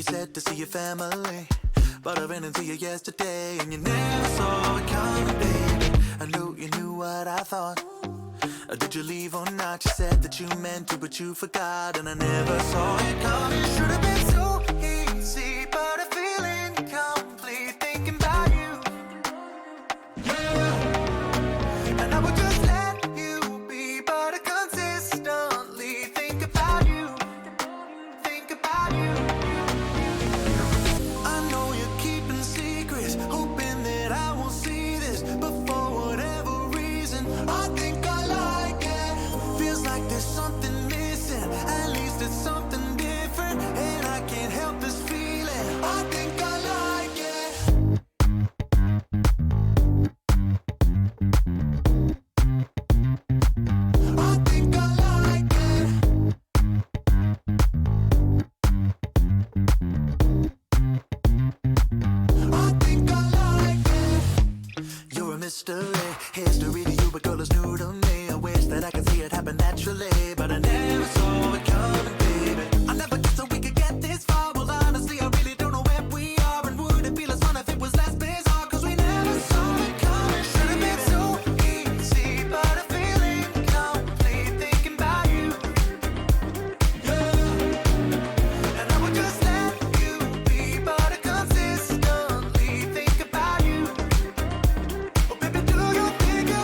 You said to see your family, but I ran into you yesterday, and you never saw it coming, baby. I knew you knew what I thought. Did you leave or not? You said that you meant to, but you forgot, and I never saw it coming. Should have been so easy, but I feel incomplete thinking about you. Yeah, and I would just let you be, but I consistently think about you. Think about you. I know you're keeping secrets, hoping that I won't see this, but for whatever reason, I think I like it. Feels like there's something missing, at least it's something different, and I can't help this feeling. I think I like it. I think I like it. I think I like it. You're a mystery, history to you, but girl, it's new to me. I wish that I could see it happen naturally, but I never saw it coming, baby. I never guessed that we could get this far. Well, honestly, I really don't know where we are, and would it be less fun if it was less bizarre? Cause we never saw it coming. Should have been so easy, but I feel incomplete thinking about you. Yeah, and I would just let you be, but I consistently think about you. Oh, baby, do you think you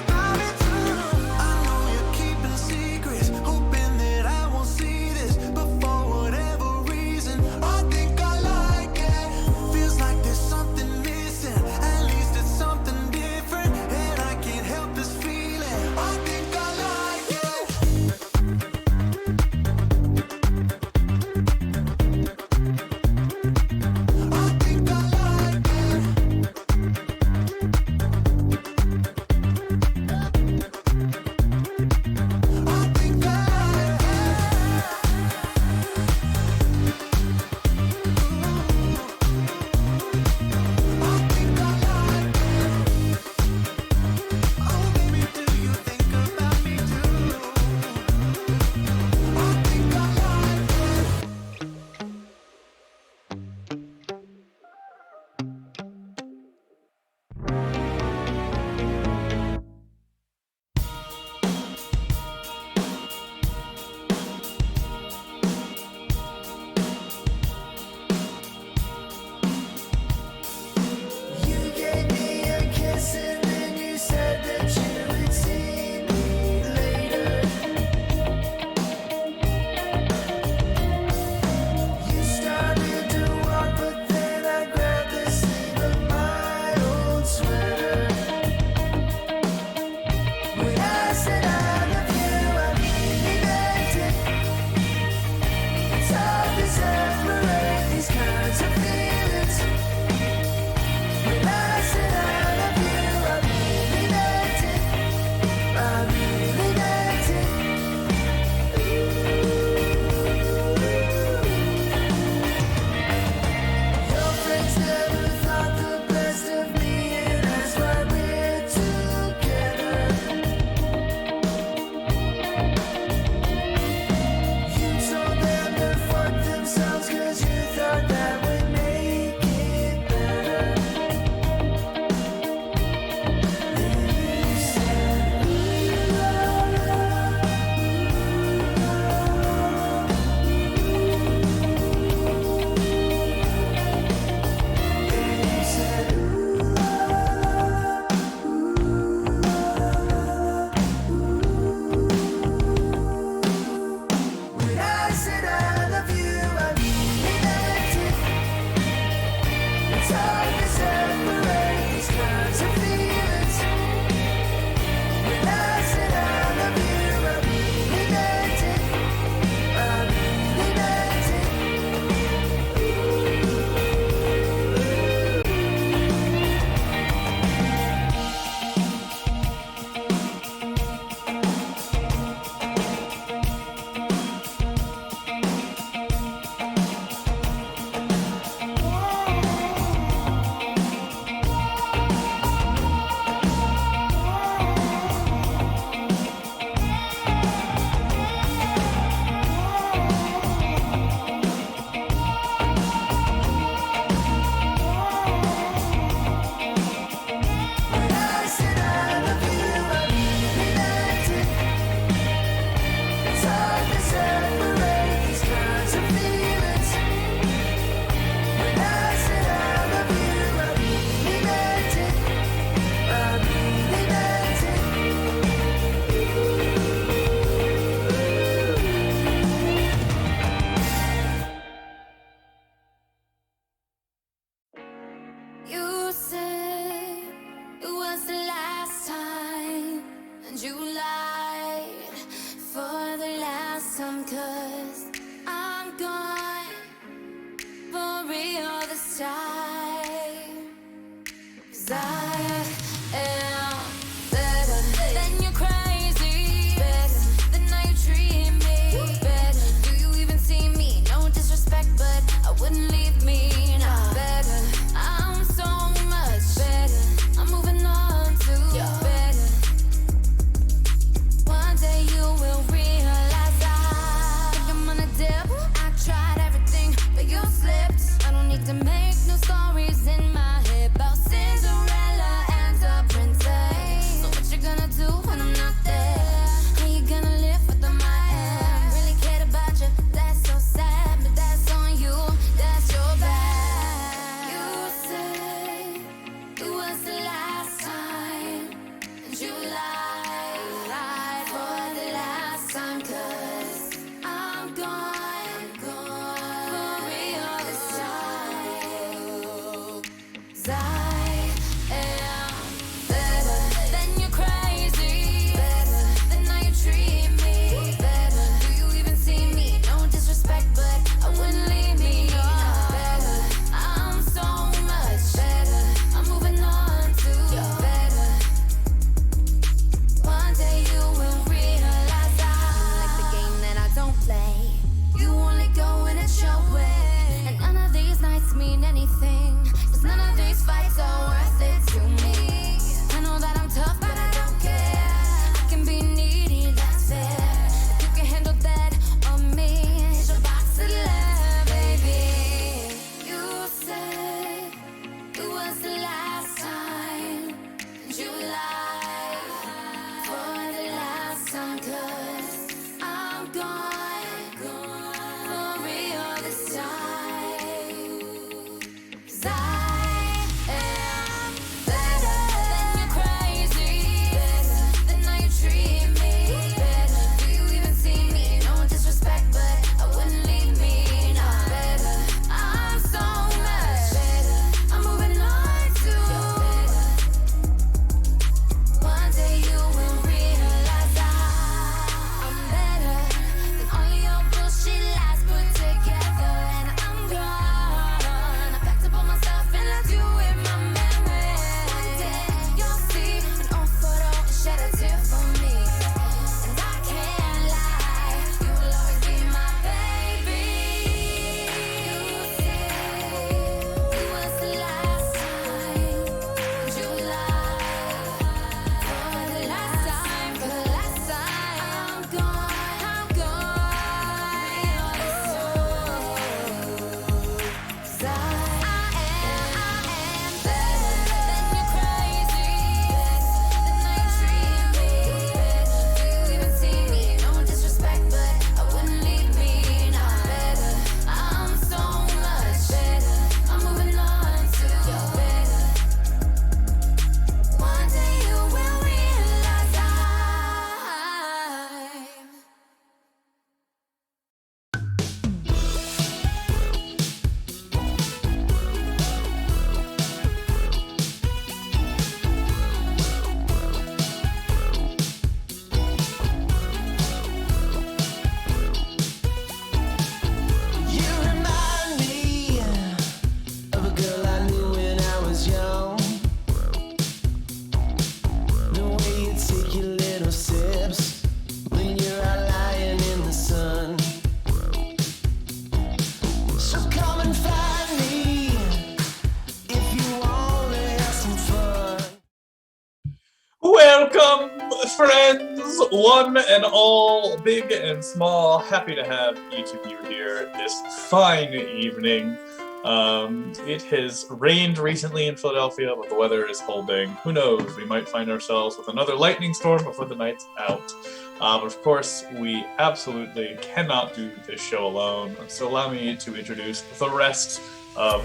Welcome, friends, one and all, big and small. Happy to have each of you here this fine evening. It has rained recently in Philadelphia, but the weather is holding. Who knows? We might find ourselves with another lightning storm before the night's out. But of course, we absolutely cannot do this show alone. So allow me to introduce the rest of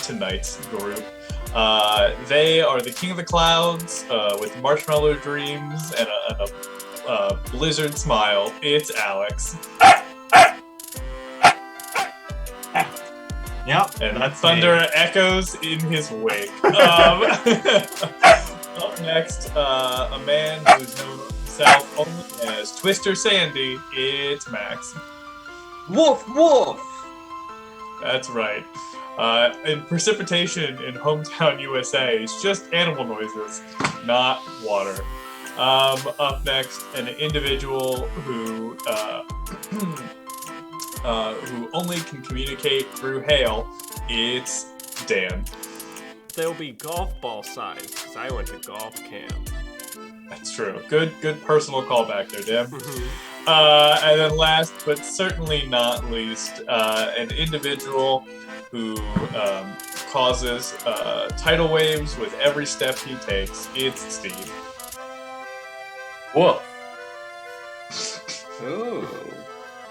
tonight's group. They are the King of the Clouds with marshmallow dreams and a blizzard smile. It's Alex. Yep, and that's thunder me. Echoes in his wake. Up next, a man who's known himself only as Twister Sandy. It's Max. Woof woof. That's right. In precipitation in hometown USA, it's just animal noises, not water. Up next, an individual who only can communicate through hail. It's Dan. They'll be golf ball size, because I went to golf camp. That's true. Good personal callback there, Dan. And then last, but certainly not least, an individual who causes tidal waves with every step he takes. It's Steve. Whoa. Ooh.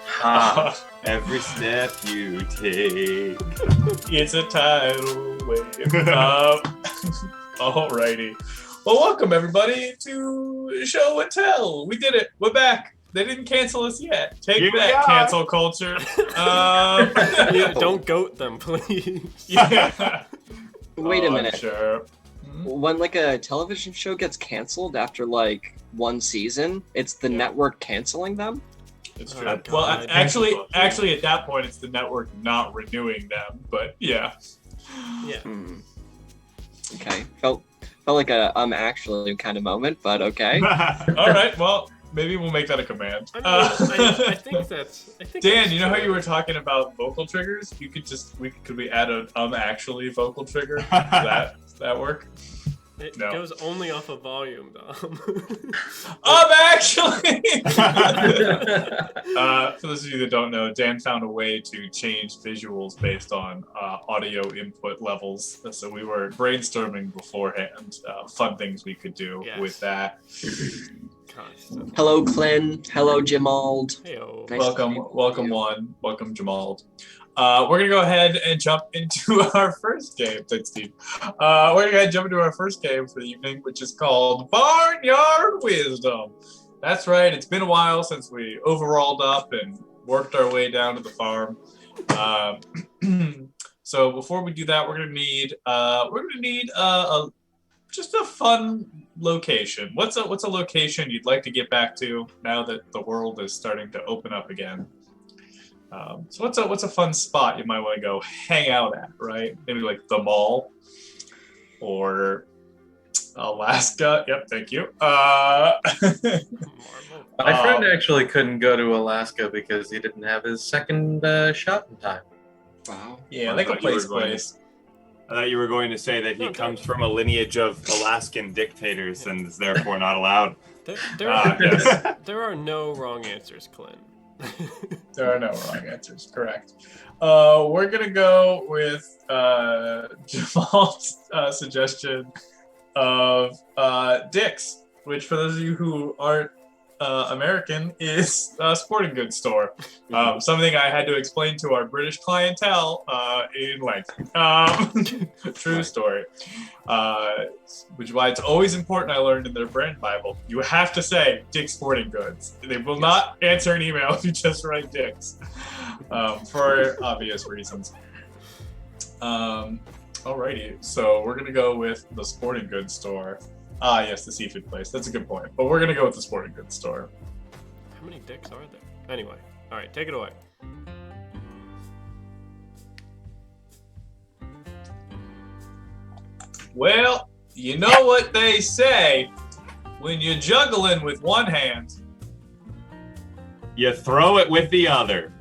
Ha. Every step you take. It's a tidal wave. Alrighty. Well, welcome everybody to Show and Tell. We did it. We're back. They didn't cancel us yet. Take that, cancel culture. Don't goat them, please. Yeah. Wait a minute. Sure. When like a television show gets canceled after like one season, it's the network canceling them? It's true. Oh, well, God. actually, at that point, it's the network not renewing them. But yeah. Yeah. Okay. Felt like a actually kind of moment, but okay. All right. Well, maybe we'll make that a command. I think that's. Dan, you know how you were talking about vocal triggers? You could could we add an actually vocal trigger? Does that work? It No. goes only off of volume, though. Actually. For those of you that don't know, Dan found a way to change visuals based on audio input levels. So we were brainstorming beforehand fun things we could do with that. Hello, Clint. Hello, Jimald. Heyo. Nice Welcome one. Welcome Jimald. We're gonna go ahead and jump into our first game. Thanks, Steve. We're gonna go ahead and jump into our first game for the evening, which is called Barnyard Wisdom. That's right. It's been a while since we overalled up and worked our way down to the farm. So before we do that, we're gonna need just a fun location. What's a location you'd like to get back to now that the world is starting to open up again? So what's a fun spot you might want to go hang out at, right? Maybe like the mall or Alaska. Yep, thank you. My friend actually couldn't go to Alaska because he didn't have his second shot in time. Wow. Yeah, like a place. I thought you were going to say that he comes from a lineage of Alaskan dictators and is therefore not allowed. There are no wrong answers, Clint. There are no wrong answers. Correct. We're gonna go with Jamal's suggestion of Dick's, which for those of you who aren't American is a sporting goods store. Something I had to explain to our British clientele in length. True story. Which is why it's always important, I learned in their brand Bible. You have to say Dick's Sporting Goods. They will not answer an email if you just write Dick's. For obvious reasons. Alrighty, so we're going to go with the sporting goods store. Ah, yes, the seafood place. That's a good point. But we're going to go with the sporting goods store. How many dicks are there? Anyway, all right, take it away. Well, you know what they say. When you're juggling with one hand, You throw it with the other.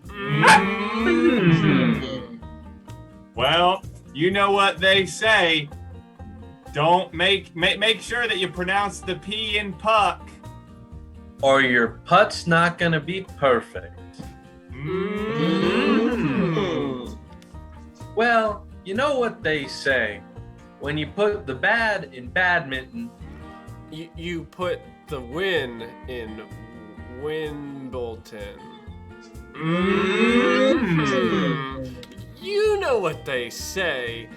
Mm. Well, you know what they say. Don't make sure that you pronounce the P in puck. Or your putt's not gonna be perfect. Well, you know what they say. When you put the bad in badminton, You put the win in Wimbledon. You know what they say.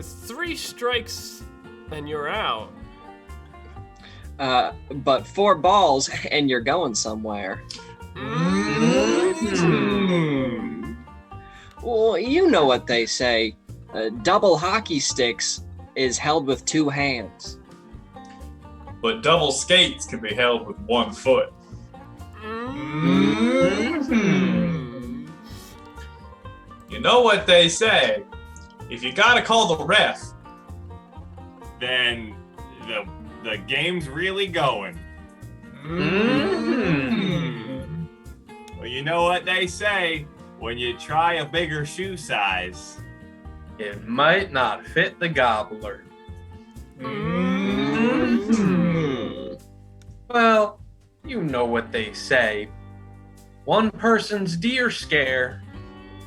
3 strikes and you're out. But 4 balls and you're going somewhere. Well, you know what they say. Double hockey sticks is held with 2 hands. But double skates can be held with 1 foot. You know what they say. If you gotta call the ref, Then the game's really going. Well, you know what they say. When you try a bigger shoe size, it might not fit the gobbler. Well, you know what they say. One person's deer scare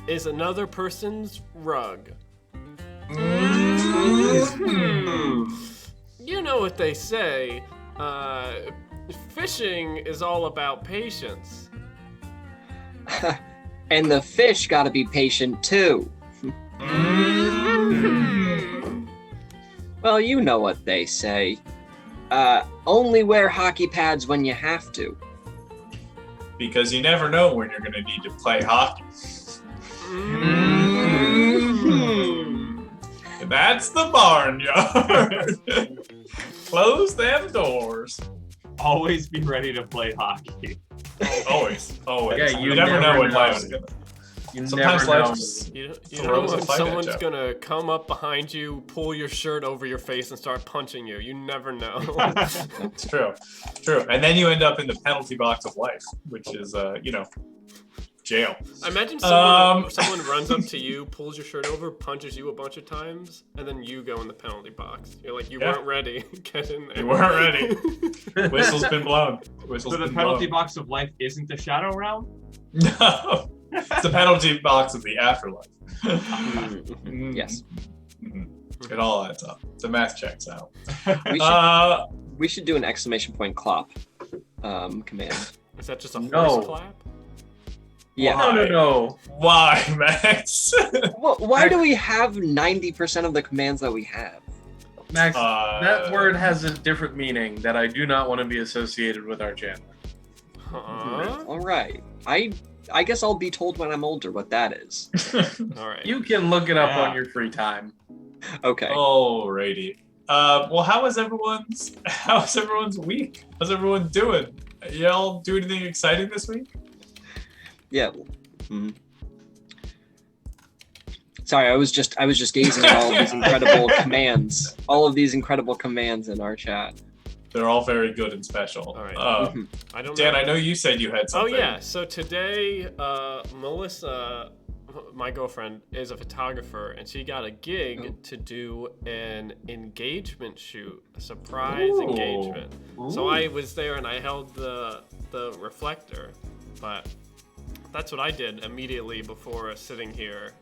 Is another person's rug. You know what they say. Fishing is all about patience. And the fish gotta be patient too. Well, you know what they say. Only wear hockey pads when you have to. because you never know when you're gonna need to play hockey. And that's the barnyard. Close them doors. always be ready to play hockey. Always. Yeah, you never know when life's gonna. You Sometimes never life know. just You throws know a when fight at someone's you. gonna come up behind you, pull your shirt over your face, and start punching you. You never know. It's true. And then you end up in the penalty box of life, which is, jail. I imagine someone runs up to you, pulls your shirt over, punches you a bunch of times, and then you go in the penalty box. You're like, you weren't ready. Get in there. You weren't ready. Whistle's been blown. So the penalty box of life isn't the shadow realm? No. It's the penalty box of the afterlife. Yes. It all adds up. The math checks out. We should do an exclamation point clap command. Is that just a No. horse clap? Yeah. No. Why, Max? Well, why do we have 90% of the commands that we have? Max, that word has a different meaning that I do not want to be associated with our channel. Huh? All right. I guess I'll be told when I'm older what that is. All right. You can look it up on your free time. Okay. Alrighty. Well, how was everyone's week? How's everyone doing? Y'all do anything exciting this week? Yeah. Sorry, I was just gazing at all of these incredible commands. All of these incredible commands in our chat. They're all very good and special. All right. I don't Dan, know. I know you said you had Oh something. yeah. So today, Melissa, my girlfriend, is a photographer, and she got a gig to do an engagement shoot, a surprise engagement. So I was there and I held the reflector, but that's what I did immediately before sitting here.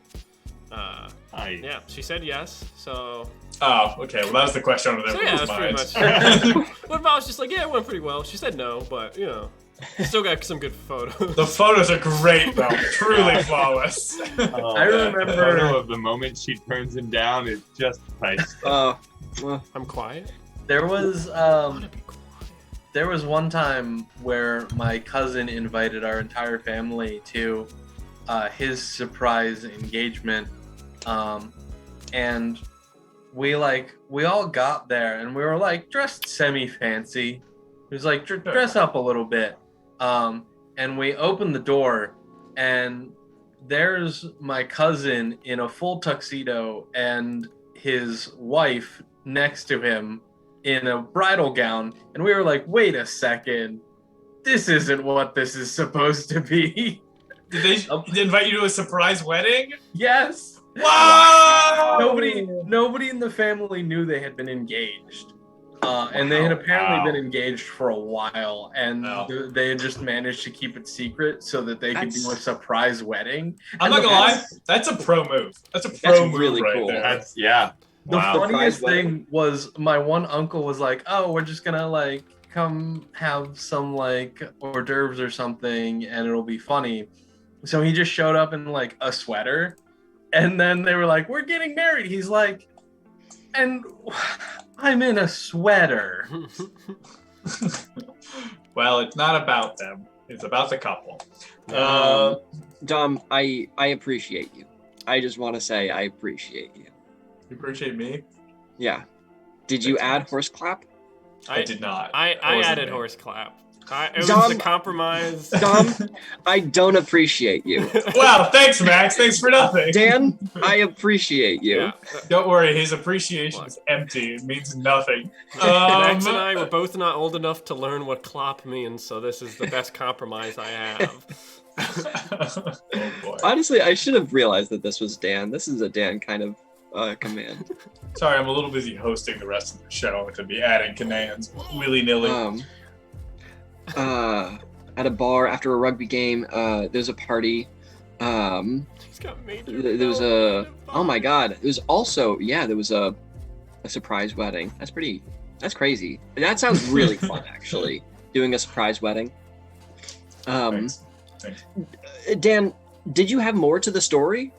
Yeah, she said yes. So. Oh, okay. Well, that was the question on So yeah, everyone's that's mind. pretty much. What if I was just like, yeah, it went pretty well? She said no, but still got some good photos. The photos are great, though. Truly flawless. I remember- The photo of the moment she turns him down is just priceless. I'm quiet. There was I want to be quiet. there was one time where my cousin invited our entire family to his surprise engagement, and we all got there and we were like dressed semi-fancy. It was like dress up a little bit, and we opened the door and there's my cousin in a full tuxedo and his wife next to him in a bridal gown, and we were like, wait a second, this isn't what this is supposed to be. Did they invite you to a surprise wedding? Yes. Wow! Nobody in the family knew they had been engaged. And they had apparently been engaged for a while, and they had just managed to keep it secret so that they could do a surprise wedding. I'm not gonna lie, that's a pro move. That's a pro move really right cool. there. That's The wow. funniest thing was my one uncle was like, "Oh, we're just gonna like come have some like hors d'oeuvres or something, and it'll be funny." So he just showed up in like a sweater, and then they were like, "We're getting married." He's like, "And I'm in a sweater." Well, it's not about them. It's about the couple. Dom, I appreciate you. I just want to say I appreciate you. You appreciate me? Yeah. Did you add horse clap? I did not. I wasn't added me. horse clap. It was Dom- a compromise. Dom, I don't appreciate you. Wow, thanks, Max. Thanks for nothing. Dan, I appreciate you. Yeah. Don't worry, his appreciation is empty. It means nothing. Max and I were both not old enough to learn what clop means, so this is the best compromise I have. Oh boy. Honestly, I should have realized that this was Dan. This is a Dan kind of command. Sorry, I'm a little busy hosting the rest of the show to be adding commands willy-nilly. At a bar after a rugby game, there's a party. He's got major There was oh my god. There was also, there was a surprise wedding. That's crazy. That sounds really fun, actually, doing a surprise wedding. Thanks. Dan, did you have more to the story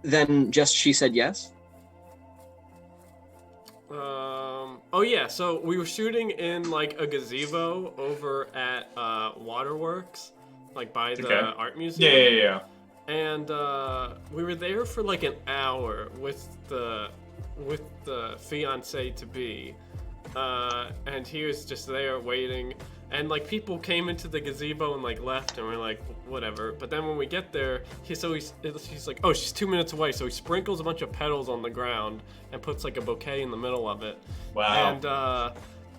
than just she said yes? Oh yeah, so we were shooting in like a gazebo over at Waterworks, like by the art museum. Yeah. And we were there for like an hour with the fiance to be, and he was just there waiting. And like people came into the gazebo and like left, and we're like, whatever. But then when we get there, he's like, oh, she's 2 minutes away. So he sprinkles a bunch of petals on the ground and puts like a bouquet in the middle of it. Wow. And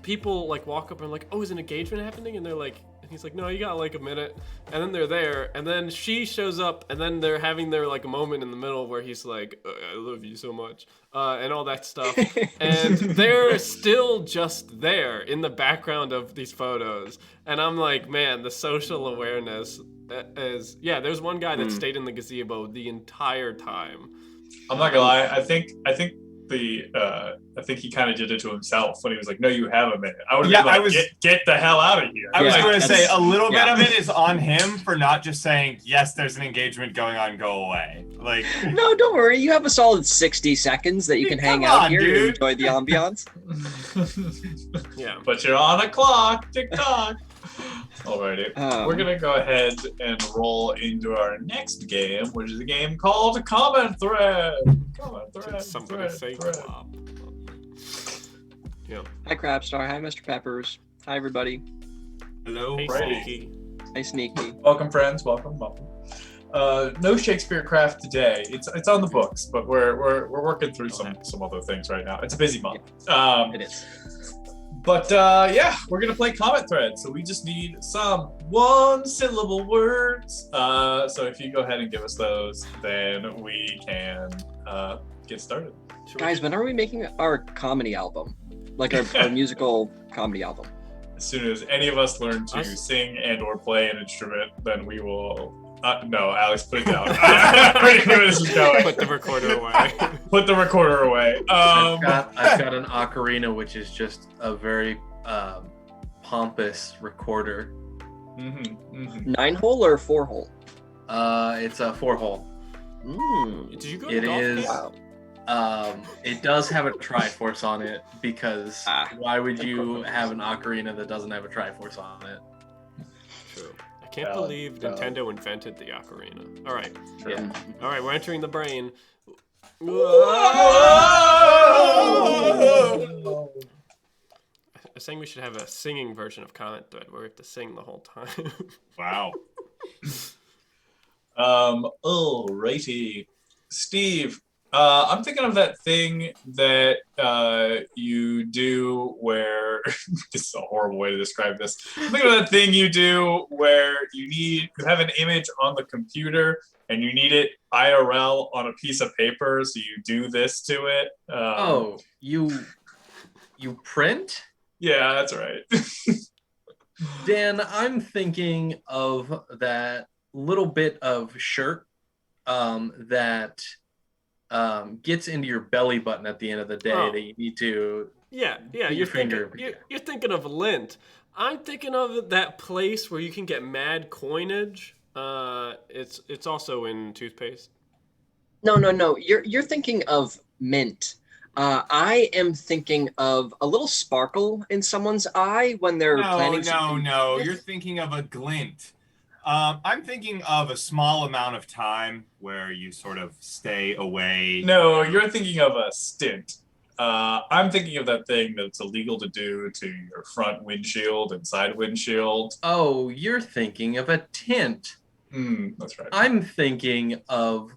people like walk up and like, oh, is an engagement happening? And they're like, and he's like, no, you got like a minute. And then they're there, and then she shows up, and then they're having their like moment in the middle where he's like, I love you so much, and all that stuff. And they're still just there in the background of these photos. And I'm like, man, the social awareness is, there's one guy that stayed in the gazebo the entire time. I'm not gonna lie. I think he kind of did it to himself when he was like, "No, you have a minute." I would have been like, "Get the hell out of here." I was going to say a little bit of it is on him for not just saying, "Yes, there's an engagement going on. Go away." Like, no, don't worry. You have a solid 60 seconds that you can hang out here and enjoy the ambiance. Yeah, but you're on a clock. Tick tock. Alrighty, we're gonna go ahead and roll into our next game, which is a game called Comment Thread. Comment Thread. Did somebody say clop? Yeah. Hi, Crabstar. Hi, Mr. Peppers. Hi, everybody. hello. Hey, Righty. Sneaky. Hi, Sneaky. Welcome, friends. Welcome. No Shakespeare craft today. It's on the books, but we're working through some other things right now. It's a busy month. It is. But we're gonna play comment thread. So we just need some one-syllable words. So if you go ahead and give us those, then we can get started. Guys, when are we making our comedy album? Like our musical comedy album? As soon as any of us learn to sing and/or play an instrument, then we will. No, Alex, put it down. I already knew where this was going. Put the recorder away. Put the recorder away. I've got an ocarina, which is just a very pompous recorder. 9-hole or 4-hole? It's a 4-hole. Did you go It to golf is. camp? It does have a Triforce on it because why would you course. have an ocarina that doesn't have a Triforce on it? True. I can't believe Nintendo invented the ocarina. All right. Yeah. All right, we're entering the brain. I was saying we should have a singing version of comment thread where we have to sing the whole time. Wow. Alrighty. Steve, I'm thinking of that thing that you do where this is a horrible way to describe this. I'm thinking of that thing you do where you have an image on the computer and you need it IRL on a piece of paper, so you do this to it. You print? Yeah, that's right. Dan, I'm thinking of that little bit of shirt that gets into your belly button at the end of the day that you need to Yeah, put your finger. you're thinking of lint. I'm thinking of that place where you can get mad coinage. It's also in toothpaste. No. You're thinking of mint. I am thinking of a little sparkle in someone's eye when they're planning something. No. You're thinking of a glint. I'm thinking of a small amount of time where you sort of stay away. No, you're thinking of a stint. I'm thinking of that thing that's illegal to do to your front windshield and side windshield. Oh, you're thinking of a tint. That's right. I'm thinking of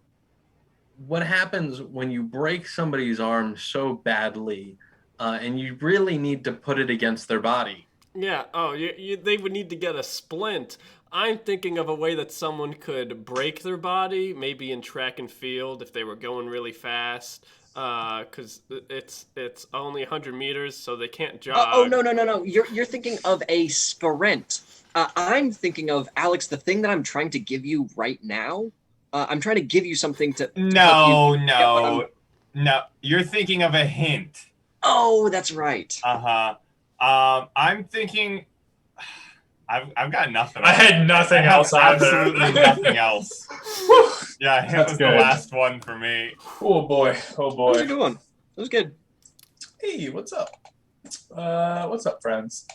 what happens when you break somebody's arm so badly and you really need to put it against their body. Yeah. Oh, they would need to get a splint. I'm thinking of a way that someone could break their body, maybe in track and field if they were going really fast. Because it's only 100 meters, so they can't jog. No. You're thinking of a sprint. I'm thinking of, Alex, the thing that I'm trying to give you right now. I'm trying to give you something to No. You're thinking of a hint. Oh, that's right. I'm thinking. I've got nothing. I had nothing else either. Absolutely nothing else. Yeah, hint That's was good. the last one for me. Oh boy. That was a good one. That was good. Hey, what's up? What's up, friends?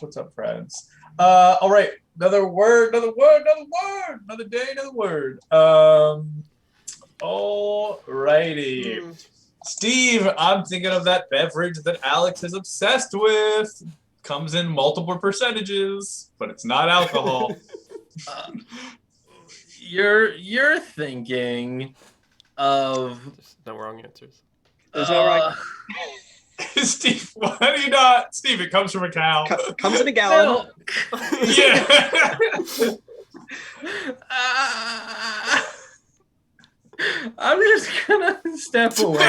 All right, another word, another day, another word. Alrighty. Steve, I'm thinking of that beverage that Alex is obsessed with. Comes in multiple percentages, but it's not alcohol. You're thinking of There's no wrong answers. There's no right. Steve, why do you not? Steve, it comes from a cow. Comes in a gallon. Yeah. I'm just gonna step away.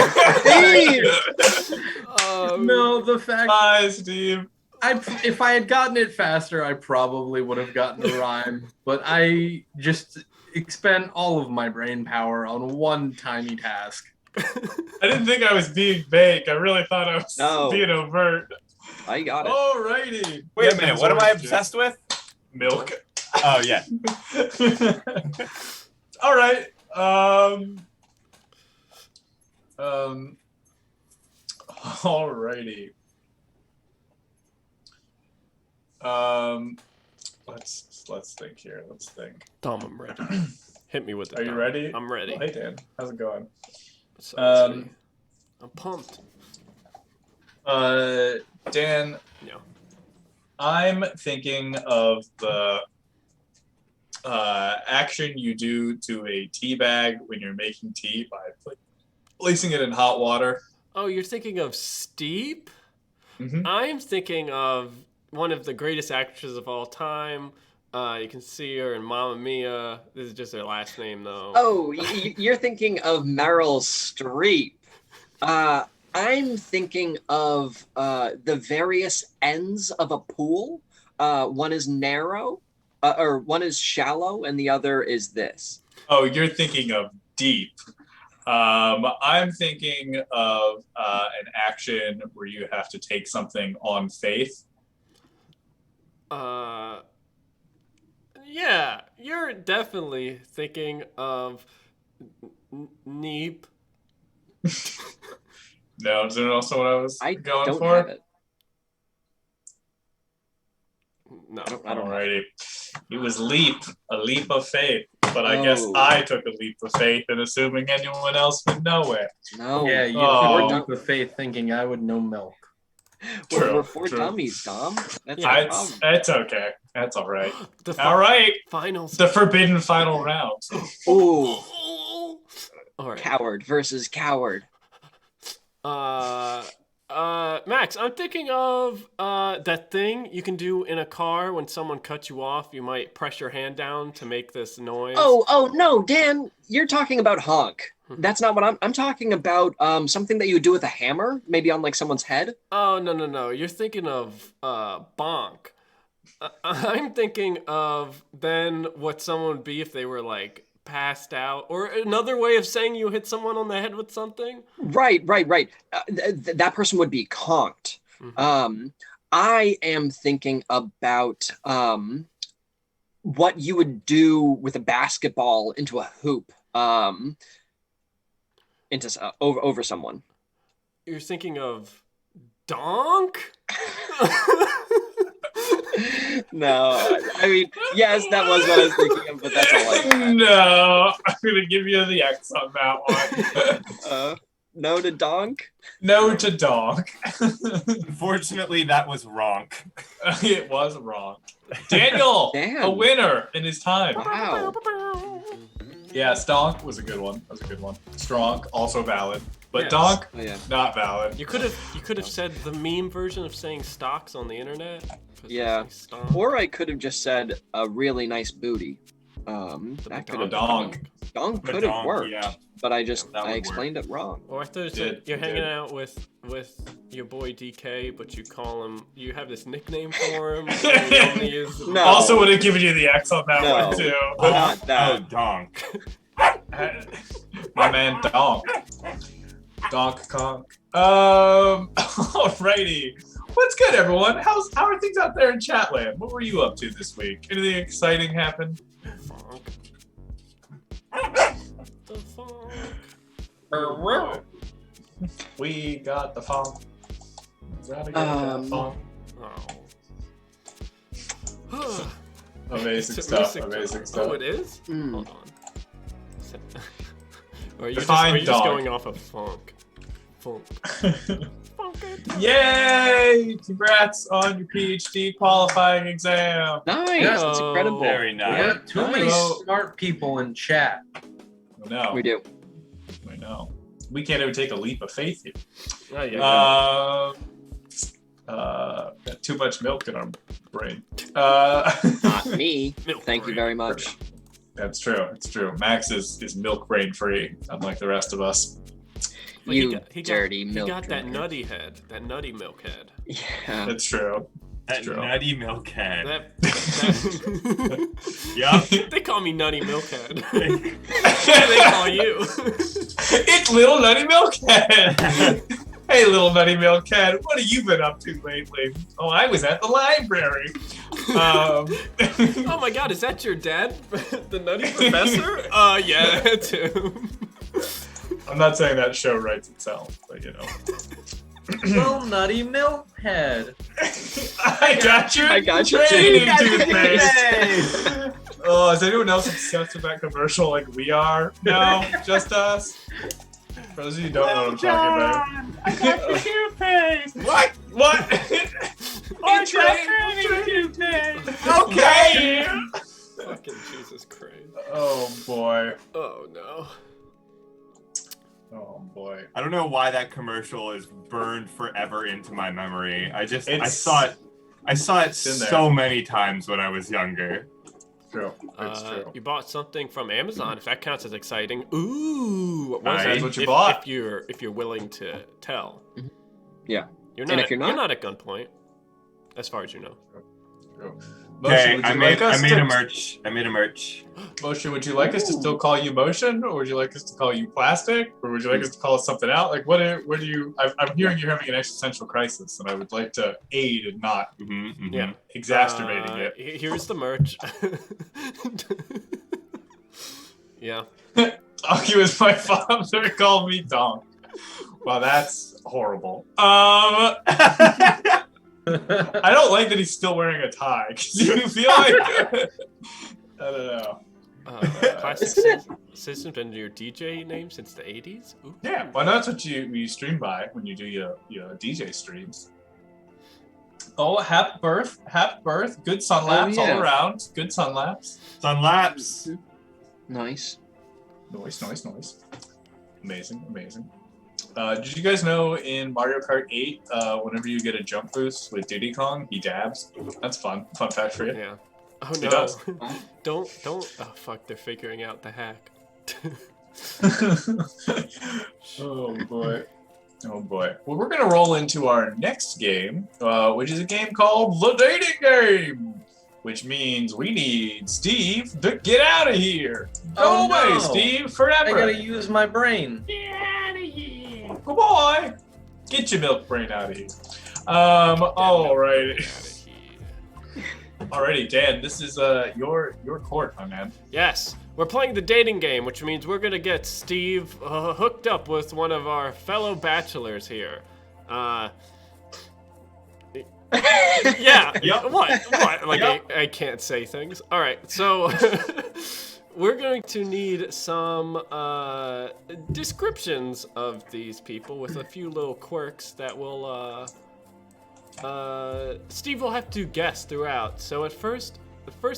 No, the fact. Bye, Steve. If I had gotten it faster, I probably would have gotten the rhyme. But I just expend all of my brain power on one tiny task. I didn't think I was being vague. I really thought I was being overt. I got it. Alrighty. Wait a minute. What am I obsessed with? Milk. Oh yeah. All right. Alrighty. Let's think here. Let's think. Tom, I'm ready. Hit me with it. Are you ready? I'm ready. Hey Dan, how's it going? So I'm pumped. Dan. Yeah. I'm thinking of the action you do to a tea bag when you're making tea by placing it in hot water. Oh, you're thinking of Steep? Mm-hmm. I'm thinking of one of the greatest actresses of all time. You can see her in Mamma Mia. This is just her last name, though. Oh, you're thinking of Meryl Streep. I'm thinking of the various ends of a pool. One is narrow, or one is shallow, and the other is this. Oh, you're thinking of deep. I'm thinking of an action where you have to take something on faith. Yeah, you're definitely thinking of Neep. No, is there also what I was I going don't for? have it. No. I don't Alrighty. It was leap, a leap of faith. But I guess I took a leap of faith in assuming anyone else would know it. No. Yeah, you Oh. took a leap of faith thinking I would know milk. We're four dummies, Dom. That's Yeah, the problem. It's okay. That's all right. The All right. finals. The forbidden final round. Ooh, All right. coward versus coward. I Max, I'm thinking of that thing you can do in a car when someone cuts you off. You might press your hand down to make this noise. Oh no, Dan, you're talking about honk. That's not what I'm talking about. Something that you would do with a hammer, maybe on like someone's head. Oh, no. You're thinking of bonk. I'm thinking of then what someone would be if they were like passed out, or another way of saying you hit someone on the head with something. Right. That person would be conked. I am thinking about what you would do with a basketball into a hoop, over someone. You're thinking of donk? No, I mean, yes, that was what I was thinking of, but that's all I got. No, I'm gonna give you the X on that one. No to donk? No to donk. Unfortunately, that was wrong. It was wrong. Daniel, Damn. a winner in his time. Wow. Yeah, stonk was a good one. That was a good one. Stronk, also valid. But Yes. donk, Oh, yeah. not valid. You could have said the meme version of saying stocks on the internet. 'Cause they Yeah. say stonk. Or I could have just said a really nice booty. That could A have donk. donk But could have donk, worked, yeah. but I Would explained it wrong. Or I thought it said you're hanging out with your boy DK, but you call him. You have this nickname for him. So he only uses No. Also would have given you the X on that No. one too. Not Oh, that. donk. My man Donk. Donk Conk. Alrighty. What's good, everyone? How are things out there in Chatland? What were you up to this week? Anything exciting happen? funk. The funk. We got the funk. Gotta get that funk. Oh. Amazing It's a stuff. music Amazing joke. stuff. Oh, it is? Mm. Hold on. Or are you Define just dog. going off of funk? Funk. Funk it. Yay! Congrats on your PhD qualifying exam. Nice. Yeah. That's incredible. Very We nice. have too many Nice. smart people in chat. No, We do. I know. We can't even take a leap of faith here. Oh, yeah. Got too much milk in our brain. Not me. Milk Thank you brain. very much. That's true. It's true. Max is milk brain free, unlike the rest of us. But You dirty milk He got that drinker. nutty head. That nutty milk head. Yeah. That's true. That true. nutty milk head. That Yup. they call me nutty milk head. They call you. It's little nutty milk head. Hey, little nutty milk head, what have you been up to lately? Oh, I was at the library. Oh my god, is that your dad? The nutty professor? Yeah, that's him. I'm not saying that show writes itself, but you know. Little nutty milk head. I got your training toothpaste. Oh, is anyone else obsessed with that commercial like we are? No, just us. For those of you who don't know what I'm talking about. I got your toothpaste. What? What? I got training toothpaste. Okay. Fucking Jesus Christ. Oh boy. Oh no. Oh boy. I don't know why that commercial is burned forever into my memory. I It's- saw it in there. so many times when I was younger. True. It's true. You bought something from Amazon, if that counts as exciting. Ooh, what was Nice. it? That's what you bought. If you're willing to tell. Yeah. You're And not. if you're not- at gunpoint, as far as you know. True. Okay, Motion, I made a merch. I made a merch. Motion, would you like us to still call you Motion, or would you like us to call you Plastic, or would you like us to call it something else? Like, where do you? I'm hearing you're having an existential crisis, and I would like to aid in not Yeah. exacerbating it. Here's the merch. Yeah. Aki was my father called me Donk. Well, that's horrible. I don't like that he's still wearing a tie, because you feel like I don't know. Classic Citizen's been your DJ name since the 80s? Ooh. Yeah, well, that's what you stream by when you do your DJ streams. Oh, happy birth, good sun laps yeah. all around, good sun laps. Sun laps. Nice. Noise. Amazing. Did you guys know in Mario Kart 8, whenever you get a jump boost with Diddy Kong, he dabs? That's fun. Fun fact for you. Yeah. Oh He no. does. don't. Oh fuck, they're figuring out the hack. Oh boy. Oh boy. Well, we're gonna roll into our next game, which is a game called The Dating Game, which means we need Steve to get out of here. Go Oh, away, no. Steve, forever. I gotta use my brain. Get out of here. Good boy. Get your milk brain out of here. Alrighty. Alrighty, Dan, this is your court, my man. Yes, we're playing the dating game, which means we're gonna get Steve hooked up with one of our fellow bachelors here. Yeah. Yep. What? Like Yep. I can't say things. All right, so we're going to need some descriptions of these people with a few little quirks that will Steve will have to guess throughout. So first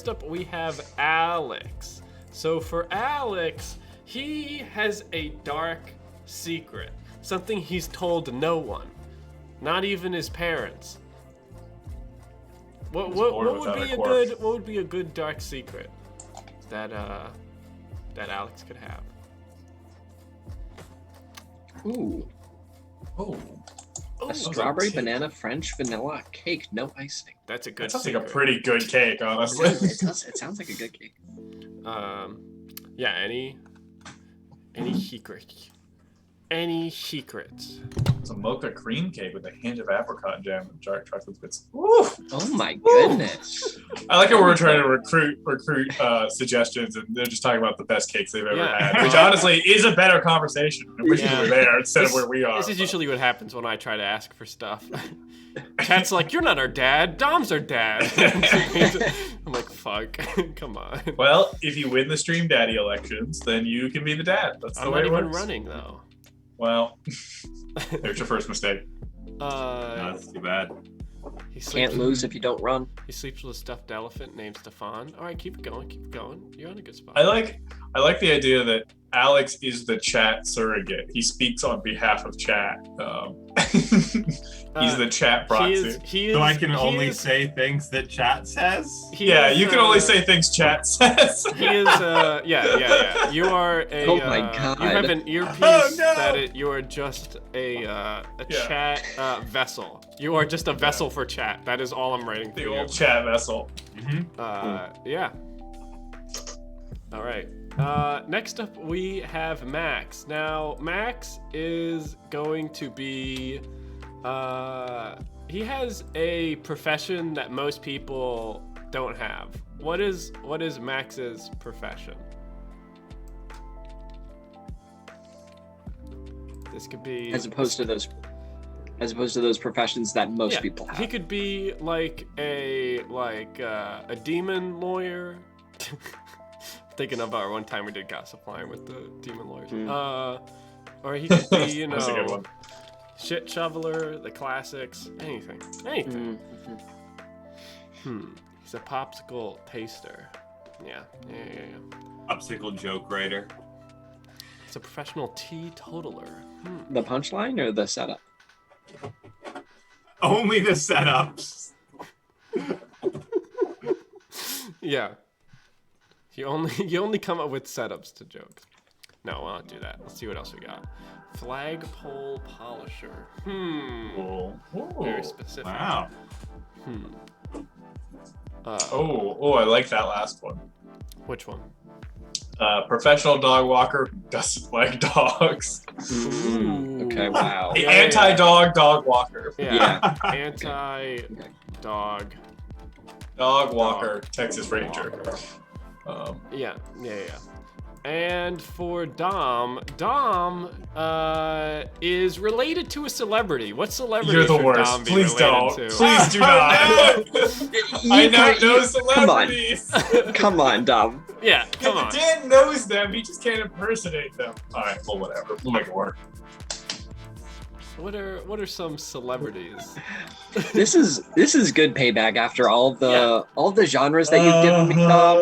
up we have Alex. So for Alex, he has a dark secret, something he's told no one, not even his parents. What would be a good dark secret that Alex could have? Ooh. Oh. A strawberry banana French vanilla cake, no icing. That's a good That sounds secret. like a pretty good cake, honestly. It does. It sounds like a good cake. Yeah, any secret. Any secrets? It's a mocha cream cake with a hint of apricot jam and dark chocolate bits. Woo! Oh my goodness. I like how we're trying to recruit suggestions, and they're just talking about the best cakes they've ever Yeah. had, which honestly is a better conversation. I wish Yeah. we were there instead of where we are. This is usually what happens when I try to ask for stuff. Cat's like, "You're not our dad. Dom's our dad." I'm like, "Fuck, come on." Well, if you win the Stream Daddy elections, then you can be the dad. That's the I'm way not it even works. running though. Well, there's your first mistake. No, that's too bad. He Can't sleeps. lose if you don't run. He sleeps with a stuffed elephant named Stefan. All right, keep it going. Keep it going. You're on a good spot. I like the idea that Alex is the chat surrogate. He speaks on behalf of chat. He's the chat proxy. He is. So I can he only is- say things that chat says? he Yeah, is, you can only say things chat says. He is. Yeah. You are a. Oh my God. You have an earpiece Oh, no. that you are just a chat vessel. You are just a vessel for chat. That is all I'm writing for The you. old chat vessel. Yeah. All right. Next up, we have Max. Now, Max is going to be. He has a profession that most people don't have. What is Max's profession? This could be As opposed to those professions that most people have. He could be like a demon lawyer. Thinking of our one time we did gossip line with the demon lawyers. Or he could be, That's a good one. shit shoveler, the classics, anything. He's a popsicle taster. Yeah. Popsicle joke writer. He's a professional teetotaler. The punchline or the setup? Only the setups. Yeah. You only come up with setups to jokes. No, we'll not do that. Let's see what else we got. Flagpole polisher. Cool. Very specific. Wow. I like that last one. Which one? Professional dog walker who doesn't like dogs. Okay, wow. Yeah, Anti-dog dog walker. Yeah. Anti-dog. Dog walker, Texas Ranger. Yeah. And for Dom is related to a celebrity. What celebrity You're the should worst. Dom be Please related don't. to? Please do not. I know no Come on. celebrities. Come on, Dom. Yeah, come on. Dan knows them. He just can't impersonate them. All right, well, whatever. We'll make it work. What are some celebrities? This is good payback after all the genres that you've given me, Dom.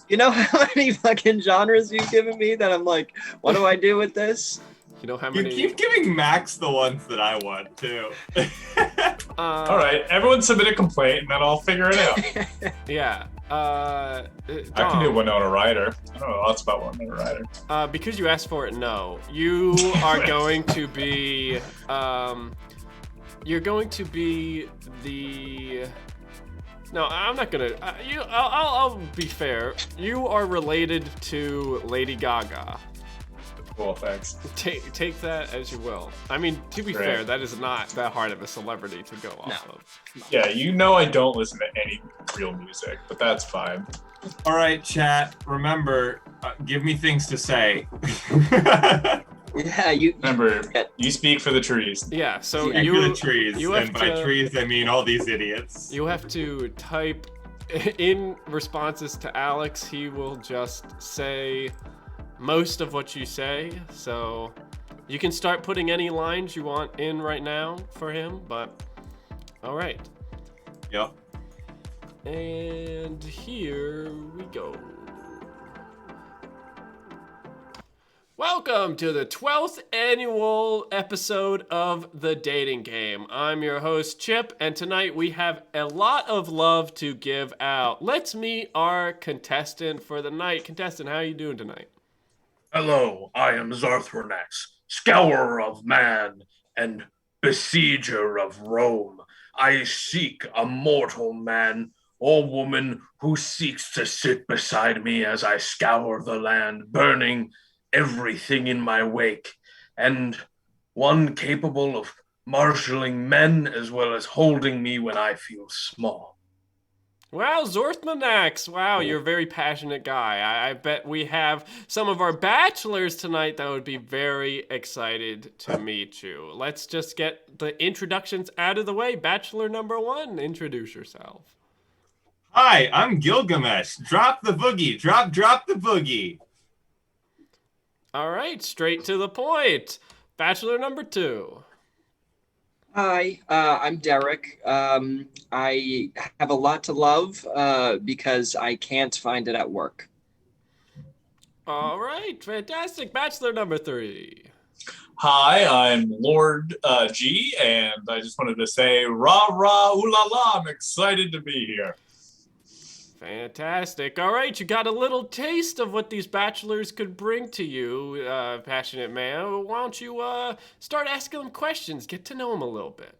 You know how many fucking genres you've given me that I'm like, what do I do with this? You know how You many? keep giving Max the ones that I want too. All right, everyone submit a complaint, and then I'll figure it out. Yeah. I can do Dom, Winona Ryder. I don't know lots about Winona Ryder. because you asked for it, no. You are going to be. You're going to be the. No, I'm not gonna. I'll be fair. You are related to Lady Gaga. Cool, thanks. Take that as you will. I mean, to be Great. fair, that is not that hard of a celebrity to go off of. Yeah, you know I don't listen to any real music, but that's fine. All right, chat. Remember, give me things to say. Yeah, you. Remember, you speak for the trees. Yeah. So Speak you for the trees, you have and by to- trees I mean all these idiots. You have to type in responses to Alex. He will just say most of what you say. So you can start putting any lines you want in right now for him. But all right. Yep. And here we go. Welcome to the 12th annual episode of The Dating Game. I'm your host, Chip, and tonight we have a lot of love to give out. Let's meet our contestant for the night. Contestant, how are you doing tonight? Hello, I am Zarthronax, scourer of man and besieger of Rome. I seek a mortal man or woman who seeks to sit beside me as I scour the land, burning everything in my wake, and one capable of marshaling men as well as holding me when I feel small. Wow, Zorthmanax. Wow, you're a very passionate guy. I bet we have some of our bachelors tonight that would be very excited to meet you. Let's just get the introductions out of the way. Bachelor number one, introduce yourself. Hi, I'm Gilgamesh. Drop the boogie. Drop the boogie. All right, straight to the point. Bachelor number two. Hi, I'm Derek. I have a lot to love because I can't find it at work. All right, fantastic. Bachelor number three. Hi, I'm Lord G, and I just wanted to say, rah rah, ooh la la, I'm excited to be here. Fantastic. All right, you got a little taste of what these bachelors could bring to you, passionate man. Why don't you start asking them questions, get to know them a little bit.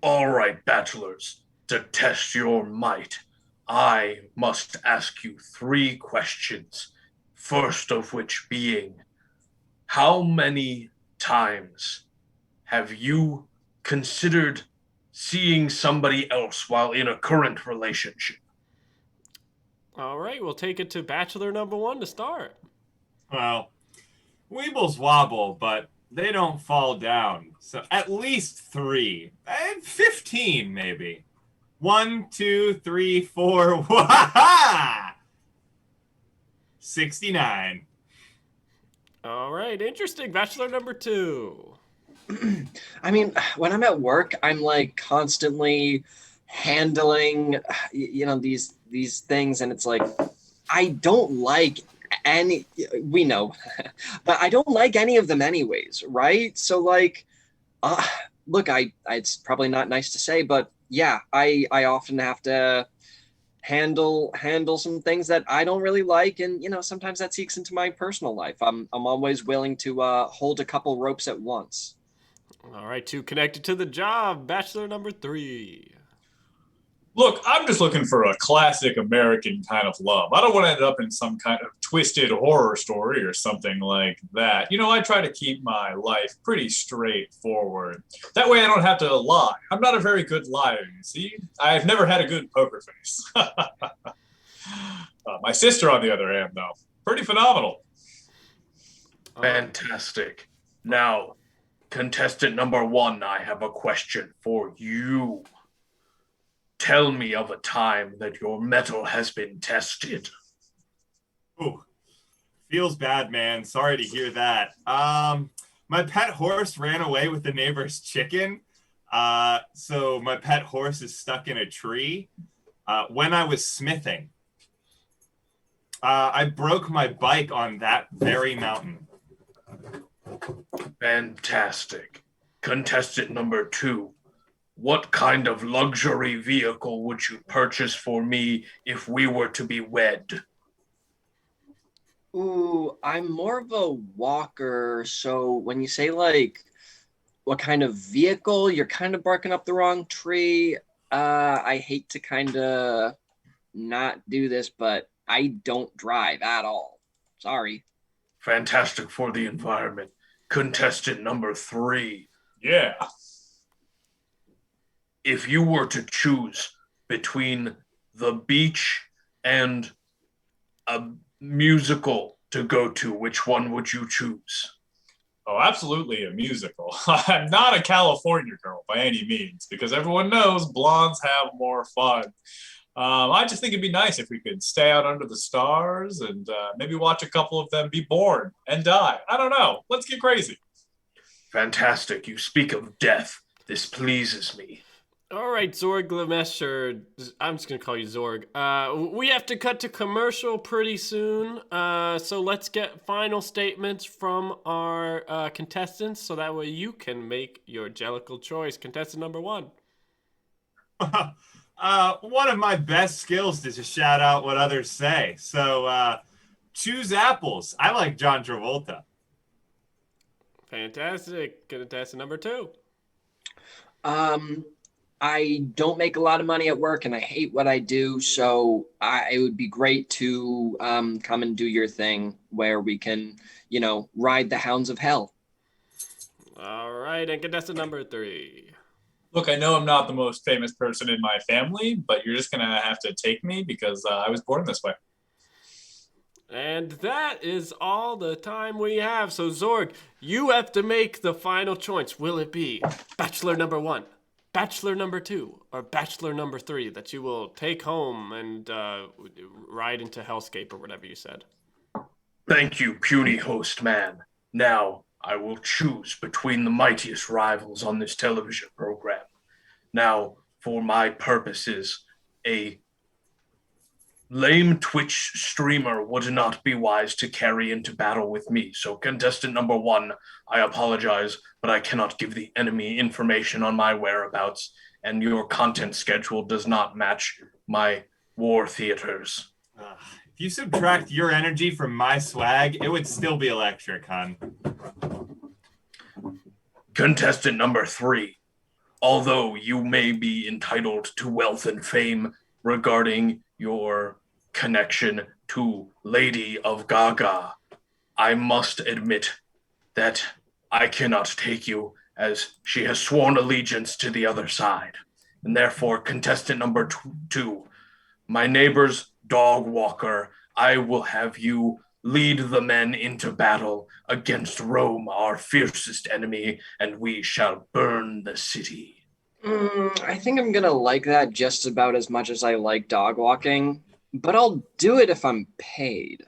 All right, bachelors, to test your might, I must ask you 3 questions. First of which being, how many times have you considered seeing somebody else while in a current relationship? All right, we'll take it to bachelor number one to start. Well, weebles wobble, but they don't fall down. So at least 3. 15 maybe. 1, 2, 3, 4. Waha! 69. All right, interesting. Bachelor number two. I mean, when I'm at work, I'm like constantly handling, these things, and it's like I don't like any. We know, but I don't like any of them anyways, right? So like, look, it's probably not nice to say, but yeah, I often have to handle some things that I don't really like, and sometimes that seeks into my personal life. I'm always willing to hold a couple ropes at once. All right, two connected to the job. Bachelor number three. Look, I'm just looking for a classic American kind of love. I don't want to end up in some kind of twisted horror story or something like that. I try to keep my life pretty straightforward. That way I don't have to lie. I'm not a very good liar, you see. I've never had a good poker face. My sister, on the other hand, though, pretty phenomenal. Fantastic. Now, contestant number 1, I have a question for you. Tell me of a time that your metal has been tested. Ooh, feels bad, man. Sorry to hear that. My pet horse ran away with the neighbor's chicken. So my pet horse is stuck in a tree. When I was smithing, I broke my bike on that very mountain. Fantastic. Contestant number 2. What kind of luxury vehicle would you purchase for me if we were to be wed? Ooh, I'm more of a walker, so when you say like what kind of vehicle, you're kind of barking up the wrong tree. I hate to kind of not do this, but I don't drive at all. Sorry. Fantastic for the environment. Contestant number 3. Yeah. If you were to choose between the beach and a musical to go to, which one would you choose? Oh, absolutely a musical. I'm not a California girl by any means, because everyone knows blondes have more fun. I just think it'd be nice if we could stay out under the stars and maybe watch a couple of them be born and die. I don't know. Let's get crazy. Fantastic. You speak of death. This pleases me. All right, Zorg Lemesher. I'm just going to call you Zorg. We have to cut to commercial pretty soon. So let's get final statements from our contestants so that way you can make your jellicle choice. Contestant number 1. One of my best skills is to shout out what others say. So choose apples. I like John Travolta. Fantastic. Contestant number 2. I don't make a lot of money at work and I hate what I do. So it would be great to come and do your thing where we can, ride the hounds of hell. All right. And contestant number 3. Look, I know I'm not the most famous person in my family, but you're just going to have to take me because I was born this way. And that is all the time we have. So, Zorg, you have to make the final choice. Will it be Bachelor number 1, Bachelor number 2, or Bachelor number 3 that you will take home and ride into Hellscape or whatever you said? Thank you, puny host man. Now, I will choose between the mightiest rivals on this television program. Now, for my purposes, a lame Twitch streamer would not be wise to carry into battle with me. So contestant number 1, I apologize, but I cannot give the enemy information on my whereabouts, and your content schedule does not match my war theaters. If you subtract your energy from my swag, it would still be electric, hon. Contestant number 3, although you may be entitled to wealth and fame regarding your connection to Lady of Gaga, I must admit that I cannot take you as she has sworn allegiance to the other side. And therefore, contestant number 2, my neighbor's dog walker, I will have you lead the men into battle against Rome, our fiercest enemy, and we shall burn the city. I think I'm going to like that just about as much as I like dog walking, but I'll do it if I'm paid.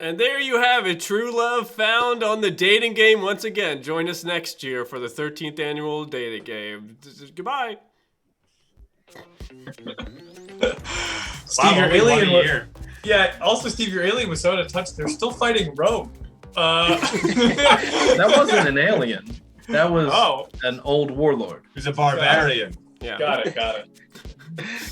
And there you have it. True love found on the dating game once again. Join us next year for the 13th annual dating game. Goodbye. Steve, your only one alien a was, year. yeah. Also, Steve, your alien was so out of touch. They're still fighting Rome. That wasn't an alien. That was an old warlord. He's a barbarian. Yeah. Got it.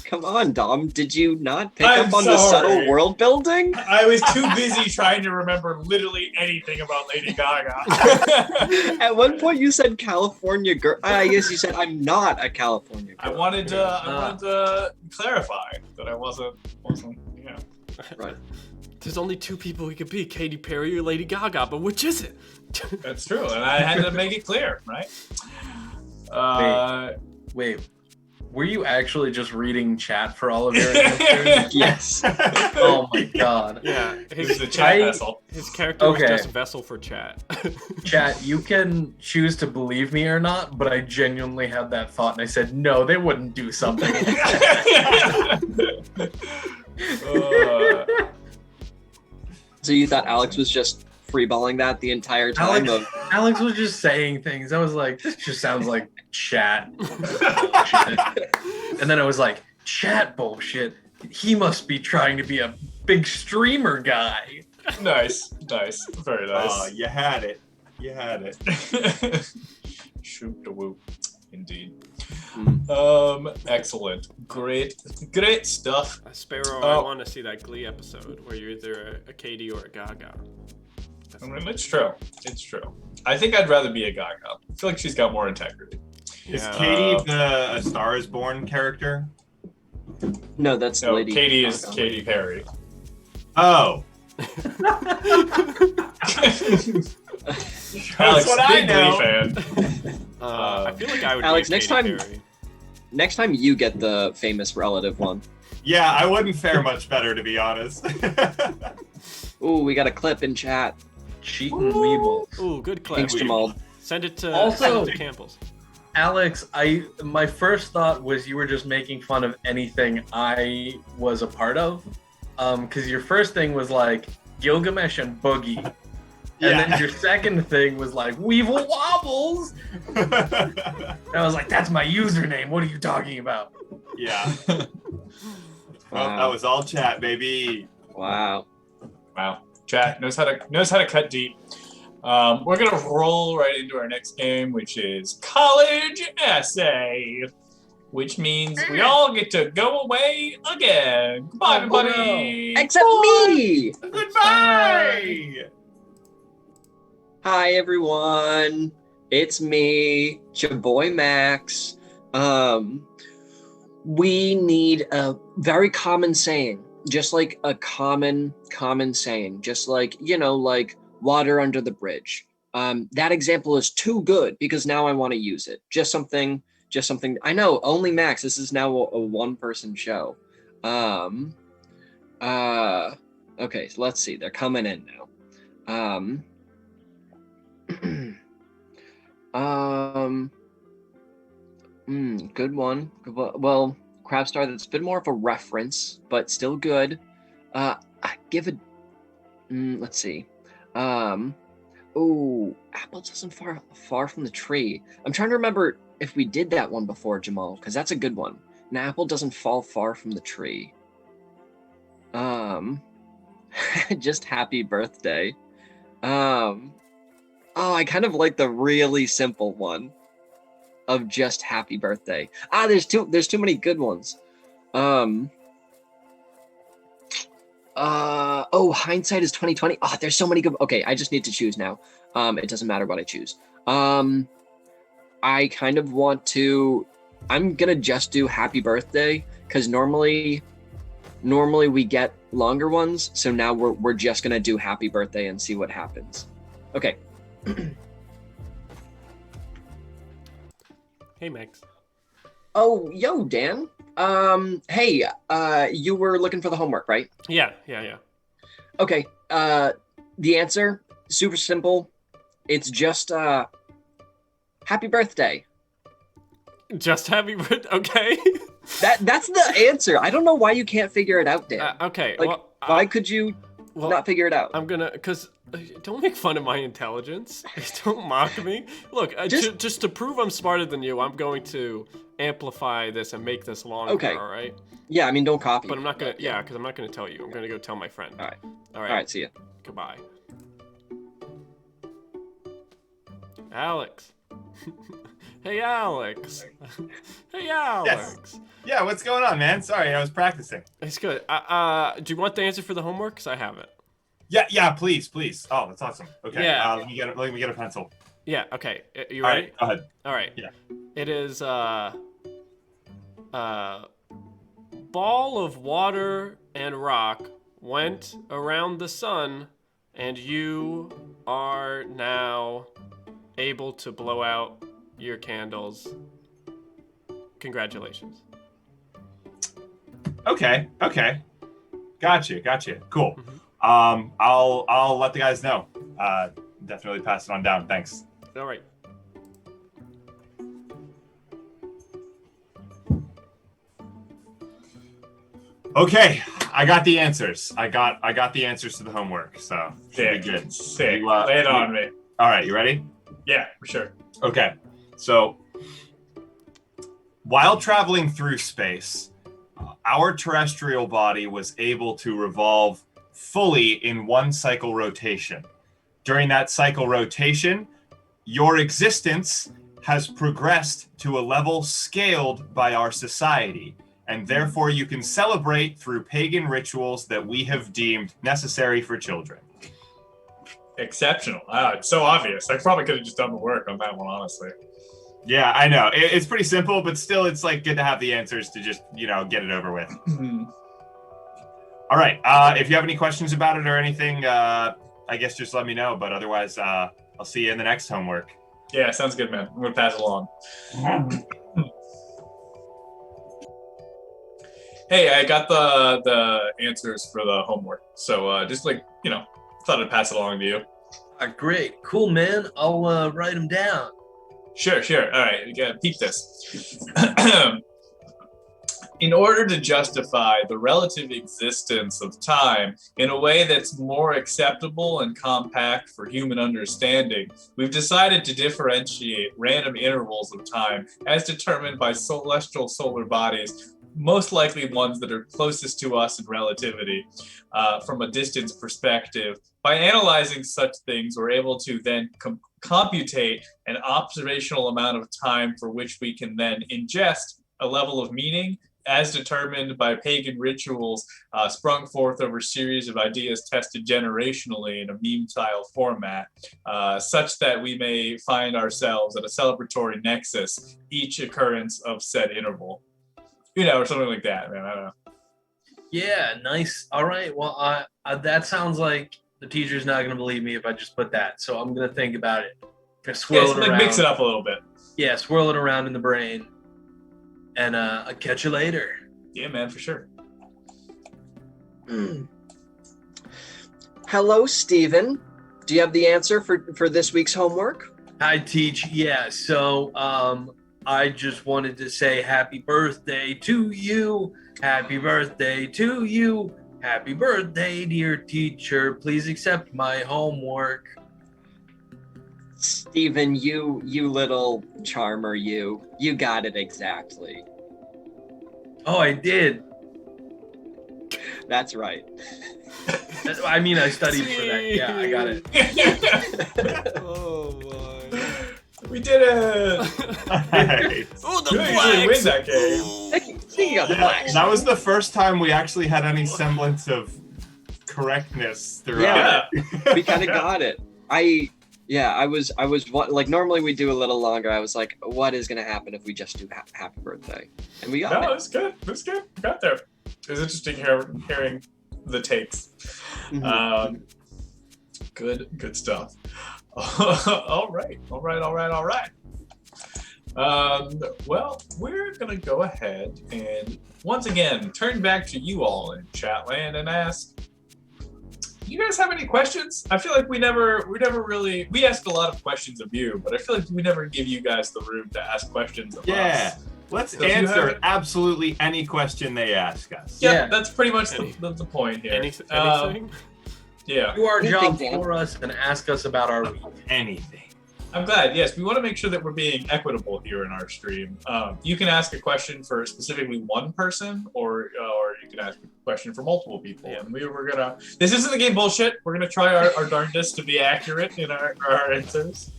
Come on, Dom. Did you not pick I'm up on the sorry. subtle world building? I was too busy trying to remember literally anything about Lady Gaga. At one point, you said California girl. I guess you said I'm not a California girl. I wanted to clarify that I wasn't. Yeah. Right. There's only 2 people we could be, Katy Perry or Lady Gaga, but which is it? That's true, and I had to make it clear, right? Wait. Were you actually just reading chat for all of your answers? Yes. Oh my god. Yeah, This is a chat vessel. his character was Okay. just vessel for chat. Chat, you can choose to believe me or not, but I genuinely had that thought and I said, no, they wouldn't do something. So you thought Alex was just freeballing that the entire time? Alex was just saying things. I was like, this just sounds like chat. And then I was like, chat bullshit. He must be trying to be a big streamer guy. Nice. Very Oh, nice. you had it. You had it. Shoot the whoop. Indeed. Hmm. Excellent. Great stuff. Sparrow, Oh. I want to see that Glee episode where you're either a Katie or a Gaga. I mean, it's true. I think I'd rather be a Gaga. I feel like she's got more integrity. Is Yeah. Katie the A Star Is Born character? No, that's No, Lady. Katie is Gaga. Katy Perry. Oh. Alex, what I big know. Glee fan. I feel like I would Alex, be a next Katy time- Perry. Next time you get the famous relative one. Yeah, I wouldn't fare much better, to be honest. Ooh, we got a clip in chat. Cheating weevil. Ooh, good clip. Thanks, Jamal. Send it to Also- Campbell's. Alex, my first thought was you were just making fun of anything I was a part of. Because your first thing was like Gilgamesh and Boogie. And then your second thing was like Weevil Wobbles. And I was like, that's my username. What are you talking about? Yeah. Well, that was all chat, baby. Wow. Wow, chat knows how to cut deep. We're gonna roll right into our next game, which is college essay, which means we all get to go away again. Goodbye, everybody. Except me! Goodbye. Hi, everyone. It's me, your boy Max. We need a very common saying, just like a common saying, just like, like water under the bridge. That example is too good because now I want to use it. Just something. I know, only Max. This is now a one-person show. Okay, so let's see. They're coming in now. Good one. Well, Crabstar, that's a bit more of a reference, but still good. I give it. Let's see. Oh, apple doesn't far from the tree. I'm trying to remember if we did that one before, Jamal, because that's a good one. An apple doesn't fall far from the tree. Just happy birthday. Oh, I kind of like the really simple one of just happy birthday. There's too many good ones. Hindsight is 2020. There's so many good. Okay, I just need to choose now. It doesn't matter what I choose. I kind of want to. I'm gonna just do happy birthday because normally we get longer ones. So now we're just gonna do happy birthday and see what happens. Okay. Hey, Max. Oh, yo, Dan. Hey, you were looking for the homework, right? Yeah. Okay. The answer, super simple. It's just, happy birthday. Just happy birthday. Okay. That's the answer. I don't know why you can't figure it out, Dan. Okay. Like, well, why could you not figure it out? I'm gonna, cause don't make fun of my intelligence. Don't mock me. Look, just to prove I'm smarter than you, I'm going to amplify this and make this longer. Okay. All right. Yeah, I mean, don't copy. But I'm not gonna. Yeah, because I'm not gonna tell you. I'm gonna go tell my friend. All right. All right. All right, see ya. Goodbye. Alex. Hey, Alex. Hey, Alex. Yeah, what's going on, man? Sorry, I was practicing. It's good. Do you want the answer for the homework? Because I have it. Yeah, please. Oh, that's awesome. Okay, Yeah. let me get a pencil. Yeah. Okay. You All ready? right, go ahead. All right. Yeah. It is ball of water and rock went around the sun, and you are now able to blow out your candles. Congratulations. Okay. Gotcha. Cool. Mm-hmm. I'll let the guys know. Definitely pass it on down. Thanks. All right. Okay, I got the answers. I got the answers to the homework, so should be good. Sick. You, Lay it on me. All right, you ready? Yeah, for sure. Okay, so while traveling through space, our terrestrial body was able to revolve fully in one cycle rotation. During that cycle rotation, your existence has progressed to a level scaled by our society, and therefore you can celebrate through pagan rituals that we have deemed necessary for children. Exceptional. It's so obvious. I probably could have just done the work on that one, honestly. Yeah, I know. It's pretty simple, but still it's like good to have the answers to just, get it over with. All right. If you have any questions about it or anything, I guess just let me know. But otherwise, I'll see you in the next homework. Yeah, sounds good, man. I'm going to pass it along. Hey, I got the answers for the homework. So just thought I'd pass it along to you. Great. Cool, man. I'll write them down. Sure. All right, you gotta peep this. In order to justify the relative existence of time in a way that's more acceptable and compact for human understanding, we've decided to differentiate random intervals of time as determined by celestial solar bodies, most likely ones that are closest to us in relativity from a distance perspective. By analyzing such things, we're able to then computate an observational amount of time for which we can then ingest a level of meaning as determined by pagan rituals sprung forth over a series of ideas tested generationally in a meme-style format, such that we may find ourselves at a celebratory nexus, each occurrence of said interval. Or something like that, man. I don't know. Yeah, nice. All right. Well, that sounds like the teacher's not going to believe me if I just put that. So I'm going to think about it. Swirl it around. Mix it up a little bit. Yeah, swirl it around in the brain. And I'll catch you later. Yeah, man, for sure. Hello, Steven. Do you have the answer for this week's homework? Hi, Teach. Yeah, so I just wanted to say happy birthday to you. Happy birthday to you. Happy birthday, dear teacher. Please accept my homework. Steven, you little charmer, you got it exactly. Oh, I did. That's right. I mean, I studied for that. Yeah, I got it. Oh my. We did it! Nice. Oh, the We usually win flags! that game. Speaking of flags, That was the first time we actually had any semblance of correctness throughout. Yeah. We kind of got it. I was like, normally we do a little longer. I was like, what is going to happen if we just do happy birthday? And we got No, it. it was good. It was good. We got there. It was interesting hearing the takes. Mhm. Good stuff. All right. Well, we're gonna go ahead and once again turn back to you all in Chatland and ask, you guys have any questions? I feel like we never really asked a lot of questions of you, but I feel like we never give you guys the room to ask questions of Yeah. us. Let's So if you answer have- absolutely any question they ask us. Yeah, Yeah. that's pretty much the point here. Anything? Yeah. Do our job Anything, Dan. for us and ask us about our week. Anything. I'm glad. Yes, we want to make sure that we're being equitable here in our stream. You can ask a question for specifically one person, or you can ask a question for multiple people. Yeah. And we're gonna. This isn't the game bullshit. We're gonna try our darndest to be accurate in our answers.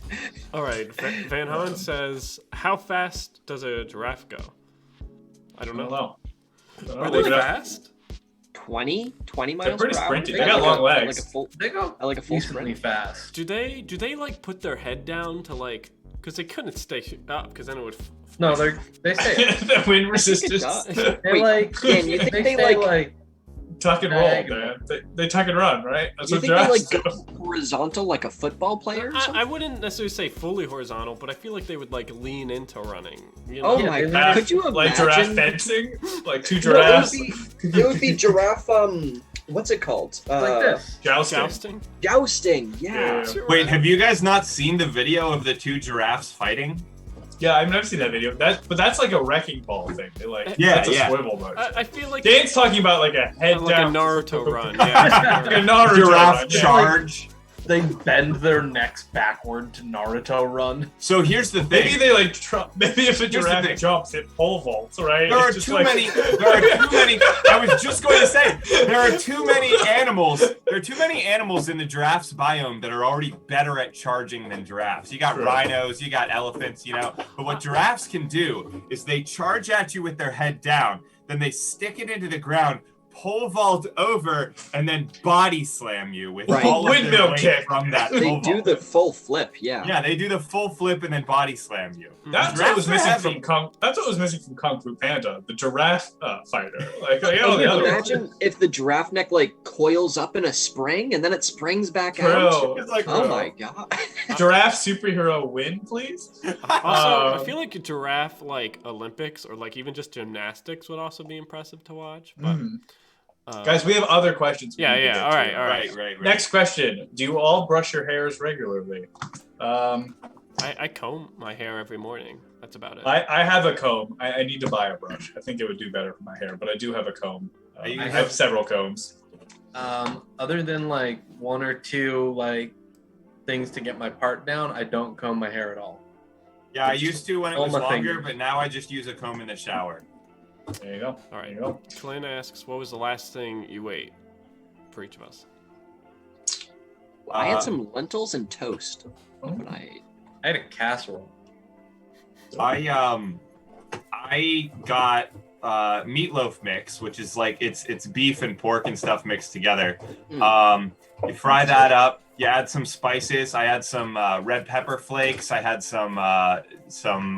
All right. Van Haan says, "How fast does a giraffe go?" I don't know. Are they Look it up. fast? 20 They're miles pretty per hour. sprinty. They got long legs. They go Like a full decently sprint. fast. Do they like put their head down to like? Because they couldn't stay up, because then it would. No, they stay. The wind resistance. does. They Wait, like. Dan, you think they stay like- Tuck and roll, Diagonal. man. They tuck and run, right? That's You what think they giraffes like do. go horizontal like a football player or something? I wouldn't necessarily say fully horizontal, but I feel like they would like lean into running. You know? Oh Yeah, my they god! like- Could you imagine? Like giraffe fencing, like two No, giraffes it would be giraffe. What's it called? like this. jousting. Jousting. Jousting. Yeah. Yeah. Wait, have you guys not seen the video of the two giraffes fighting? Yeah, I've never seen that video. But that's like a wrecking ball thing. They like Yeah, that's a yeah. swivel motion. I feel like Dane's talking about like a head like a down Naruto run. Yeah. like a Naruto Giraffe run, yeah. charge. they bend their necks backward to Naruto run. So here's the thing. Maybe they like maybe if a the giraffe thing. jumps, it pole vaults, right? There are It's just too like- many. There are too many. I was just going to say there are too many animals. There are too many animals in the giraffe's biome that are already better at charging than giraffes. You got True. rhinos, you got elephants, you know. But what giraffes can do is they charge at you with their head down, then they stick it into the ground, pole vault over, and then body slam you with Right. all of their Windmill weight kick. from that They pole do vault. the full flip, yeah. Yeah, they do the full flip and then body slam you. That's what Giraffes was are missing heavy. from Kung Fu Panda, the giraffe fighter. Like Can the you other imagine if the giraffe neck like coils up in a spring and then it springs back out? Bro, It's like, Oh my god. giraffe superhero win, please. Also, I feel like a giraffe like Olympics or like even just gymnastics would also be impressive to watch. But Guys, we have other questions. we yeah, need to yeah. get All to. right, all right. Right. Next question: do you all brush your hairs regularly? I comb my hair every morning. That's about it. I have a comb. I need to buy a brush. I think it would do better for my hair, but I do have a comb. I I have several combs. Other than like one or two like things to get my part down, I don't comb my hair at all. Yeah, I used to when it All was my longer, fingers. but now I just use a comb in the shower. There you go. All There right. you go. Clint asks, "What was the last thing you ate?" For each of us. I had some lentils and toast when I ate. I had a casserole. I got meatloaf mix, which is like it's beef and pork and stuff mixed together. You fry that up. You add some spices. I had some red pepper flakes. I had some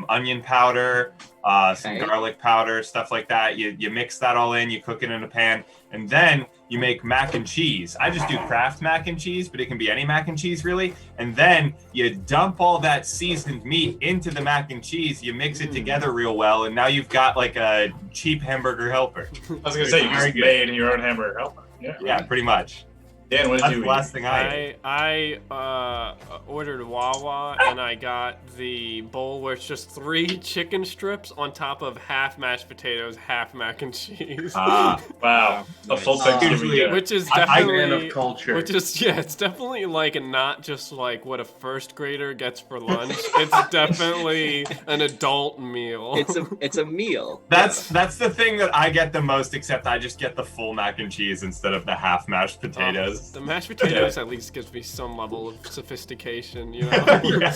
onion powder, some Okay. garlic powder, stuff like that. You mix that all in. You cook it in a pan, and then you make mac and cheese. I just do Kraft mac and cheese, but it can be any mac and cheese really. And then you dump all that seasoned meat into the mac and cheese. You mix it together real well, and now you've got like a cheap hamburger helper. I was gonna say you Very just good. made your own hamburger helper. Yeah. Yeah, pretty much. Dan, what did That's you the eat? last thing I ate. I ordered Wawa and I got the bowl where it's just 3 chicken strips on top of half mashed potatoes, half mac and cheese. Wow, a full Thanksgiving Usually- dinner. Which is I- definitely Man of culture. Which is it's definitely like not just like what a first grader gets for lunch. It's definitely an adult meal. It's a meal. That's the thing that I get the most, except I just get the full mac and cheese instead of the half mashed potatoes. The mashed potatoes at least gives me some level of sophistication, you know. Yeah.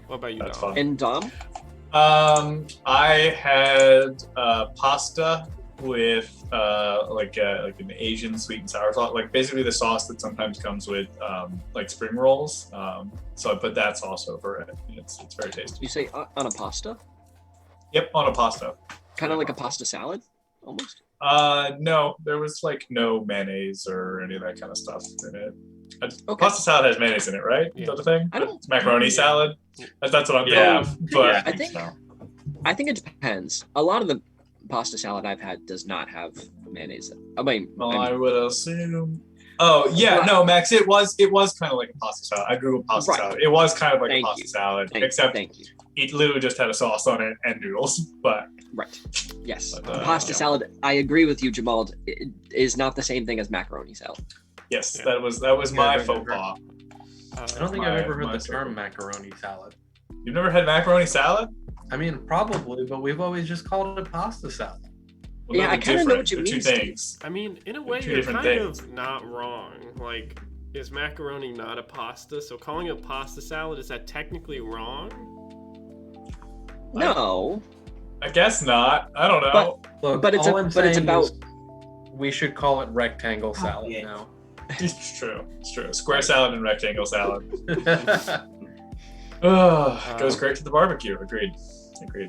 What about you, That's Dom? fun. And Dom? I had pasta with like an Asian sweet and sour sauce, like basically the sauce that sometimes comes with like spring rolls. So I put that sauce over it. It's very tasty. You say on a pasta? Yep, on a pasta. Kind of like a pasta salad, almost. No, there was like no mayonnaise or any of that kind of stuff in it. Okay. Pasta salad has mayonnaise in it, right? Yeah. Is that the thing? I don't- It's macaroni Yeah. salad. That's what I'm Yeah. thinking. But Yeah, I think so. I think it depends. A lot of the pasta salad I've had does not have mayonnaise. I mean, I would assume. Oh yeah, no, Max. It was kind of like a pasta salad. I grew up pasta Right. salad. It was kind of like Thank a pasta you. salad, thank, except thank you. it literally just had a sauce on it and noodles. But Right. Yes. But, Pasta yeah. salad. I agree with you, Jamal. It is not the same thing as macaroni salad. yes, Yeah. that was my faux pas. I don't think My- I've ever heard my the circle. term macaroni salad. You've never had macaroni salad? I mean, probably, but we've always just called it pasta salad. Well, Yeah, they're I kinda know different. what you They're mean, Two Steve. things. I mean, in a way, two you're different kind things. of not wrong. Like, is macaroni not a pasta? So calling it pasta salad, is that technically wrong? No, I guess not. I don't know. Look, But it's all a- I'm but it's saying about- is we should call it rectangle salad yeah. now. It's true. It's true. Square salad and rectangle salad. I Goes great to the barbecue. Agreed.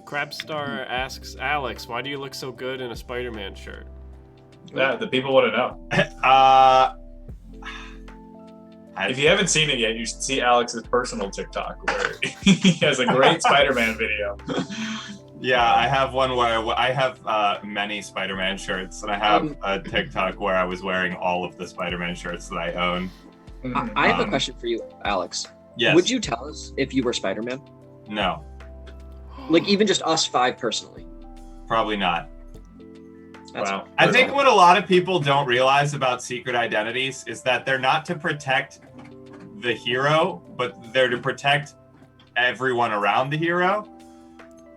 Crabstar asks Alex, "Why do you look so good in a Spider-Man shirt?" Yeah, the people want to know. If you haven't seen it yet, you should see Alex's personal TikTok where he has a great Spider-Man video. Yeah, I have one where I have many Spider-Man shirts, and I have a TikTok where I was wearing all of the Spider-Man shirts that I own. I have a Um, question for you, Alex. Yes. Would you tell us if you were Spider-Man? No, Like even just us 5 personally. probably not. That's Wow. I think what a lot of people don't realize about secret identities is that they're not to protect the hero, but they're to protect everyone around the hero.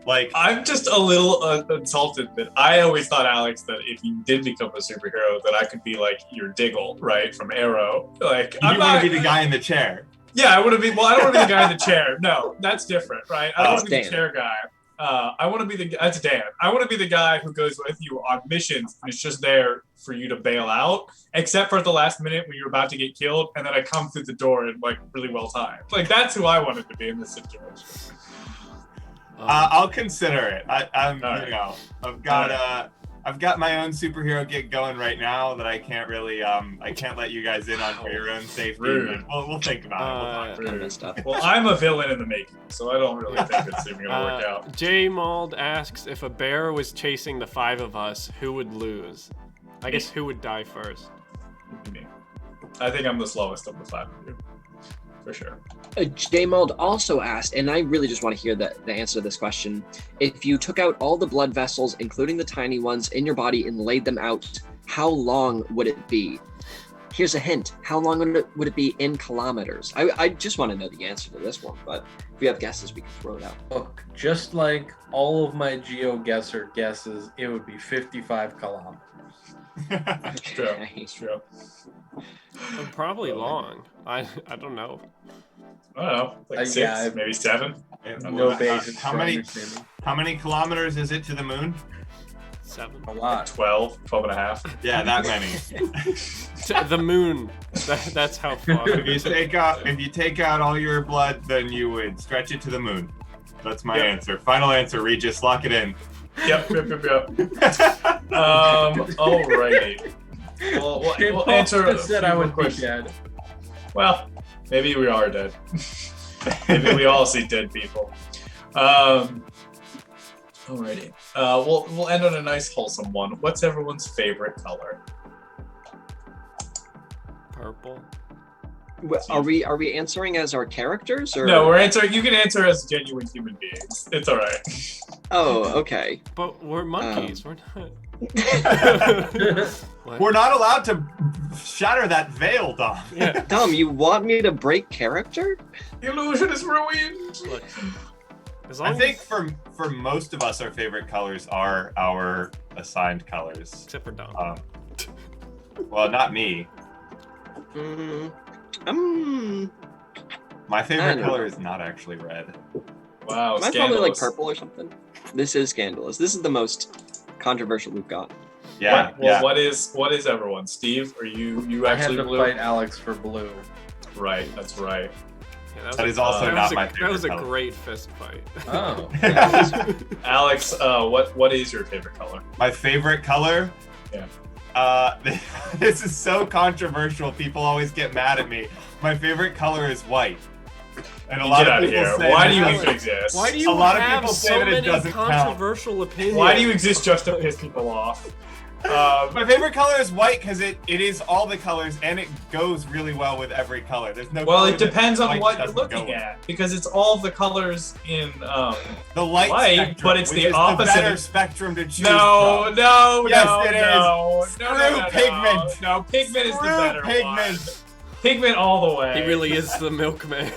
Like, I'm just a little insulted that I always thought, Alex, that if you did become a superhero, that I could be like your Diggle, right, from Arrow. Like, you want to be the guy in the chair. Yeah, I want to be. Well, I don't want to be the guy in the chair. No, that's different, right? I don't want to be Dan. the chair guy. I want to be the. That's Dan. I want to be the guy who goes with you on missions and it's just there for you to bail out, except for at the last minute when you're about to get killed, and then I come through the door and like really well timed. Like that's who I wanted to be in this situation. I'll consider it. I'm, All right. you know, I've got my own superhero gig going right now that I can't really, I can't let you guys in on for your own safety. Rude. But we'll think about it. We'll talk Kinda messed up. Well, I'm a villain in the making, so I don't really think it's even gonna work out. J Mold asks if a bear was chasing the 5 of us, who would lose? I guess who would die first? Me. I think I'm the slowest of the 5 of you, for sure. J-Mold also asked, and I really just want to hear the answer to this question. If you took out all the blood vessels, including the tiny ones, in your body and laid them out, how long would it be? Here's a hint. How long would it be in kilometers? I just want to know the answer to this one, but if we have guesses, we can throw it out. Look, just like all of my GeoGuessr guesses, it would be 55 kilometers. It's true. It's true. Probably long. I don't know. I don't know, like 6, yeah, maybe 7. No basis. How many kilometers is it to the moon? 7. A lot. 12 and a half. Yeah, that many. The moon. That's how far. If you take out all your blood, then you would stretch it to the moon. That's my answer. Final answer, Regis. Lock it in. Yep. Alrighty. Well, we'll answer a said few I more would be questions. dead. Well, maybe we are dead. Maybe we all see dead people. Alrighty. We'll end on a nice wholesome one. What's everyone's favorite color? Purple. Are we answering as our characters or? No, we're answering. You can answer as genuine human beings. It's all right. Oh, okay. But we're monkeys. We're not. What? We're not allowed to shatter that veil, Dom. Yeah. Dom, you want me to break character? The illusion is ruined. Look, as long I think as, for most of us, our favorite colors are our assigned colors. except for Dom. Well, not me. My I favorite don't color know. is not actually red. Wow, Am I probably like scandalous. purple or something? This is scandalous. This is the most controversial we've got. Yeah, Well, what is everyone? Steve, are you I had actually to blue? fight Alex for blue. Right, that's right. Yeah, That is also that not was a- my That favorite was a color. great fist fight. Oh. Alex, what is your favorite color? My favorite color? Yeah. This is so controversial. People always get mad at me. My favorite color is white. And a lot Get of out of people here. say Why that do you doesn't- even exist? Why do you A lot of have people say so that it many doesn't count. controversial opinions? Why do you exist just to piss people off? My favorite color is white because it is all the colors and it goes really well with every color. There's no. Well, color it depends that on white what you're doesn't go looking with. at because it's all the colors in. The light White, spectrum, but it's which the is opposite The better of- spectrum to choose No, from. no, Yes, no, it is. no, Screw no, pigment. No, pigment is the Screw better pigment. one. Pigment all the way. He really is the milkman.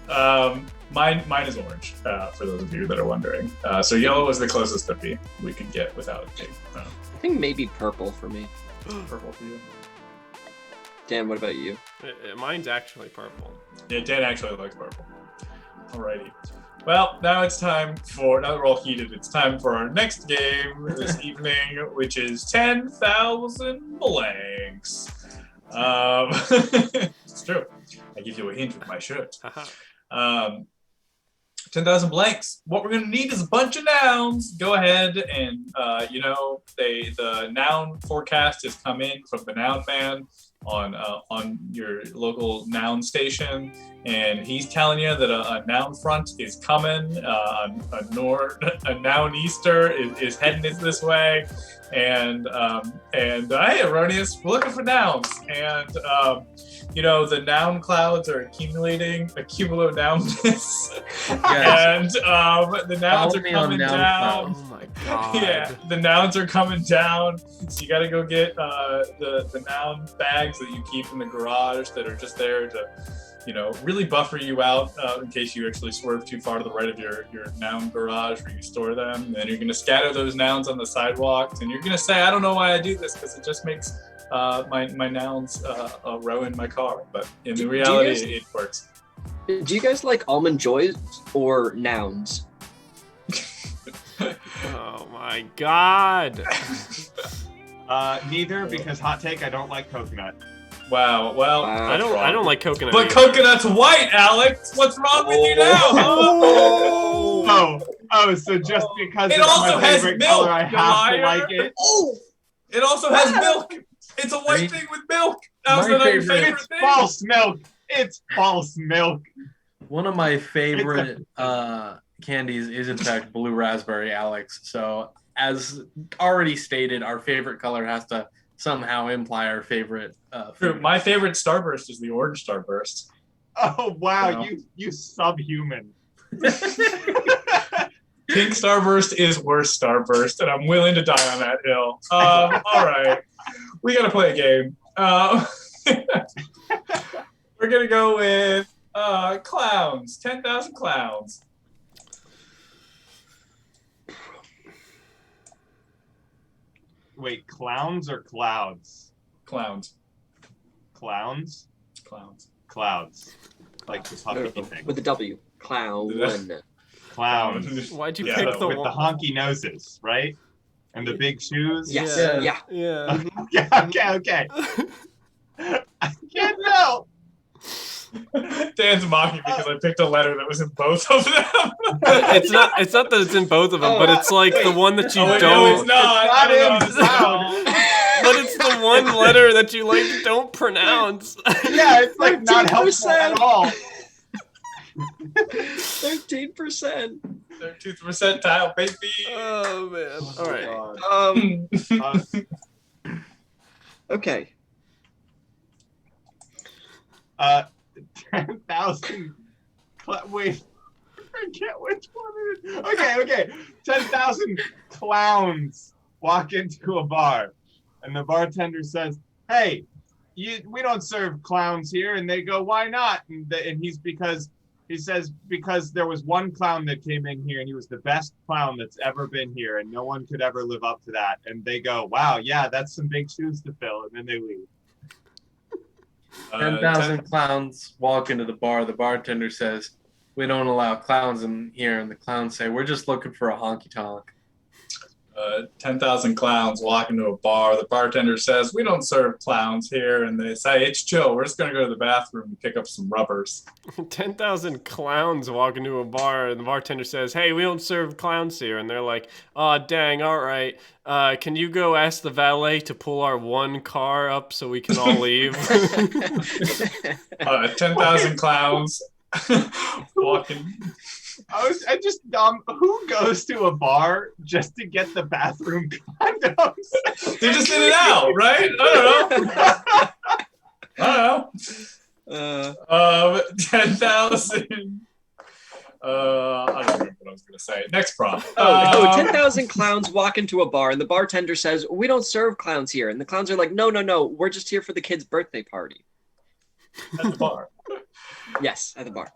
Mine is orange. For those of you that are wondering. So yellow is the closest that we could get without it being I think maybe purple for me. purple for you. Dan, what about you? Mine's actually purple. Yeah, Dan actually likes purple. Alrighty. Well, now it's time for, now that we're all heated, it's time for our next game this evening, which is 10,000 blanks. It's true. I give you a hint with my shirt. 10,000 blanks. What we're going to need is a bunch of nouns. Go ahead and, the noun forecast has come in from the Noun Man on your local noun station, and he's telling you that a noun front is coming. A noun Easter is heading this way, and hey, Erroneous, we're looking for nouns, and the noun clouds are accumulating, a cumulo nounness, and the nouns Follow are me on coming noun down. Oh my god. Yeah, the nouns are coming down, so you got to go get the noun bags bags that you keep in the garage that are just there to, really buffer you out in case you actually swerve too far to the right of your noun garage where you store them. And you're going to scatter those nouns on the sidewalks, and you're going to say, I don't know why I do this, because it just makes my nouns row in my car. But in reality, it works. Do you guys like almond joys or nouns? Oh my god. Neither, because hot take, I don't like coconut. Wow. Well, I don't like coconut. But either. coconut's white, Alex. What's wrong with you now? Oh, so just because It it's also my has favorite milk, color, I you have to liar. like it. Oh, it also has milk. It's a white thing with milk. How's My that your favorite- favorite It's thing? false milk. It's false milk. One of my favorite candies is in fact blue raspberry, Alex. So as already stated, our favorite color has to somehow imply our favorite food. My favorite Starburst is the orange Starburst. Oh wow, Wow. you subhuman. Pink Starburst is worse Starburst, and I'm willing to die on that hill. All right, we gotta play a game. We're gonna go with clowns. 10,000 clowns. Wait, clowns or clouds? Clowns. Clowns? Clowns. Clouds. Like the puppy thing. With a W. Clown. Clowns. Why'd you Yeah, pick So the with the one? honky noses, right? And the big shoes? Yes. Yeah. Yeah. Yeah. Okay. I can't tell. Dan's mocking because I picked a letter that was in both of them. It's not that it's in both of them, but it's like the one that you Oh, wait, don't. no, it's not. It's I don't know not how in to spell. But it's the one letter that you like don't pronounce. Yeah, it's like not helpful 13%. at all. 13%. 13th percentile, baby. Oh man. All right. Okay. 10,000. Wait, I forget which one it is. Okay. 10,000 clowns walk into a bar, and the bartender says, "Hey, we don't serve clowns here." And they go, "Why not?" And he says because there was one clown that came in here, and he was the best clown that's ever been here, and no one could ever live up to that. And they go, "Wow, yeah, that's some big shoes to fill," and then they leave. 10,000 clowns walk into the bar. The bartender says, "We don't allow clowns in here." And the clowns say, "We're just looking for a honky tonk." 10,000 clowns walk into a bar. The bartender says, "We don't serve clowns here." And they say, "It's chill. We're just going to go to the bathroom and pick up some rubbers." 10,000 clowns walk into a bar, and the bartender says, "Hey, we don't serve clowns here." And they're like, "Oh, dang, all right. Can you go ask the valet to pull our one car up so we can all leave?" 10,000 clowns walking. I just who goes to a bar just to get the bathroom condoms? They're just in and out, right? I don't know. 10,000. I don't remember what I was going to say. Next prompt. 10,000 clowns walk into a bar, and the bartender says, "We don't serve clowns here." And the clowns are like, no, we're just here for the kid's birthday party. At the bar. Yes, at the bar.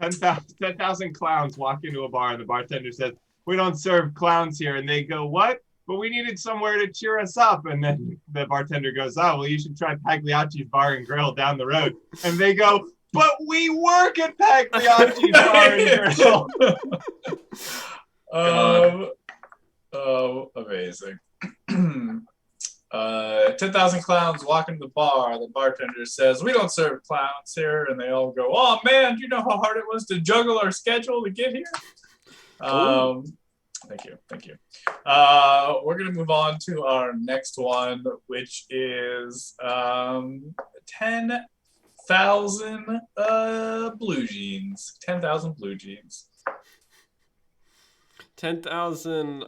10,000 clowns walk into a bar, and the bartender says, "We don't serve clowns here." And they go, "What? But we needed somewhere to cheer us up." And then the bartender goes, "Oh, well, you should try Pagliacci's Bar and Grill down the road." And they go, "But we work at Pagliacci's Bar and Grill." Amazing. 10,000 clowns walk into the bar. The bartender says, "We don't serve clowns here." And they all go, "Oh man, do you know how hard it was to juggle our schedule to get here?" Thank you. We're going to move on to our next one, which is 10,000 blue jeans. 10,000 blue jeans. 10,000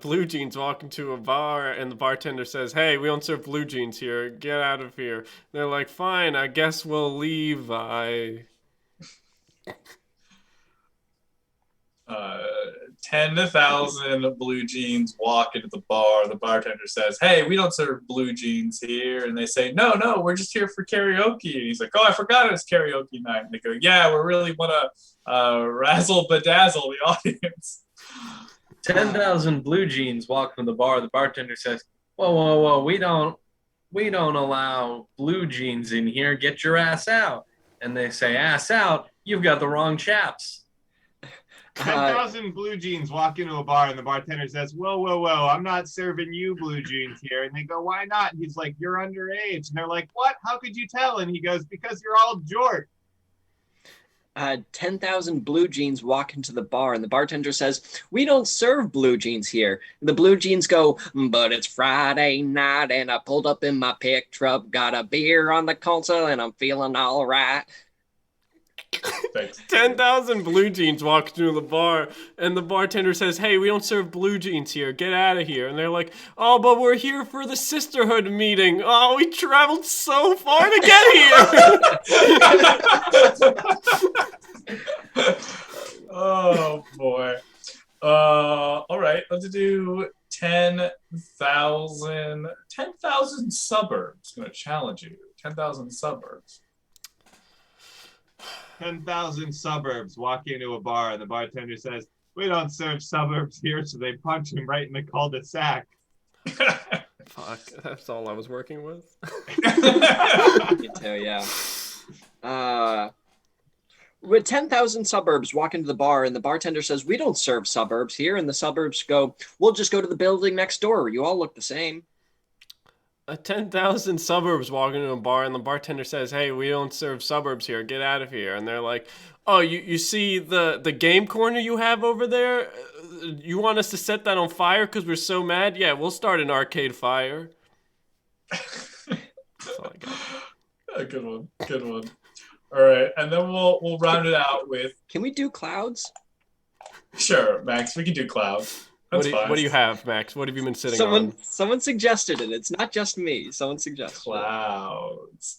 blue jeans walk into a bar, and the bartender says, "Hey, we don't serve blue jeans here. Get out of here." They're like, "Fine, I guess we'll leave." 10,000 blue jeans walk into the bar. The bartender says, "Hey, we don't serve blue jeans here." And they say, "No, we're just here for karaoke." And he's like, "Oh, I forgot it's karaoke night." And they go, "Yeah, we really want to razzle bedazzle the audience." 10,000 blue jeans walk into the bar. The bartender says, "Whoa, we don't allow blue jeans in here. Get your ass out." And they say, "Ass out? You've got the wrong chaps." 10,000 blue jeans walk into a bar and the bartender says, whoa, I'm not serving you blue jeans here. And they go, "Why not?" And he's like, "You're underage." And they're like, "What? How could you tell?" And he goes, "Because you're all jort." 10,000 blue jeans walk into the bar and the bartender says, "We don't serve blue jeans here." And the blue jeans go, "But it's Friday night and I pulled up in my pick truck, got a beer on the console and I'm feeling all right." Thanks. 10,000 blue jeans walk into the bar, and the bartender says, "Hey, we don't serve blue jeans here. Get out of here." And they're like, "Oh, but we're here for the sisterhood meeting. Oh, we traveled so far to get here." Oh boy. All right, let's do 10,000 suburbs. I'm gonna challenge you. 10,000 suburbs. 10,000 suburbs walk into a bar and the bartender says, "We don't serve suburbs here." So they punch him right in the cul-de-sac. Fuck, that's all I was working with. Me too, yeah. With 10,000 suburbs walk into the bar and the bartender says, "We don't serve suburbs here." And the suburbs go, "We'll just go to the building next door. You all look the same." 10,000 suburbs walk into a bar, and the bartender says, "Hey, we don't serve suburbs here. Get out of here." And they're like, "Oh, you see the game corner you have over there? You want us to set that on fire because we're so mad? Yeah, we'll start an arcade fire." That's all I got. Good one. All right, and then we'll round it out with, Can we do clouds? sure, Max, we can do clouds. That's fine. What do you have, Max? What have you been sitting on? Someone suggested it. It's not just me. Someone suggested Clouds.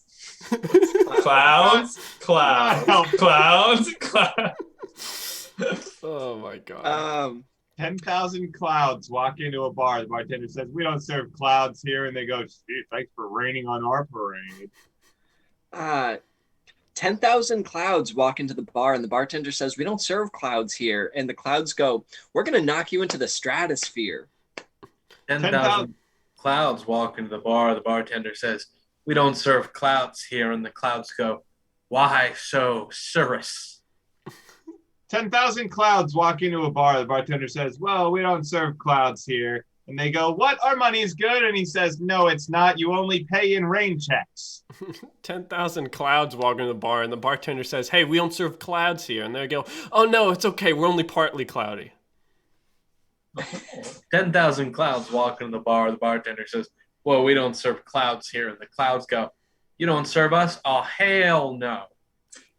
Clouds. Oh my it. god. 10,000 clouds walk into a bar. The bartender says, "We don't serve clouds here." And they go, "Gee, thanks for raining on our parade." 10,000 clouds walk into the bar and the bartender says, "We don't serve clouds here." And the clouds go, "We're going to knock you into the stratosphere." 10,000 clouds walk into the bar. The bartender says, "We don't serve clouds here." And the clouds go, "Why so serious?" 10,000 clouds walk into a bar. The bartender says, "Well, we don't serve clouds here." And they go, "What? Our money's good." And he says, "No, it's not. You only pay in rain checks." 10,000 clouds walk into the bar, and the bartender says, "Hey, we don't serve clouds here." And they go, "Oh no, it's okay. We're only partly cloudy." 10,000 clouds walk into the bar. The bartender says, "Well, we don't serve clouds here." And the clouds go, "You don't serve us? Oh, hell no."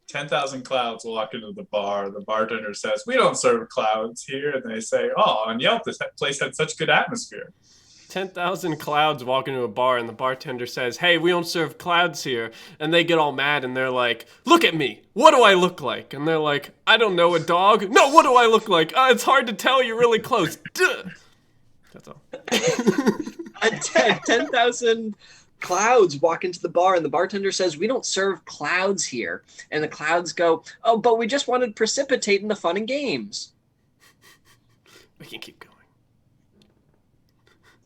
10,000 clouds walk into the bar. The bartender says, "We don't serve clouds here." And they say, "Oh, on Yelp, this place had such good atmosphere." 10,000 clouds walk into a bar, and the bartender says, "Hey, we don't serve clouds here." And they get all mad, and they're like, "Look at me. What do I look like?" And they're like, "I don't know, a dog?" "No, what do I look like?" It's hard to tell. You're really close." Duh. That's all. 10,000 clouds walk into the bar and the bartender says, "We don't serve clouds here." And the clouds go, "Oh, but we just wanted to precipitate in the fun and games." We can keep going.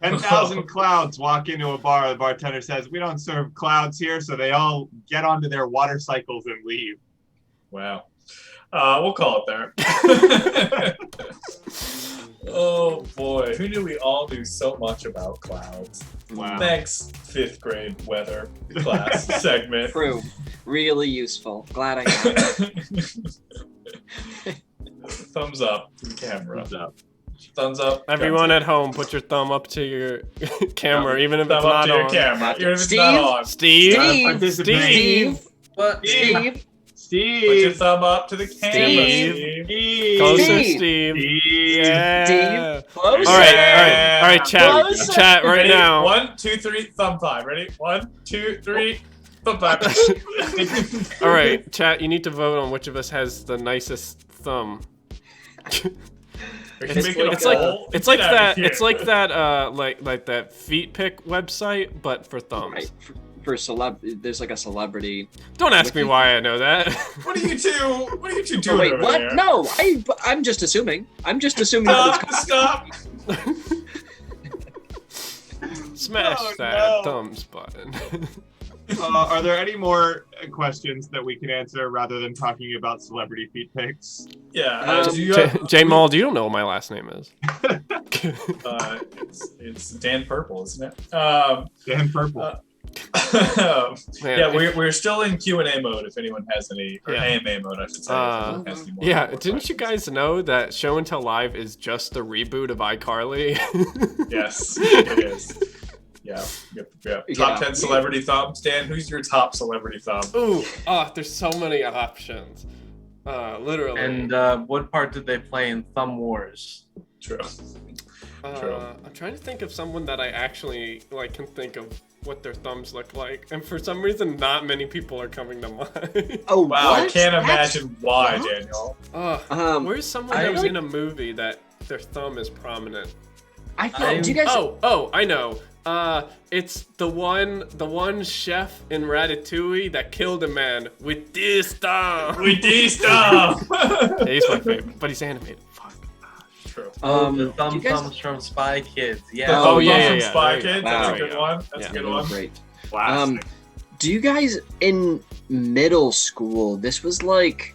10,000 clouds walk into a bar. The bartender says, "We don't serve clouds here." So they all get onto their water cycles and leave. Wow. We'll call it there. Oh boy, who knew we all knew so much about clouds? Wow. Thanks, 5th grade weather class segment. True. Really useful. Glad I got it. Thumbs up to the camera. Thumbs up. Everyone at home, put your thumb up to your camera, even if it's Thumb up not to your on. camera, even if it's Steve? not on. Steve. Steve. What? Steve. Put your thumb up to the camera, Steve. Steve. Closer, Steve. Steve. Steve. Yeah. Steve. Closer. All right, chat, Closer. chat right Ready? now. 1, 2, 3, thumb 5. Ready? 1, 2, 3, thumb 5. All right, chat, you need to vote on which of us has the nicest thumb. Are you It's, making a it's like poll? it's like Get outta that here. it's like that like that feet pic website, but for thumbs. Right. For there's like a celebrity. Don't ask me why I know that. What are you two? What are you two doing Oh, wait, over what? there? No, I'm just assuming. I'm just assuming that it's Stop! Smash Oh, that no. thumbs button. Are there any more questions that we can answer rather than talking about celebrity feet pics? Yeah. J Mall, you don't know what my last name is. It's Dan Purple, isn't it? Dan Purple. Man, Yeah, we're still in Q&A mode. If anyone has any, or Yeah. AMA mode, I should say. if anyone has any more didn't you questions. guys know that Show and Tell Live is just the reboot of iCarly? Yes, it is. Yeah. Yeah. Top 10 celebrity thumbs. Dan, who's your top celebrity thumb? Ooh, there's so many options. Literally. And what part did they play in Thumb Wars? True. I'm trying to think of someone that I actually can think of what their thumbs look like, and for some reason, not many people are coming to mind. Oh Wow, what? I can't That's- imagine why, what? Daniel. Where's someone that was in a movie that their thumb is prominent? I thought. Do you guys? Oh, I know. It's the one chef in Ratatouille that killed a man with this thumb. We de-stop! Yeah, he's my favorite, but he's animated. Fuck. True. The do thumb you guys- thumbs from Spy Kids. The Yeah. thumb Oh, from yeah. Spy There you go. Kids, Wow. that's a There you good go. one. That's Yeah. a good one. Great. Classic. Do you guys in middle school? This was like,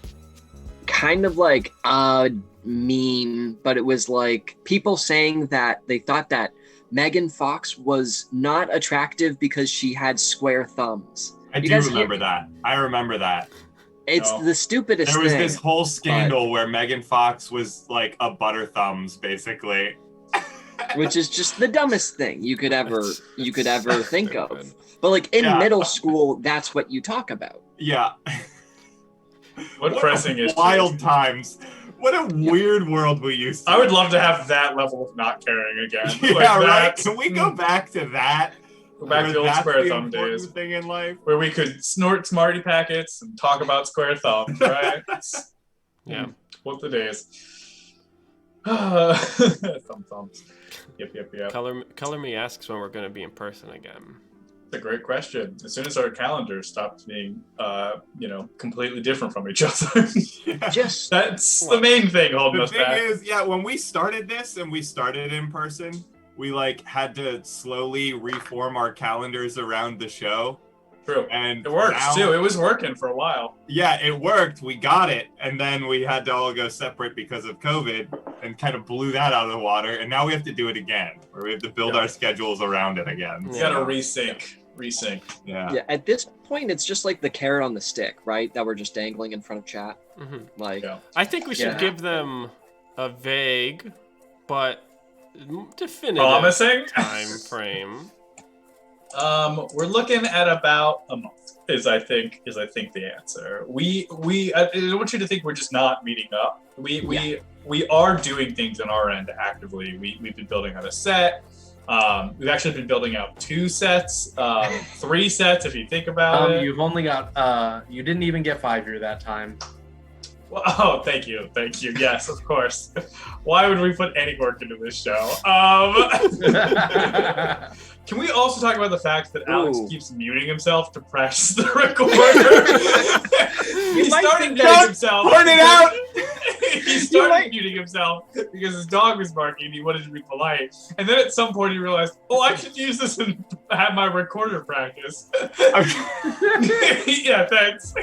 kind of like a meme, but it was like people saying that they thought that Megan Fox was not attractive because she had square thumbs. I You do guys remember that. I remember that. It's No. the stupidest There was thing. this whole scandal where Megan Fox was like a butter thumbs, basically. Which is just the dumbest thing you could ever think of. Stupid. But like in Yeah. middle school, that's what you talk about. Yeah. What pressing is wild times. What a weird world we used to. I would love to have that level of not caring again. Yeah, Like right. that- Can we go back to that? Go back to the old Where square that's thumb the important days, thing in life. where we could snort Smarty packets and talk about square thumbs, right? Yeah. What the days. Thumbs. Yep. Color Me asks when we're gonna be in person again. It's a great question. As soon as our calendars stopped being, completely different from each other. Just That's the main thing holding The us thing back. is, yeah, when we started this and we started in person, we had to slowly reform our calendars around the show. True. And It works now- too. It was working for a while. Yeah, it worked. We got it. And then we had to all go separate because of COVID and kind of blew that out of the water. And now we have to do it again, where we have to build Yeah. our schedules around it again. You Yeah. gotta resync. Yeah. yeah, at this point, it's just like the carrot on the stick, right? That we're just dangling in front of chat. Hmm. Like, Yeah. I think we should Yeah. give them a vague, but definitive Promising. time frame. We're looking at about a month. Is I think the answer. I don't want you to think we're just not meeting up. We are doing things on our end actively. We've been building out a set. We've actually been building out 2 sets, 3 sets if you think about it. You've only got you didn't even get 5-year that time. Well, oh, thank you. Yes, of course. Why would we put any work into this show? Can we also talk about the fact that Alex Ooh. keeps muting himself to press the recorder? He might started think muting that- himself. Point it out! He started muting himself because his dog was barking and he wanted to be polite. And then at some point he realized, I should use this and have my recorder practice. Yeah, thanks.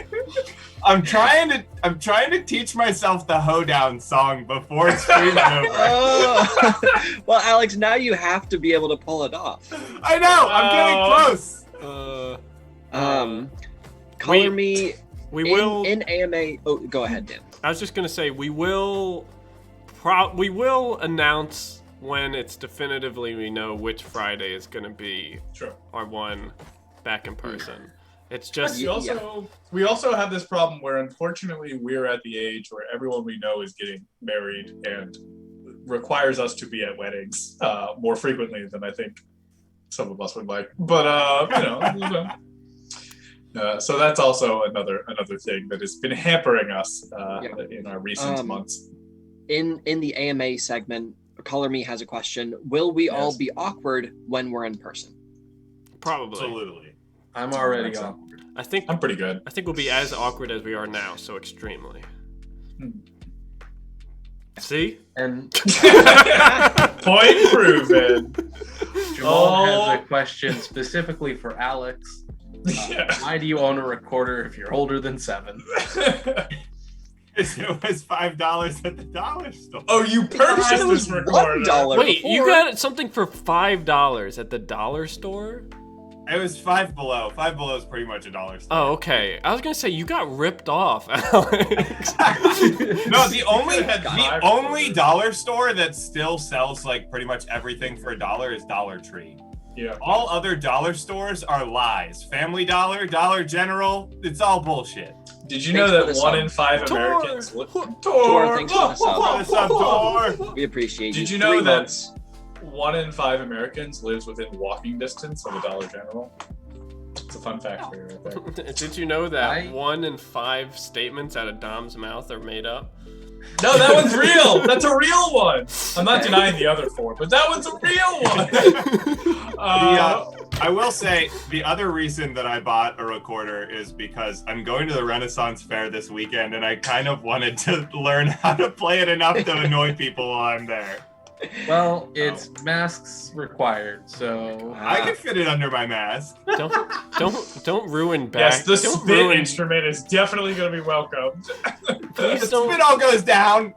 I'm trying to teach myself the Hoedown song before stream's over. oh. Well, Alex, now you have to be able to pull it off. I know, I'm getting close. Color Me We in, will. in AMA. Oh, go ahead, Dan. I was just gonna say we will announce when it's definitively we know which Friday is gonna be Sure. our one back in person. It's just We also have this problem where unfortunately we're at the age where everyone we know is getting married and requires us to be at weddings more frequently than I think some of us would like. But so that's also another thing that has been hampering us in our recent months. in the AMA segment, Color Me has a question. Will we all Yes. be awkward when we're in person? Probably. Absolutely. I'm already That's off. I think I'm pretty good. we'll be as awkward as we are now, so extremely. See? And Point proven. Jamal has Oh. a question specifically for Alex. Yeah. Why do you own a recorder if you're older than 7? It was $5 at the dollar store. Oh, you purchased It was this recorder. $1 Wait, before. you got something for $5 at the dollar store? It was Five Below. Five Below is pretty much a dollar store. Oh, okay. I was gonna say you got ripped off, Alex. No, the had five only dollar store that still sells like pretty much everything for $1 is Dollar Tree. Yeah. All other dollar stores are lies. Family Dollar, Dollar General, it's all bullshit. Did you Thanks know for that the 1 sub. in 5 Tor. Americans Tor, thanks for the sub. What's up, Tor? We appreciate you. Did you know 3 that- months. 1 in 5 Americans lives within walking distance of a Dollar General? It's a fun fact for you right there. Did you know that I- 1 in 5 statements out of Dom's mouth are made up? No, that one's real. That's a real one. I'm not denying the other 4, but that one's a real one. I will say the other reason that I bought a recorder is because I'm going to the Renaissance Fair this weekend, and I kind of wanted to learn how to play it enough to annoy people while I'm there. Well, it's masks required, so I could fit it under my mask. Don't ruin back. Yes, the don't spit ruin, instrument is definitely going to be welcomed. The Please don't spit all goes down.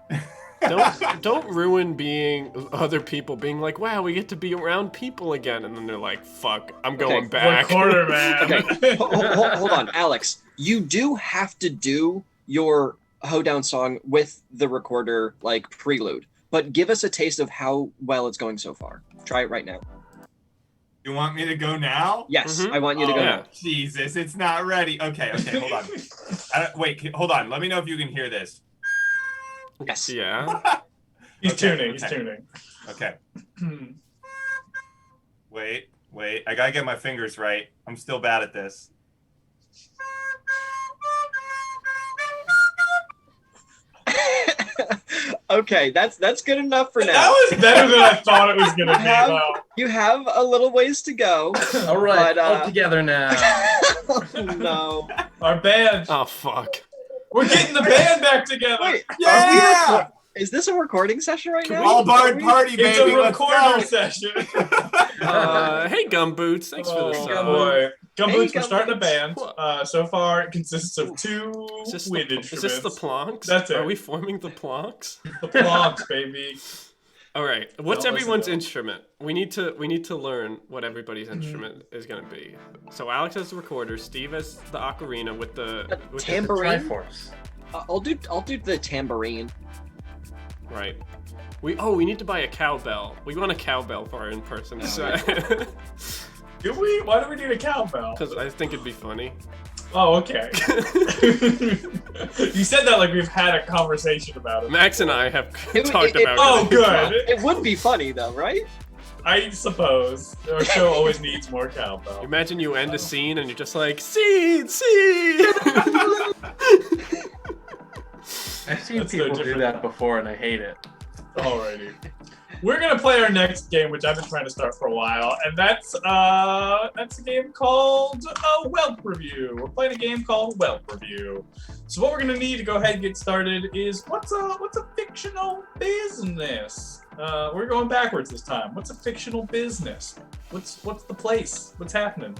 don't ruin being other people being like, wow, we get to be around people again, and then they're like, fuck, I'm going back. Recorder, man. Okay, hold on, Alex. You do have to do your hoedown song with the recorder, like, prelude. But give us a taste of how well it's going so far. Try it right now. You want me to go now? Yes, Mhm. I want you to go Oh, yeah. now. Jesus, it's not ready. Okay, hold on. Wait, hold on. Let me know if you can hear this. Yes. Yeah. He's Okay, tuning. He's okay. tuning. Okay. Wait. I gotta get my fingers right. I'm still bad at this. Okay, that's good enough for That now. was better than I thought it was going to be, Have- though. You have a little ways to go. all right, But, all together now. Oh, no. Our band. Oh fuck. We're getting the band back together. Wait, Yeah! is this a recording session right now? All barred party, It's baby. a Let's go. recorder session. Hey Gumboots, thanks for the Oh, sub. boy. Gumboots, Hey, we're starting a band. Gumboots. So far, it consists of 2 Is this, wind the, instruments. is this the plonks? That's it. Are we forming the plonks? The plonks, baby. All right. What's Don't listen everyone's to 'em. instrument? We need to learn what everybody's instrument is gonna be. So Alex has the recorder. Steve has the ocarina with the Tambourine? Triforce. I'll do the tambourine. right. We need to buy a cowbell. We want a cowbell for our in-person set. Do we? Why do we need a cowbell? Because I think it'd be funny. Oh, okay. You said that like we've had a conversation about it. Max and I have It- talked it- about. Oh, getting a good. It would be funny though, right? I suppose. Our show always needs more cowbell. Imagine you end a scene and you're just like, seed, seed. I've seen That's no people do different. that before, and I hate it. Alrighty. We're gonna play our next game, which I've been trying to start for a while, and that's a game called Whelp Review. We're playing a game called Whelp Review. So what we're gonna need to go ahead and get started is what's a fictional business? We're going backwards this time. What's a fictional business? What's the place? What's happening?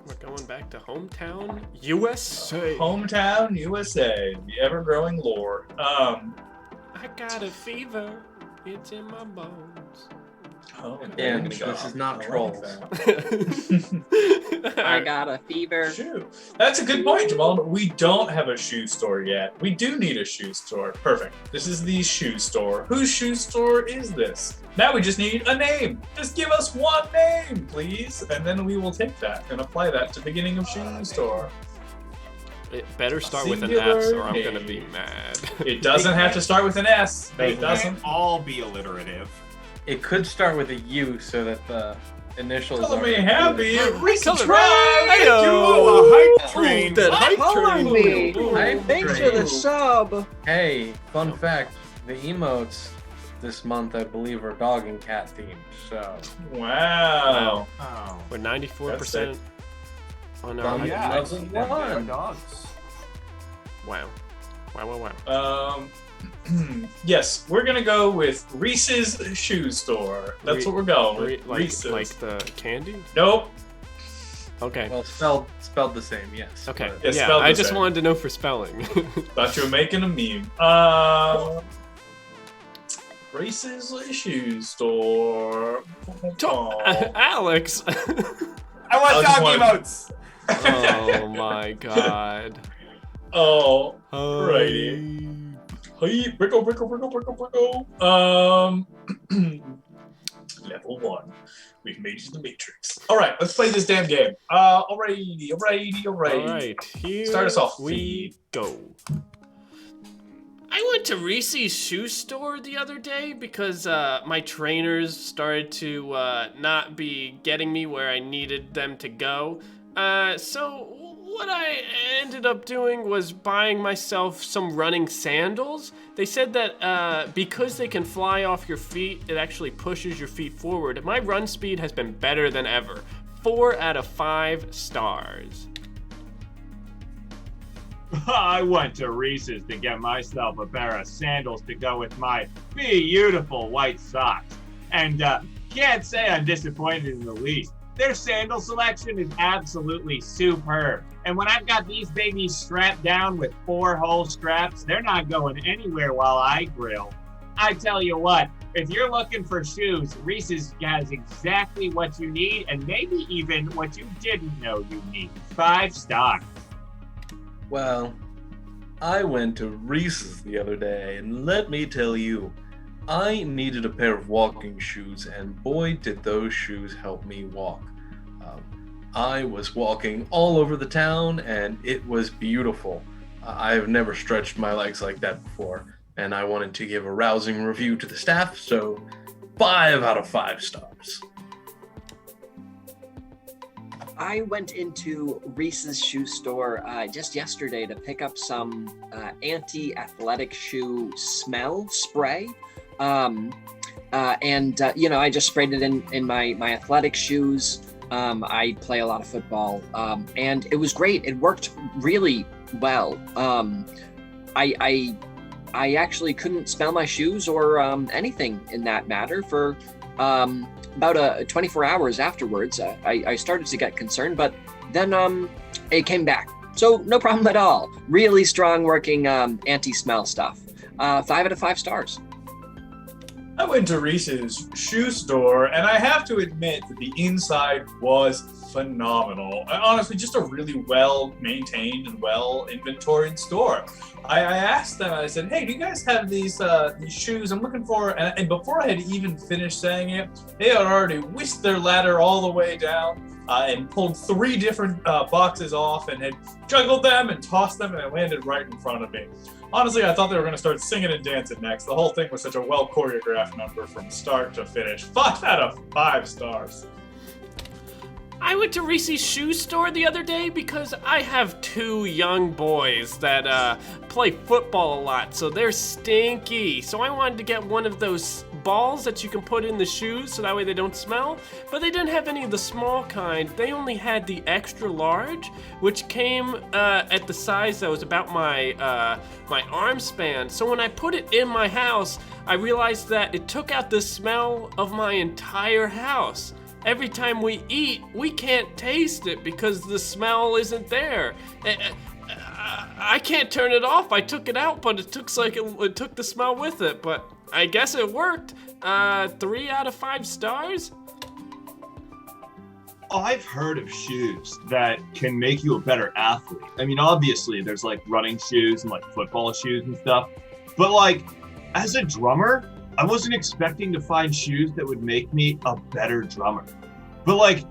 We're going back to hometown USA. Hometown USA, the ever-growing lore. I got a fever. It's in my bones. Okay. And Good job. this is not I like trolls. that. I got a fever. Shoe. That's a good point, Jamal. But we don't have a shoe store yet. We do need a shoe store. Perfect. This is the shoe store. Whose shoe store is this? Now we just need a name. Just give us one name, please. And then we will take that and apply that to the beginning of shoe store. It better start with an Singular S or I'm name. gonna be mad. It doesn't have to start with an S. They It doesn't. can't all be alliterative. It could start with a U so that the initials Color are. me happy. Reese Color me- Tribe. Hey-o. Yo, a hype train. That hype Color train. me. Hype Thanks train. for the sub. Hey, fun fact: the emotes this month, I believe, are dog and cat themed. So Wow. Oh. We're 94% on our. Oh, Yeah, I see them. They are One. dogs. Wow. Wow. Yes, we're gonna go with Reese's Shoe Store. That's what we're going with. Reese's. Like the candy? Nope. Okay. well, spelled the same. Yes. Okay. but- It's Yeah, spelled I the just same. wanted to know for spelling. Thought you were making a meme. Reese's Shoe Store. Alex. I want I just dog wanted- emotes. Oh my god. Oh, righty. Hey, brickle. Level 1. We've made it to the Matrix. All right, let's play this damn game. Alrighty. All right, here Start us off, we Phoebe. go. I went to Reese's Shoe Store the other day because my trainers started to not be getting me where I needed them to go. So what I ended up doing was buying myself some running sandals. They said that because they can fly off your feet, it actually pushes your feet forward. My run speed has been better than ever. 4 out of 5 stars. I went to Reese's to get myself a pair of sandals to go with my beautiful white socks. And can't say I'm disappointed in the least. Their sandal selection is absolutely superb. And when I've got these babies strapped down with 4-hole straps, they're not going anywhere while I grill. I tell you what, if you're looking for shoes, Reese's has exactly what you need and maybe even what you didn't know you need. 5 stars. Well, I went to Reese's the other day, and let me tell you, I needed a pair of walking shoes, and boy, did those shoes help me walk. I was walking all over the town, and it was beautiful. I've never stretched my legs like that before, and I wanted to give a rousing review to the staff, so 5 out of 5 stars. I went into Reese's Shoe Store just yesterday to pick up some anti-athletic shoe smell spray. I just sprayed it in my athletic shoes. I play a lot of football, and it was great. It worked really well. I actually couldn't smell my shoes or anything in that matter for about 24 hours afterwards. I started to get concerned, but then it came back. So no problem at all. Really strong working anti-smell stuff. 5 out of 5 stars. I went to Reese's Shoe Store, and I have to admit that the inside was phenomenal. Honestly, just a really well-maintained and well-inventoried store. I asked them, I said, hey, do you guys have these shoes I'm looking for? And before I had even finished saying it, they had already whisked their ladder all the way down and pulled 3 different boxes off and had juggled them and tossed them, and they landed right in front of me. Honestly, I thought they were going to start singing and dancing next. The whole thing was such a well-choreographed number from start to finish. 5 out of 5 stars. I went to Reese's Shoe Store the other day because I have 2 young boys that play football a lot, so they're stinky. So I wanted to get one of those balls that you can put in the shoes so that way they don't smell, but they didn't have any of the small kind. They only had the extra large, which came at the size that was about my arm span. So when I put it in my house, I realized that it took out the smell of my entire house. Every time we eat, we can't taste it because the smell isn't there. I can't turn it off. I took it out, but it took the smell with it. But I guess it worked. 3 out of 5 stars. I've heard of shoes that can make you a better athlete. I mean, obviously, there's like running shoes and like football shoes and stuff. But like, as a drummer, I wasn't expecting to find shoes that would make me a better drummer. But like,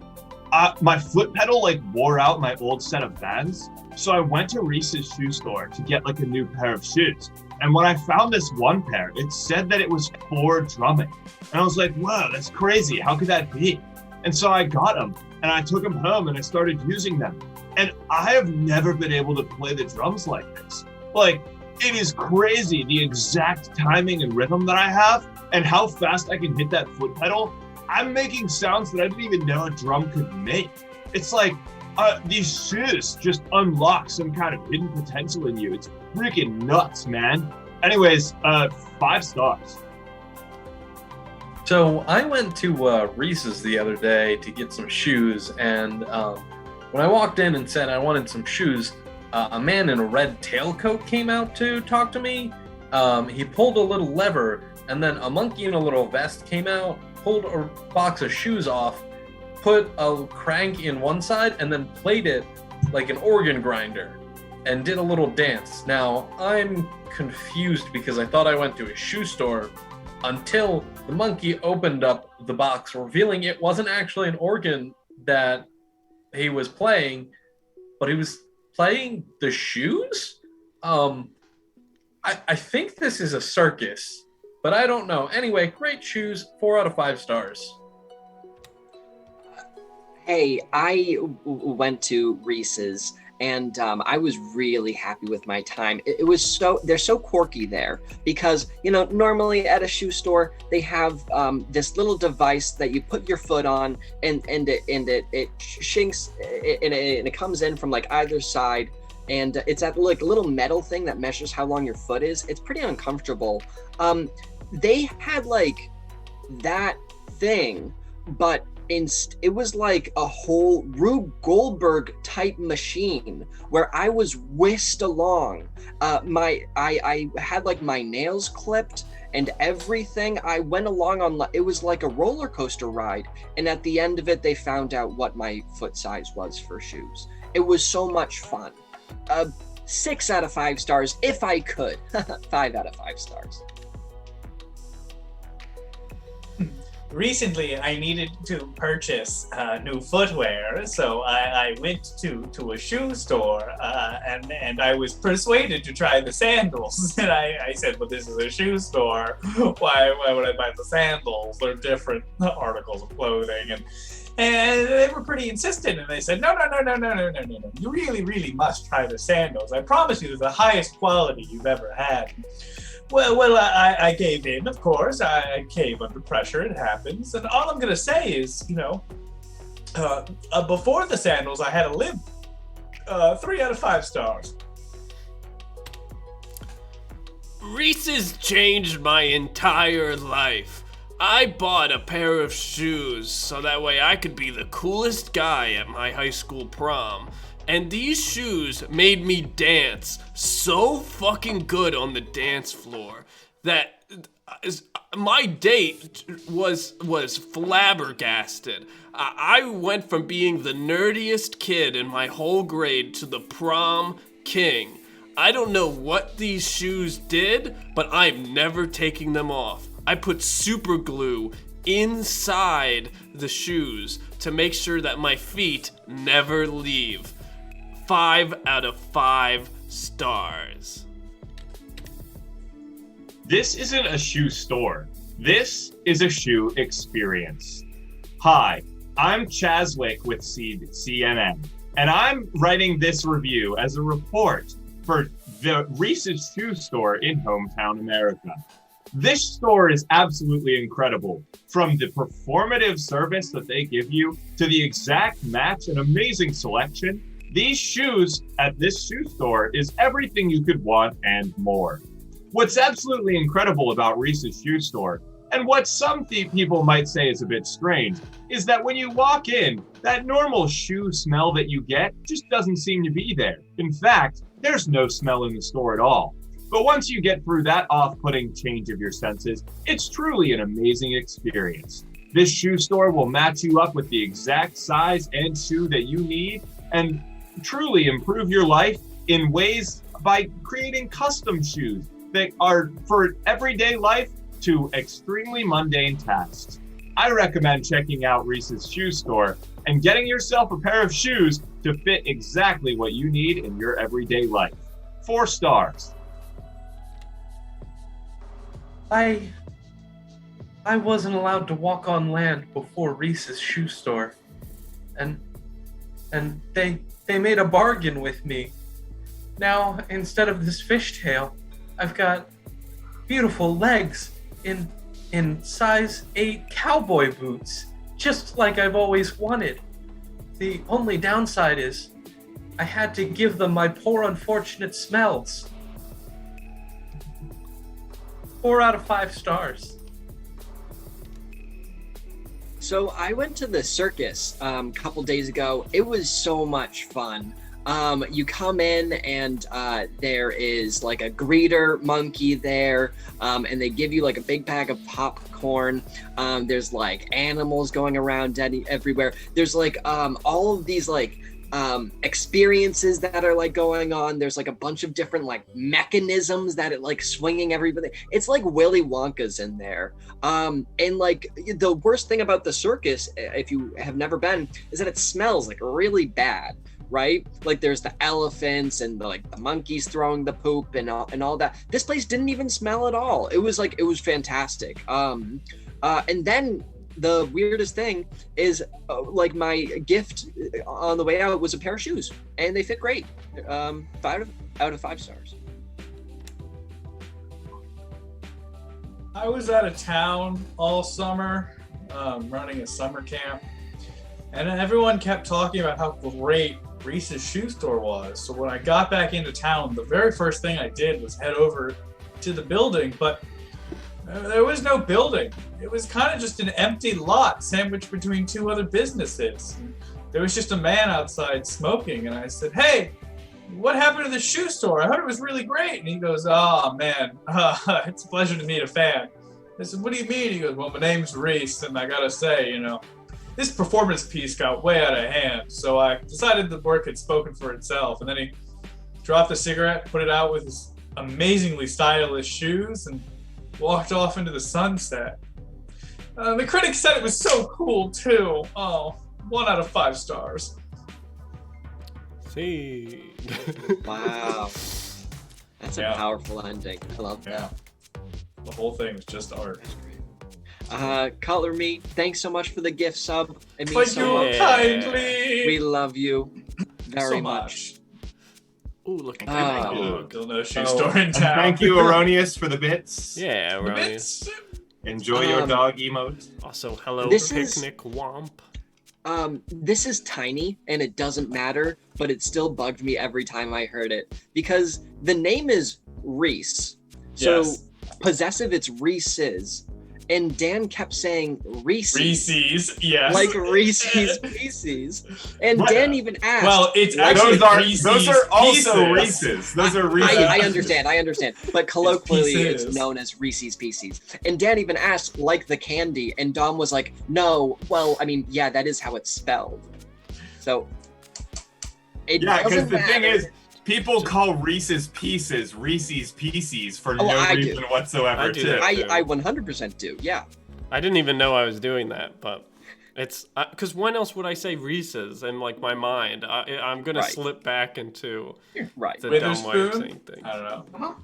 my foot pedal like wore out my old set of Vans. So I went to Reese's Shoe Store to get like a new pair of shoes. And when I found this one pair, it said that it was for drumming. And I was like, wow, that's crazy. How could that be? And so I got them and I took them home and I started using them. And I have never been able to play the drums like this. Like, it is crazy the exact timing and rhythm that I have and how fast I can hit that foot pedal. I'm making sounds that I didn't even know a drum could make. It's like these shoes just unlock some kind of hidden potential in you. It's freaking nuts, man. Anyways, 5 stars. So I went to Reese's the other day to get some shoes, and when I walked in and said I wanted some shoes, a man in a red tailcoat came out to talk to me. He pulled a little lever, and then a monkey in a little vest came out, pulled a box of shoes off, put a crank in one side, and then played it like an organ grinder, and did a little dance. Now, I'm confused because I thought I went to a shoe store until the monkey opened up the box, revealing it wasn't actually an organ that he was playing, but he was playing the shoes? I think this is a circus, but I don't know. Anyway, great shoes, 4 out of 5 stars. Hey, I went to Reese's and I was really happy with my time. It was they're so quirky there because, normally at a shoe store, they have this little device that you put your foot on and it shinks and it comes in from like either side. And it's at like a little metal thing that measures how long your foot is. It's pretty uncomfortable. They had like that thing, but it was like a whole Rube Goldberg type machine where I was whisked along. I had like my nails clipped and everything. I went along on, it was like a roller coaster ride. And at the end of it, they found out what my foot size was for shoes. It was so much fun. 6 out of 5 stars if I could. 5 out of 5 stars. Recently, I needed to purchase new footwear, so I went to a shoe store and I was persuaded to try the sandals. And I said, "But this is a shoe store. Why would I buy the sandals? They're different articles of clothing." And they were pretty insistent, and they said, "No. You really must try the sandals. I promise you, they're the highest quality you've ever had." Well, I gave in, of course. I cave under pressure, it happens. And all I'm going to say is, before the sandals, I had a limp. 3 out of 5 stars. Reese's changed my entire life. I bought a pair of shoes so that way I could be the coolest guy at my high school prom. And these shoes made me dance so fucking good on the dance floor that my date was flabbergasted. I went from being the nerdiest kid in my whole grade to the prom king. I don't know what these shoes did, but I'm never taking them off. I put super glue inside the shoes to make sure that my feet never leave. 5 out of 5 stars. This isn't a shoe store. This is a shoe experience. Hi, I'm Chaswick with CNN, and I'm writing this review as a report for the Reese's Shoe Store in hometown America. This store is absolutely incredible. From the performative service that they give you to the exact match and amazing selection, these shoes at this shoe store is everything you could want and more. What's absolutely incredible about Reese's Shoe Store, and what some people might say is a bit strange, is that when you walk in, that normal shoe smell that you get just doesn't seem to be there. In fact, there's no smell in the store at all. But once you get through that off-putting change of your senses, it's truly an amazing experience. This shoe store will match you up with the exact size and shoe that you need, and truly improve your life in ways by creating custom shoes that are for everyday life to extremely mundane tasks. I recommend checking out Reese's Shoe Store and getting yourself a pair of shoes to fit exactly what you need in your everyday life. 4 stars. I I wasn't allowed to walk on land before Reese's shoe store. And they made a bargain with me. Now, instead of this fishtail, I've got beautiful legs in size 8 cowboy boots, just like I've always wanted. The only downside is I had to give them my poor unfortunate smells. 4 out of 5 stars. So I went to the circus a couple days ago. It was so much fun. You come in and there is like a greeter monkey there, and they give you like a big bag of popcorn. There's like animals going around everywhere. There's like all of these like experiences that are like going on. There's like a bunch of different like mechanisms that it like swinging everybody. It's like Willy Wonka's in there. And like the worst thing about the circus, if you have never been, is that it smells like really bad. Right? Like there's the elephants and the monkeys throwing the poop and all that. This place didn't even smell at all. It was fantastic. And then the weirdest thing is like my gift on the way out was a pair of shoes, and they fit great. 5 out of 5 stars. I was out of town all summer, running a summer camp, and everyone kept talking about how great Reese's shoe store was. So when I got back into town, the very first thing I did was head over to the building, but there was no building. It was kind of just an empty lot sandwiched between 2 other businesses. There was just a man outside smoking, and I said, "Hey, what happened to the shoe store? I heard it was really great." And he goes, "Oh man, it's a pleasure to meet a fan." I said, "What do you mean?" He goes, "Well, my name's Reese, and I gotta say, this performance piece got way out of hand, so I decided the work had spoken for itself." And then he dropped the cigarette, put it out with his amazingly stylish shoes, and walked off into the sunset. The critics said it was so cool, too. Oh, 1 out of 5 stars. See. Wow. That's a powerful ending. I love that. The whole thing was just art. Color Me, thanks so much for the gift sub. It means Thank so you much. kindly. We love you very so much. Ooh, look at that. Still no shoe store in And town. thank you, Erroneous, for the bits. Yeah, The right. bits. Enjoy your dog emote. Also, hello, This picnic womp. This is tiny and it doesn't matter, but it still bugged me every time I heard it because the name is Reese. So Yes. possessive, it's Reese's. And Dan kept saying Reese's. Reese's, yes. Like Reese's Pieces. And What? Dan even asked. Well, it's like, actually Those are also Pieces. Reese's. Those are Reese's. I understand. But colloquially, it's Pieces. known as Reese's Pieces. And Dan even asked, like the candy, and Dom was like, no, well, I mean, yeah, that is how it's spelled. So, it Yeah, because doesn't the thing matter. is, people call Reese's Pieces Reese's Pieces for Oh, no I do. reason whatsoever, I do too. that. I 100% do, yeah. I didn't even know I was doing that, but it's because when else would I say Reese's in like my mind? I'm gonna Right. slip back into Right. the dumb way of Witherspoon? saying things. I don't know.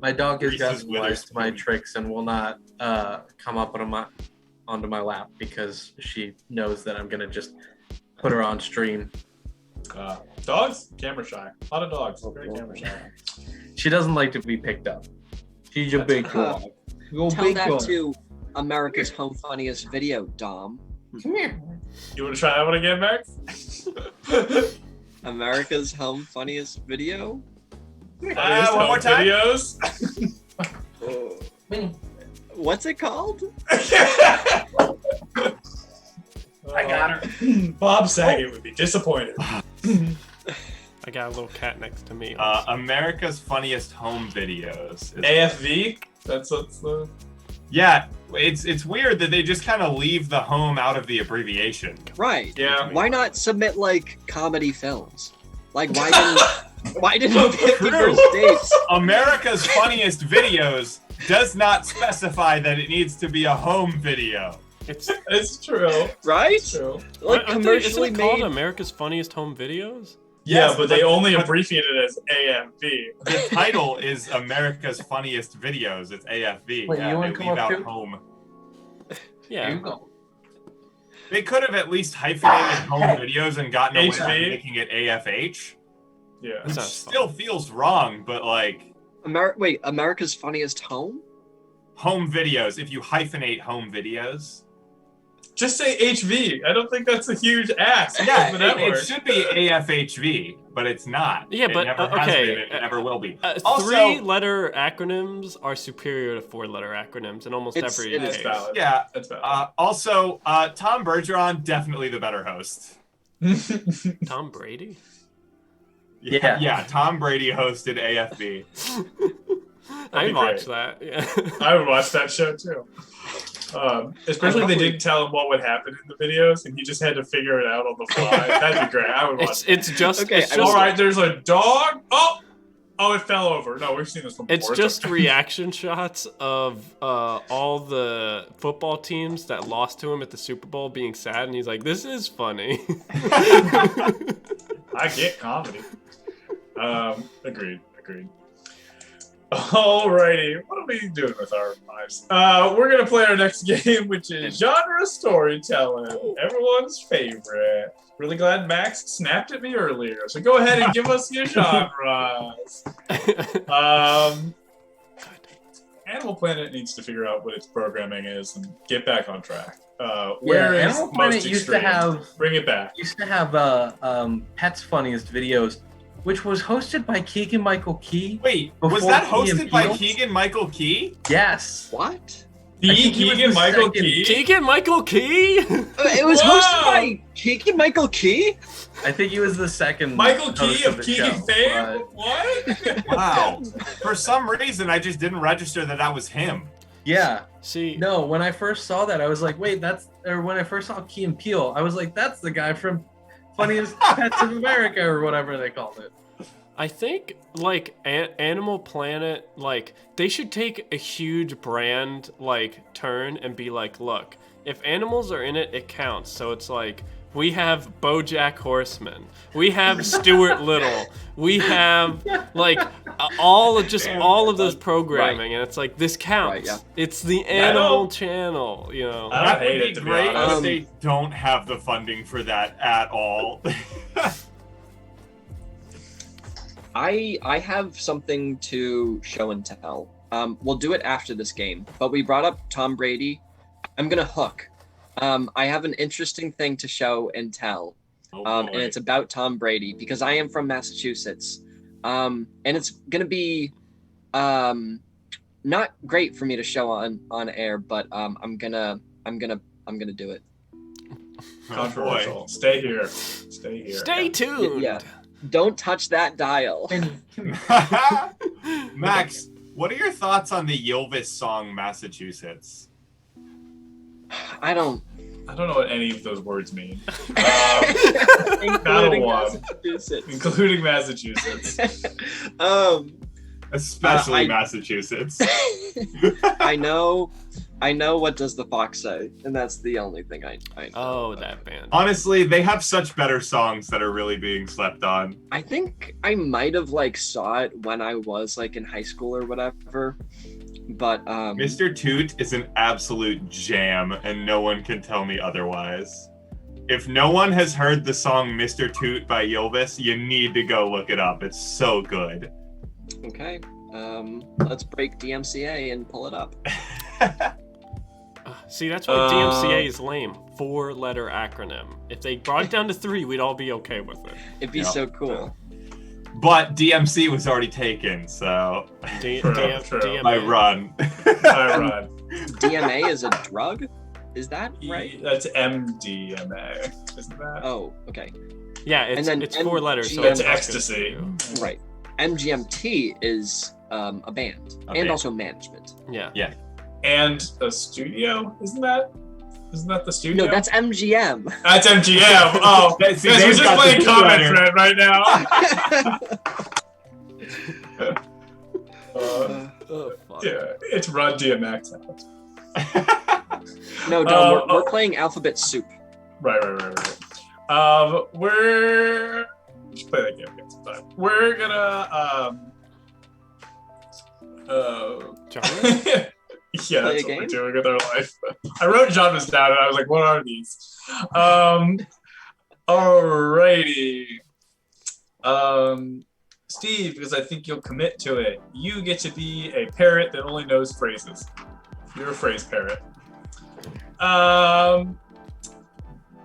My dog has Reese's gotten wise to my Witherspoon. tricks and will not come up onto my lap because she knows that I'm gonna just put her on stream. Dogs? Camera shy. A lot of dogs. Very camera shy. She doesn't like to be picked up. She's a big dog. Go Tell big that dog. to America's Home Funniest Video, Dom. Come here. You want to try that one again, Max? America's Home Funniest Video? One more time. Videos. What's it called? I got her. Bob Saget would be disappointed. I got a little cat next to me. America's Funniest Home Videos. AFV. That's what's the. Yeah, it's weird that they just kind of leave the home out of the abbreviation. Right. Yeah. Why not submit like comedy films? Like why didn't 50 First Dates? America's Funniest Videos does not specify that it needs to be a home video. It's true. Right? It's true. Like commercially isn't it called made. America's Funniest Home Videos? Yeah, Yes, but they only but abbreviate it as AFV. the title is America's Funniest Videos. It's AFV. Wait, yeah, you wanna they come leave up out too? home. Yeah. There you go. They could have at least hyphenated home videos and gotten away with HV? making it AFH. Yeah. Which sounds still feels wrong, but like Wait, America's Funniest Home? home videos, if you hyphenate home videos. Just say HV. I don't think that's a huge ask. Yeah, for the network. it should be AFHV, but it's not. Yeah, but, it never has okay, been, it never will be. 3-letter acronyms are superior to 4-letter acronyms in almost every That's case. valid. Yeah. That's valid. Also, Tom Bergeron, definitely the better host. Tom Brady? Yeah, Tom Brady hosted AFB. I be watched great. that. Yeah. I would watch that show too. Especially if they didn't tell him what would happen in the videos, and he just had to figure it out on the fly. That'd be great. I would watch. It's just Okay, it's just All right, there's a dog. Oh, it fell over. No, we've seen this one before. It's just reaction shots of all the football teams that lost to him at the Super Bowl being sad, and he's like, "This is funny." I get comedy. Agreed. Alrighty, what are we doing with our lives? We're gonna play our next game, which is genre storytelling, everyone's favorite. Really glad Max snapped at me earlier, so go ahead and give us your genres. Animal Planet needs to figure out what its programming is and get back on track. Where is Animal most Planet used to extreme? have Bring it back. Pets Funniest Videos, which was hosted by Keegan Michael Key. Wait, was Before that Key and hosted by Peele? Keegan Michael Key? Yes. What? I think he was Keegan the Michael second- Key? Keegan Michael Key? It was Whoa! hosted by Keegan Michael Key? I think he was the second. Michael Key host of the Key show, fame? but- What? Wow. For some reason, I just didn't register that was him. Yeah. See, No, when I first saw that, I was like, wait, or when I first saw Key and Peele, I was like, that's the guy from Funniest Pets of America or whatever they called it. I think like Animal Planet, like they should take a huge brand like turn and be like, look, if animals are in it, it counts. So it's like we have BoJack Horseman, we have Stuart Little, we have like all of those programming, and it's like this counts. Right, yeah. It's the I Animal don't- Channel, you know. I That don't hate would be it, to be great, honest. but they don't have the funding for that at all. I have something to show and tell. We'll do it after this game, but we brought up Tom Brady. I'm gonna hook. I have an interesting thing to show and tell, and it's about Tom Brady because I am from Massachusetts, and it's gonna be not great for me to show on air, but I'm gonna do it. Controversial. Stay here. Stay tuned. Yeah. Don't touch that dial. Max, what are your thoughts on the Ylvis song Massachusetts? I don't. I don't know what any of those words mean. Including one. Massachusetts. Including Massachusetts. Especially I- Massachusetts. I know what does the fox say, and that's the only thing I know. Oh, that band. Honestly, they have such better songs that are really being slept on. I think I might have saw it when I was in high school or whatever. But Mr. Toot is an absolute jam, and no one can tell me otherwise. If no one has heard the song Mr. Toot by Ylvis, you need to go look it up. It's so good. okay, let's break DMCA and pull it up. See, that's why DMCA is lame. 4-letter acronym. If they brought it down to 3, we'd all be okay with it. It'd be Yeah. so cool. But DMC was already taken, so True. DMA. I run. I run. DMA is a drug? Is that right? That's MDMA, isn't that? Oh, okay. Yeah, it's And then 4 letters. So That's I'm not ecstasy. gonna do- Right. MGMT is a band A and band. also management. Yeah. And a studio, isn't that the studio? No, that's MGM. That's MGM. Oh, See, guys, we're they've just got playing the comment two-letter. thread right now. Oh, fuck. Yeah, it's Run DMX. No, Dom, we're playing Alphabet Soup. Right. We're just play that game again sometime. We're gonna Genre? Yeah, Play that's a what we're game? doing with our life. I wrote genres down and I was like, what are these? Alrighty. Steve, because I think you'll commit to it, you get to be a parrot that only knows phrases. You're a phrase parrot.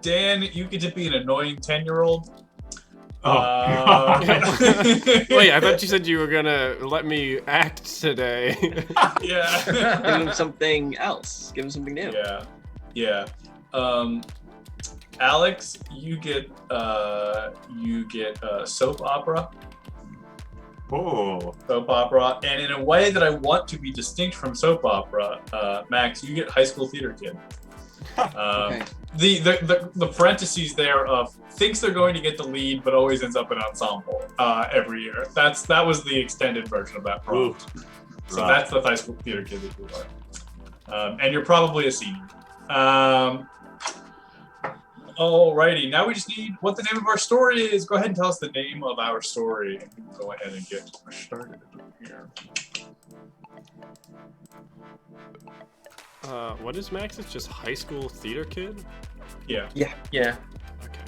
Dan, you get to be an annoying 10-year-old. Wait, I thought you said you were gonna let me act today. Yeah. Give him something else. Give him something new. Yeah. Alex, you get soap opera. Oh. Soap opera, and in a way that I want to be distinct from soap opera, Max, you get high school theater kid. Okay. The parentheses there of thinks they're going to get the lead, but always ends up in ensemble every year. That was the extended version of that prompt. So that's the high school theater kid that you are, and you're probably a senior. Alrighty, now we just need what the name of our story is. Go ahead and tell us the name of our story, and we can go ahead and get started here. What is Max? It's just high school theater kid? Yeah. Yeah. Okay.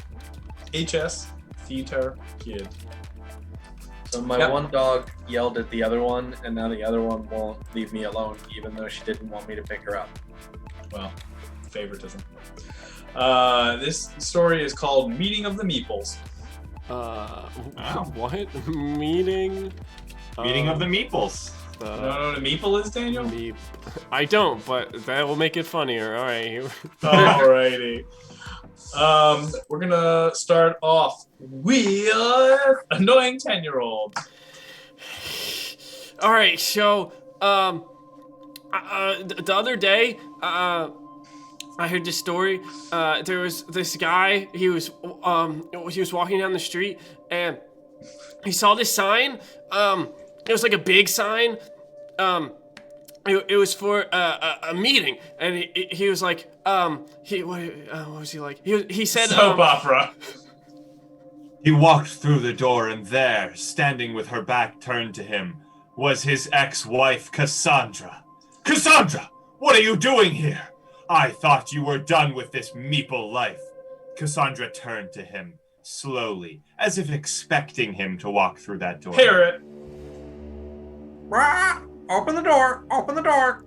HS theater kid. So my one dog yelled at the other one, and now the other one won't leave me alone, even though she didn't want me to pick her up. Well, favoritism. This story is called Meeting of the Meeples. What? Meeting? Meeting of the Meeples. You don't know what a meeple is, Daniel? I don't, but that will make it funnier. All right. Alrighty. We're gonna start off with annoying 10-year-old. All right. So, the other day, I heard this story. There was this guy. He was walking down the street and he saw this sign. It was like a big sign. It was for a meeting, and he was like, what was he like? He said Soap opera. He walked through the door, and there, standing with her back turned to him, was his ex-wife, Cassandra. Cassandra, what are you doing here? I thought you were done with this meeple life. Cassandra turned to him, slowly, as if expecting him to walk through that door. Parrot. Open the door! Open the door!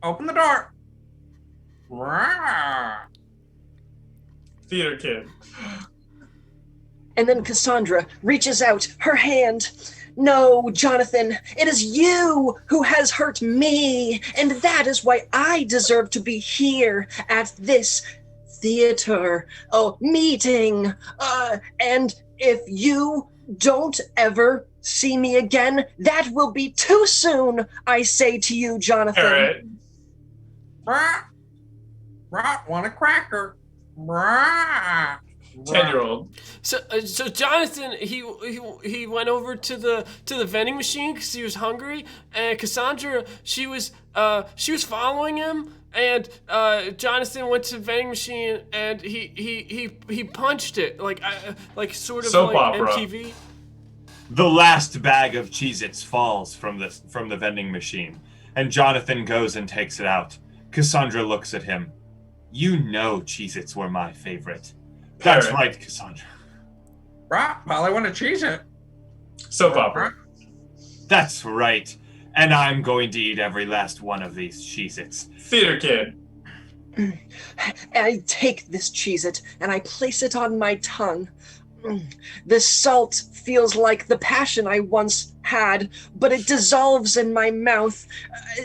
Open the door! Theater kid. And then Cassandra reaches out her hand. No, Jonathan, it is you who has hurt me, and that is why I deserve to be here at this theater meeting. And if you don't ever see me again, that will be too soon, I say to you, Jonathan. Parrot. Want a cracker? 10-year-old. So Jonathan, he went over to the vending machine because he was hungry, and Cassandra, she was following him, and Jonathan went to the vending machine and he punched it like sort of Soap like opera. MTV. The last bag of Cheez-Its falls from the vending machine, and Jonathan goes and takes it out. Cassandra looks at him. You know Cheez-Its were my favorite. That's Parrot. right, Cassandra. Probably want to cheese it. Soap opera. That's right. And I'm going to eat every last one of these Cheez-Its. Theater kid. I take this Cheez-It and I place it on my tongue. The salt feels like the passion I once had, but it dissolves in my mouth,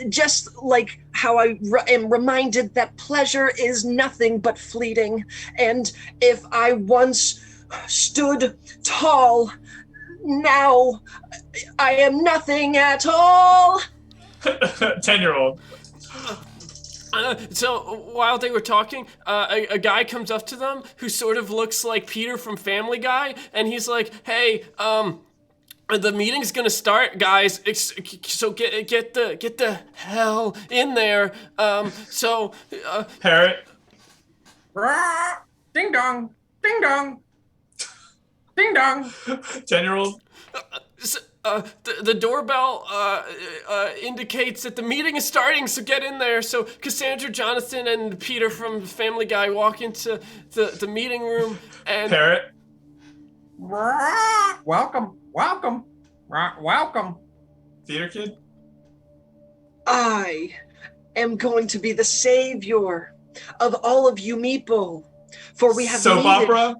just like how I am reminded that pleasure is nothing but fleeting. And if I once stood tall, now I am nothing at all. 10-year-old. So while they were talking, a guy comes up to them who sort of looks like Peter from Family Guy, and he's like, "Hey, the meeting's gonna start, guys. So get the hell in there." Parrot. Ding dong, ding dong, ding dong. 10-year-old. the doorbell indicates that the meeting is starting, so get in there. So Cassandra, Jonathan, and Peter from Family Guy walk into the meeting room, and Parrot. Welcome. Theater kid. I am going to be the savior of all of you meeple, for we have Soap needed... opera.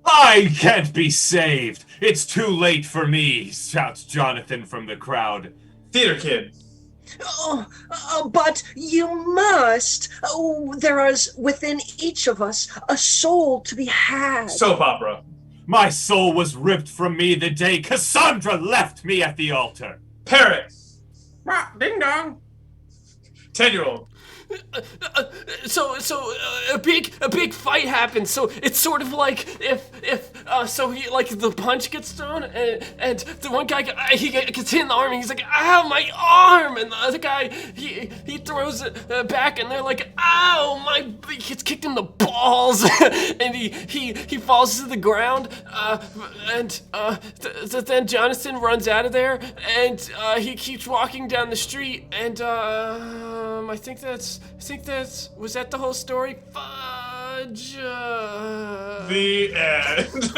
I can't be saved. It's too late for me, shouts Jonathan from the crowd. Theater kid. But you must. There is within each of us a soul to be had. Soap opera. My soul was ripped from me the day Cassandra left me at the altar. Parrot. Ding dong. 10-year-old. So a big fight happens. So it's sort of like if he, like, the punch gets thrown and the one guy he gets hit in the arm and he's like, ow, my arm, and the other guy he throws it back and they're like, ow, he gets kicked in the balls and he falls to the ground then Jonathan runs out of there and he keeps walking down the street and I think that's was that the whole story? Fudge. The end.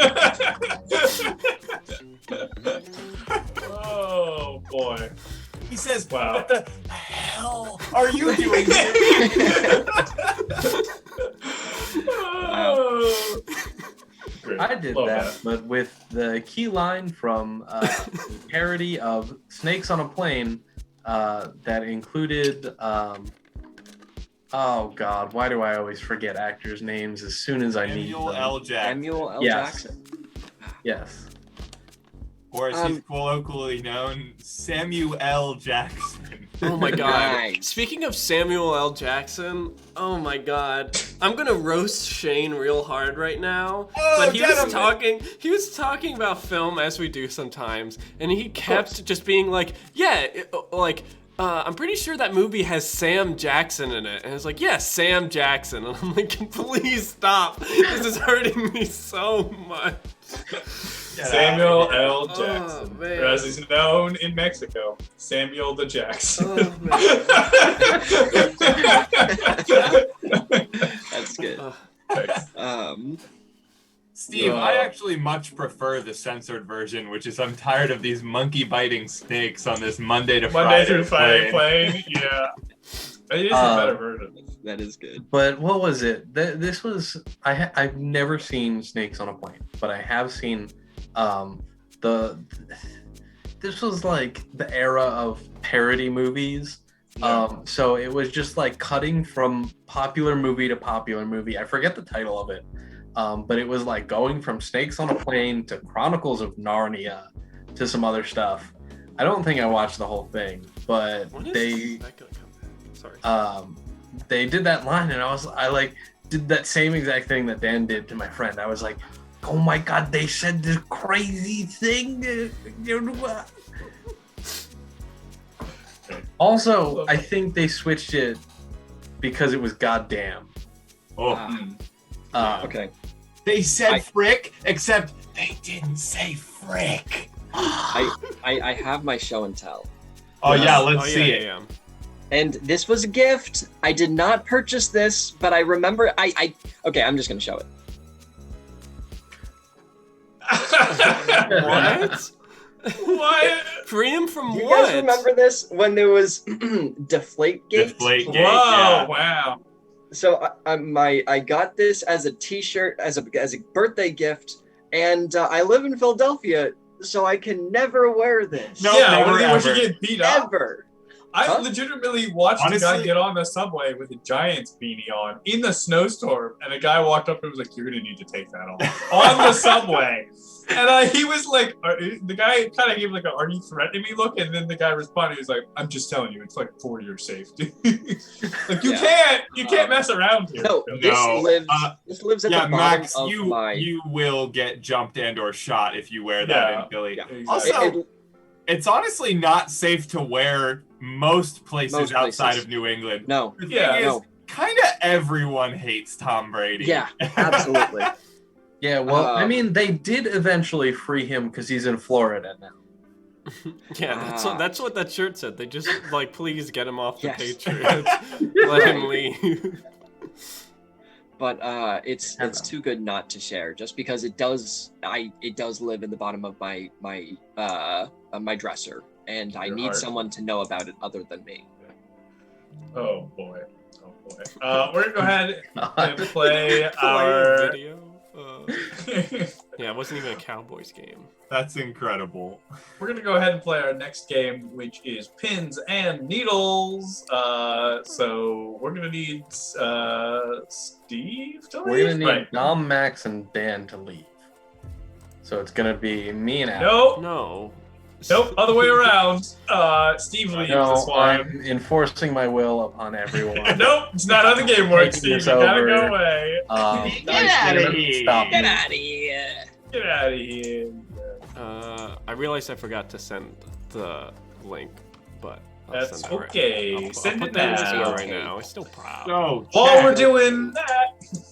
Oh boy. He says, Wow. What the hell are you doing here? Oh. Great. I did Love that, but with the key line from the parody of Snakes on a Plane that included, oh God, why do I always forget actors' names as soon as I need Samuel them? L. Jackson. Samuel L. Yes. Jackson. Yes. Or as he's colloquially known, Samuel L. Jackson. Oh my God. Nice. Speaking of Samuel L. Jackson, oh my God, I'm gonna roast Shane real hard right now. Oh, but he gentlemen. was talking about film as we do sometimes, and he kept just being like, yeah, I'm pretty sure that movie has Sam Jackson in it. And it's like, yes, Sam Jackson. And I'm like, please stop. This is hurting me so much. Samuel L. Jackson, Oh, man. or as he's known in Mexico, Samuel the Jackson. Oh, man. That's good. Thanks. Steve, I actually much prefer the censored version, which is I'm tired of these monkey biting snakes on this Monday to Monday Friday through Friday plane. plane. Yeah. It is a better version. That is good. But what was it? This was I've never seen Snakes on a Plane, but I have seen this was like the era of parody movies. So it was just like cutting from popular movie to popular movie. I forget the title of it. But it was like going from Snakes on a Plane to Chronicles of Narnia to some other stuff. I don't think I watched the whole thing, but When is they that gonna come back? Sorry. they did that line and I like did that same exact thing that Dan did to my friend. I was like, oh my God, they said this crazy thing. Also, I think they switched it because it was goddamn. Okay. They said frick, except they didn't say frick. I have my show and tell. Oh yeah, let's see it. Yeah. And this was a gift. I did not purchase this, but I remember okay, I'm just gonna show it. What? What? Freedom from You what? guys remember this when there was Deflategate? Deflategate. Whoa! Yeah. Wow. So I got this as a T-shirt, as a birthday gift, and I live in Philadelphia, so I can never wear this. No, yeah, never, when you ever. get beat up. Ever. I Huh? legitimately watched a guy Honestly- get on the subway with a Giants beanie on in the snowstorm, and a guy walked up and was like, "You're gonna need to take that off on the subway." And he was like, the guy kind of gave like a "Are you threatening me?" look, and then the guy responded, "He was like, I'm just telling you, it's like for your safety. Like you can't mess around here." No, this lives at Yeah, the bottom Max, of my. you will get jumped and or shot if you wear that Yeah. in Philly. Yeah. Exactly. Also, it's honestly not safe to wear most places Most outside places. of New England. No. The Yeah, thing is, no. kind of everyone hates Tom Brady. Yeah, absolutely. Yeah, well, Uh, I mean, they did eventually free him because he's in Florida now. Yeah, that's what that shirt said. They just like, please get him off the Yes. Patriots. Let him leave. But it's too good not to share, just because it does live in the bottom of my dresser, and I Your need heart. someone to know about it other than me. Oh boy. We're gonna go ahead and play Play a our. video. Yeah, it wasn't even a Cowboys game. That's incredible. We're gonna go ahead and play our next game, which is pins and needles. So we're gonna need Steve to leave. We're gonna need Right. Dom, Max, and Dan to leave. So it's gonna be me and Al. Nope. No. Nope. Other way around. Steve leaves this No, one. I'm enforcing my will upon everyone. Nope. It's not how the game works, Taking Steve. You this gotta over. go away. Get outta here. Stop Get me. out of here! Get out of here. I realized I forgot to send the link, but I'll That's send it right okay. now. I'll Send put it that in the now. video right Okay. now. It's still proud. So, While we're chat, doing that,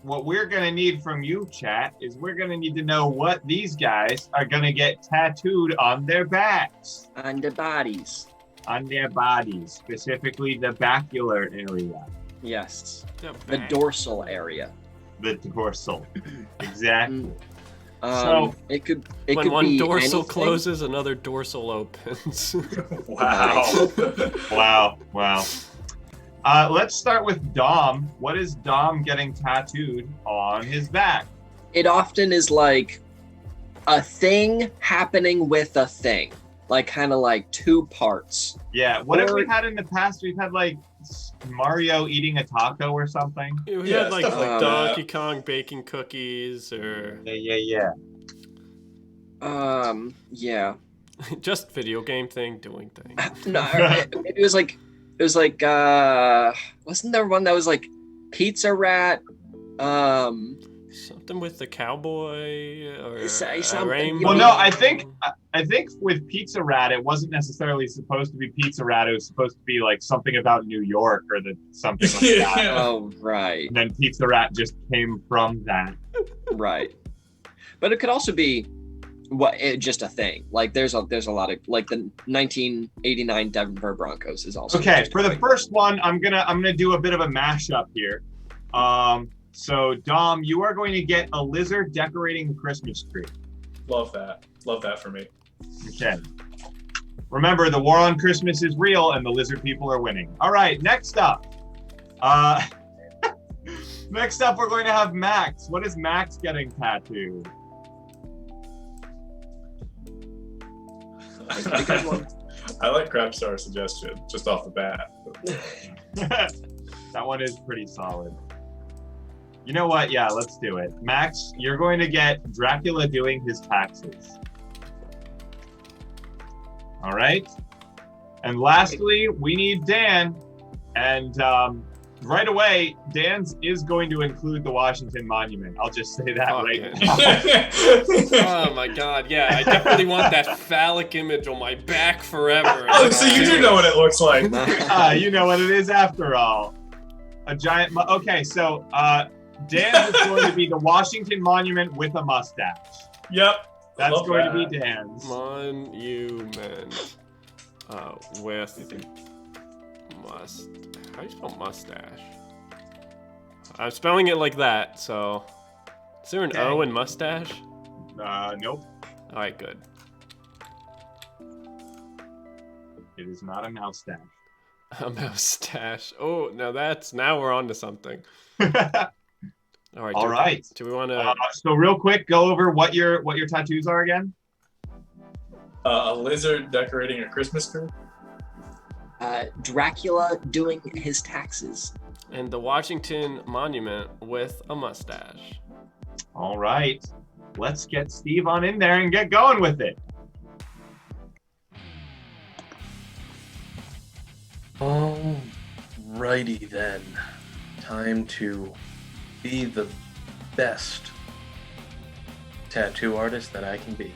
what we're gonna need from you, chat, is we're gonna need to know what these guys are gonna get tattooed on their backs, On the bodies. on their bodies, specifically the bacular area, Yes. The back. dorsal area. the dorsal. Exactly. So it could When one be dorsal anything. closes, another dorsal opens. wow. Wow. Let's start with Dom. What is Dom getting tattooed on his back? It often is like a thing happening with a thing, like kind of like two parts. Yeah. What have we Or- had in the past? We've had like Mario eating a taco or something. We Yeah, had like stuff like Donkey Kong baking cookies, or Yeah. Yeah. just video game thing doing thing. No, it was like wasn't there one that was like Pizza Rat? Something with the cowboy or Say a something. rainbow. Well, no, I think with Pizza Rat, it wasn't necessarily supposed to be Pizza Rat. It was supposed to be like something about New York or something like that. Yeah. Oh, right, And then Pizza Rat just came from that. right. But it could also be just a thing. Like there's a lot of like the 1989 Denver Broncos is also Okay, just a for the thing. first one, I'm gonna do a bit of a mashup here. So Dom, you are going to get a lizard decorating the Christmas tree. Love that. Love that for me. Okay. Remember, the war on Christmas is real, and the lizard people are winning. All right, next up. Next up, we're going to have Max. What is Max getting tattooed? I like Crab Star suggestion just off the bat. That one is pretty solid. You know what? Yeah, let's do it. Max, you're going to get Dracula doing his taxes. All right. And lastly, we need Dan. And right away, Dan's is going to include the Washington Monument. I'll just say that Fuck right it. now. Oh my god, yeah, I definitely want that phallic image on my back forever. Oh, so you do know what it looks like. You know what it is after all. A giant. Okay, so Dan is going to be the Washington Monument with a mustache. Yep. That's Love going that. to be Dan's. Monument with how do you spell mustache? I'm spelling it like that, so is there an Okay. O in mustache? Nope. Alright, good. It is not a moustache. A mustache. Oh, now we're on to something. Alright. All right. Do we want to? So real quick, go over what your tattoos are again. A lizard decorating a Christmas tree. Dracula doing his taxes. And the Washington Monument with a mustache. All right. Let's get Steve on in there and get going with it. Alrighty then. Time to be the best tattoo artist that I can be.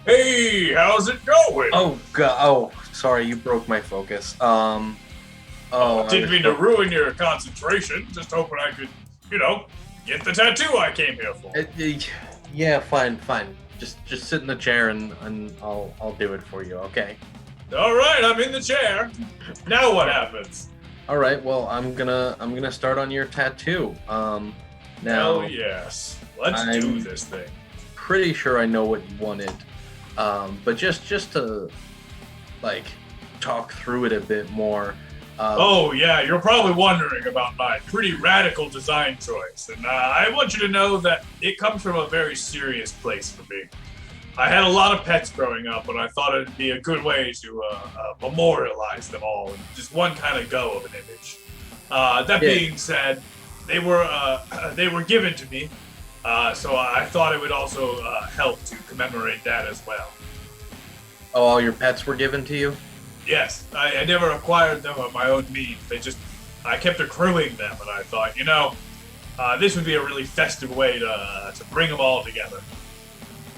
Hey, how's it going? Oh god! Oh, sorry, you broke my focus. I Didn't was- mean to ruin your concentration. Just hoping I could, get the tattoo I came here for. Yeah, fine. Just sit in the chair and I'll do it for you. Okay. All right, I'm in the chair. Now what happens? All right. Well, I'm gonna start on your tattoo. Now Hell yes. Let's do I'm- this thing. pretty sure I know what you wanted, but just to like talk through it a bit more. Oh yeah, you're probably wondering about my pretty radical design choice, and I want you to know that it comes from a very serious place for me. I had a lot of pets growing up, and I thought it'd be a good way to memorialize them all in just one kind of go of an image. That Yeah. being said, they were given to me, so I thought it would also help to commemorate that as well. Oh, all your pets were given to you? Yes, I never acquired them of my own means. I kept accruing them, and I thought, this would be a really festive way to bring them all together.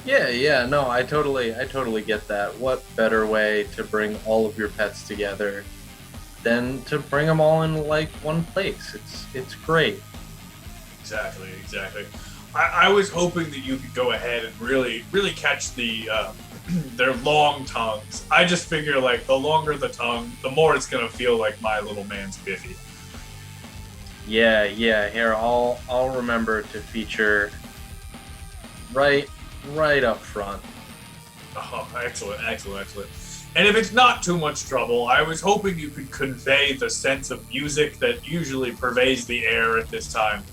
Yeah, no, I totally get that. What better way to bring all of your pets together than to bring them all in like one place? It's great. Exactly. I was hoping that you could go ahead and really catch their long tongues. I just figure like the longer the tongue, the more it's gonna feel like my little man's Biffy. Yeah. Here, I'll remember to feature right up front. Oh, excellent. And if it's not too much trouble, I was hoping you could convey the sense of music that usually pervades the air at this time.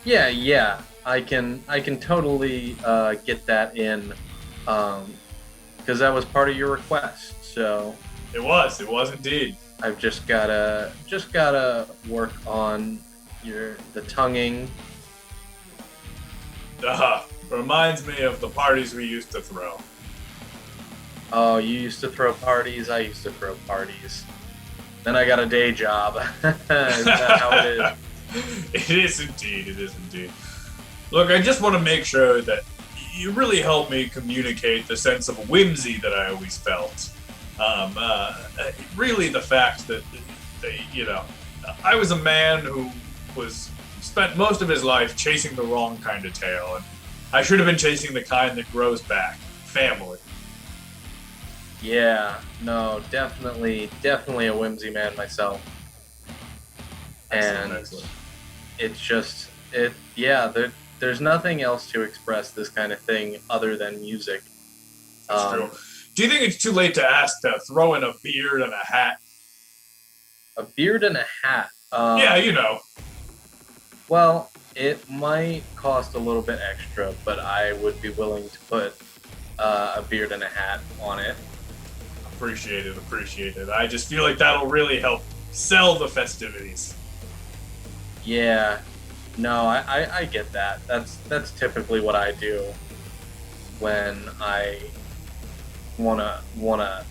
Yeah. I can totally get that in, because that was part of your request. So It was indeed. I've just gotta work on the tonguing. Reminds me of the parties we used to throw. Oh, you used to throw parties. I used to throw parties. Then I got a day job. Is that how it is? It is indeed. Look, I just want to make sure that you really help me communicate the sense of whimsy that I always felt. Really the fact that, I was a man who spent most of his life chasing the wrong kind of tail, and I should have been chasing the kind that grows back. Family. Yeah, no, definitely a whimsy man myself. And Excellent. it's just there's nothing else to express this kind of thing other than music. That's true. Do you think it's too late to ask to throw in a beard and a hat? A beard and a hat. Yeah. Well, it might cost a little bit extra, but I would be willing to put a beard and a hat on it. Appreciate it. I just feel like that'll really help sell the festivities. Yeah, no, I get that. That's typically what I do when I wanna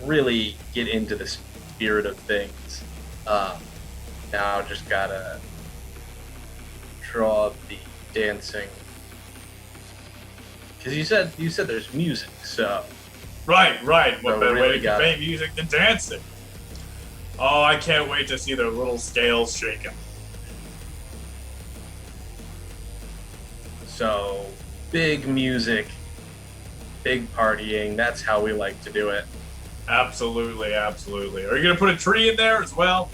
really get into the spirit of things. Now just gotta draw the dancing, because you said there's music, so. Right. What So better way really to convey music than dancing? Oh, I can't wait to see their little scales shaking. So, big music, big partying, that's how we like to do it. Absolutely. Are you gonna put a tree in there as well?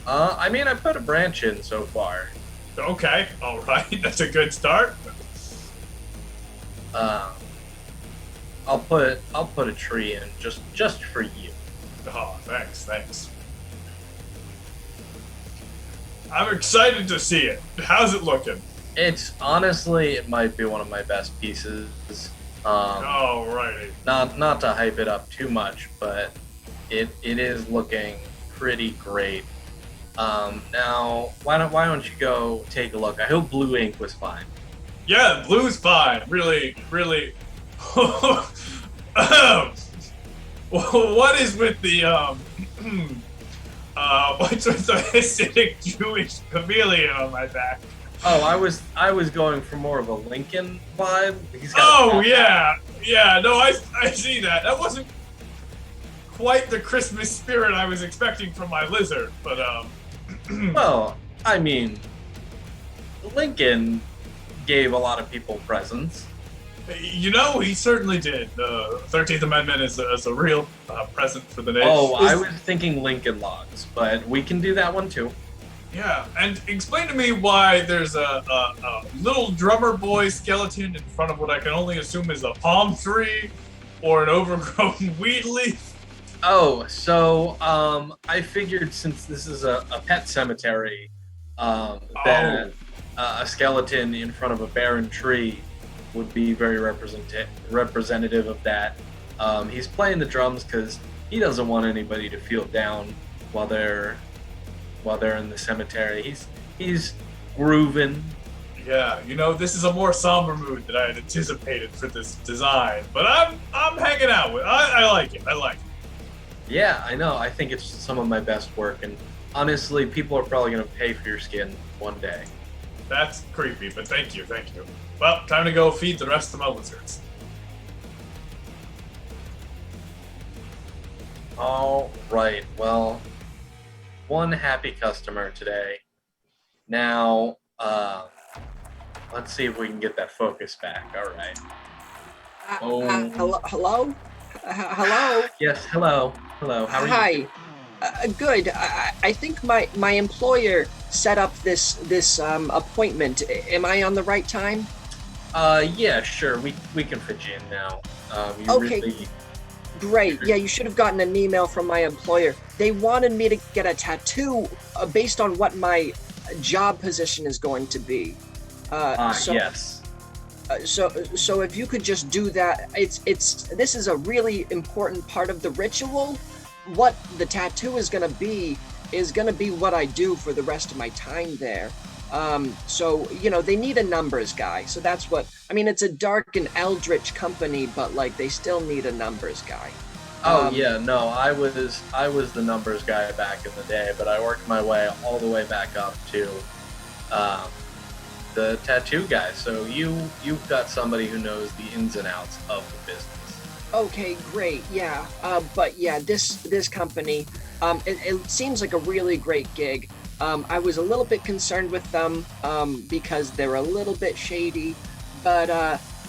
I mean, I put a branch in so far. Okay, all right, that's a good start. I'll put a tree in just for you. Oh, thanks. I'm excited to see it. How's it looking? It's honestly, it might be one of my best pieces. Alrighty. Not to hype it up too much, but it is looking pretty great. Now why don't you go take a look? I hope blue ink was fine. Yeah, blue's fine. Really. What is with the what's with the Hasidic Jewish chameleon on my back? Oh, I was going for more of a Lincoln vibe. He's got a Yeah. No, I see that. That wasn't quite the Christmas spirit I was expecting from my lizard, but Well, I mean, Lincoln gave a lot of people presents. You know, he certainly did. The 13th Amendment is a real present for the nation. Oh, I was thinking Lincoln Logs, but we can do that one too. Yeah, and explain to me why there's a little drummer boy skeleton in front of what I can only assume is a palm tree or an overgrown weed leaf. Oh, so I figured since this is a pet cemetery, that a skeleton in front of a barren tree would be very representative of that. He's playing the drums because he doesn't want anybody to feel down while they're in the cemetery. He's grooving. Yeah, you know, this is a more somber mood than I had anticipated for this design, but I'm hanging out with. I like it. I like it. Yeah, I know. I think it's some of my best work, and honestly, people are probably gonna pay for your skin one day. That's creepy, but thank you. Well, time to go feed the rest of my lizards. All right. Well, one happy customer today. Now, let's see if we can get that focus back. All right. Hello? Hello? Yes. Hello. How are Hi. you? Good. I think my employer set up this appointment. Am I on the right time? Yeah, sure. We can fit you in now. Okay. Great. Yeah, you should have gotten an email from my employer. They wanted me to get a tattoo based on what my job position is going to be. Yes. So if you could just do that, this is a really important part of the ritual. What the tattoo is gonna be what I do for the rest of my time there. So they need a numbers guy. So that's what I mean. It's a dark and eldritch company, but like they still need a numbers guy. Yeah, no, I was the numbers guy back in the day, but I worked my way all the way back up to the tattoo guy. So you've got somebody who knows the ins and outs of the business. Okay, great. Yeah, but yeah, this company, it seems like a really great gig. I was a little bit concerned with them because they're a little bit shady, but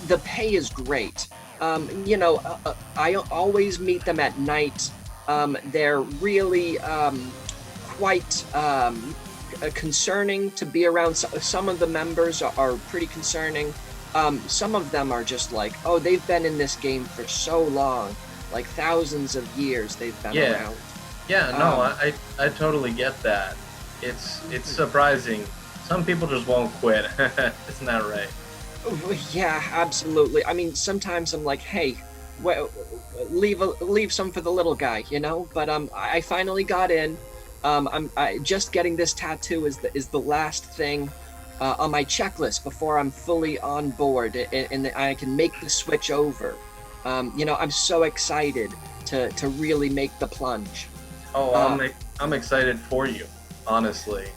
the pay is great. I always meet them at night. They're really quite concerning to be around. Some of the members are pretty concerning. Some of them are just like, oh, they've been in this game for so long, like thousands of years they've been around. Yeah, no, I totally get that. It's surprising. Some people just won't quit. Isn't that right? Yeah, absolutely. I mean, sometimes I'm like, hey, leave some for the little guy, But I finally got in. I just getting this tattoo is the last thing on my checklist before I'm fully on board and I can make the switch over. I'm so excited to really make the plunge. Oh, I'm excited for you, honestly.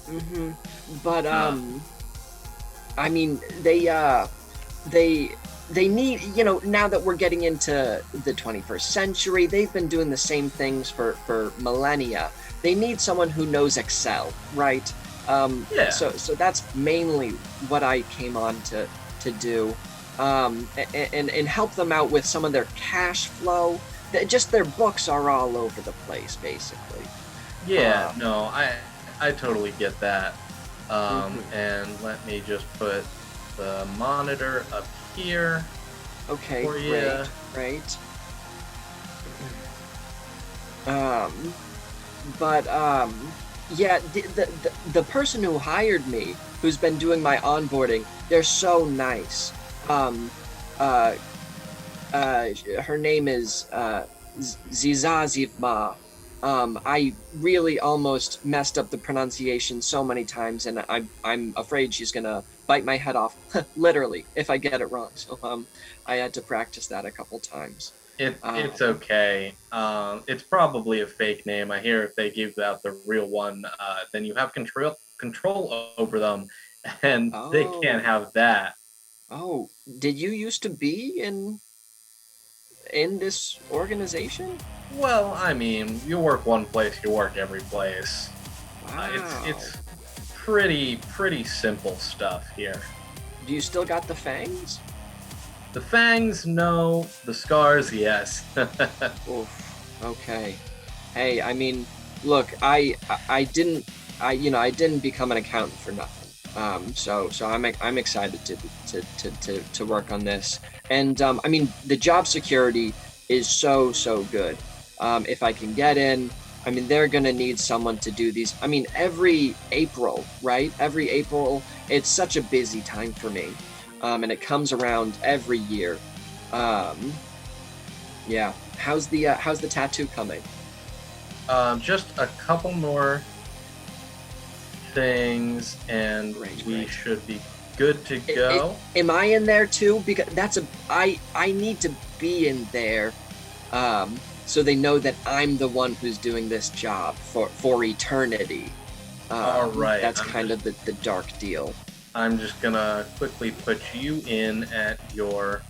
Mm-hmm. But I mean, they need, now that we're getting into the 21st century, they've been doing the same things for millennia. They need someone who knows Excel, right? Yeah. So that's mainly what I came on to do, and help them out with some of their cash flow. Just their books are all over the place, basically. Yeah, no, I totally get that. And let me just put the monitor up here. Okay, for you. Great. Yeah, the person who hired me, who's been doing my onboarding, they're so nice. Her name is Zizazivma. I really almost messed up the pronunciation so many times, and I'm afraid she's gonna bite my head off, literally, if I get it wrong. So I had to practice that a couple times. It's okay. It's probably a fake name. I hear if they give out the real one, then you have control over them, and they can't have that. Oh, did you used to be in this organization? Well, I mean, you work one place, you work every place. Wow. It's pretty simple stuff here. Do you still got the fangs? The fangs, no. The scars, yes. Oof. Okay. Hey, I mean, look, I didn't become an accountant for nothing. So I'm excited to work on this. And I mean, the job security is so good. If I can get in, I mean, they're gonna need someone to do these. I mean, every April, right? Every April, it's such a busy time for me, and it comes around every year. Yeah. How's the tattoo coming? Just a couple more things, and we should be good to go. Am I in there too? Because I need to be in there, so they know that I'm the one who's doing this job for eternity. All right. That's kind of the dark deal. I'm just gonna quickly put you in at your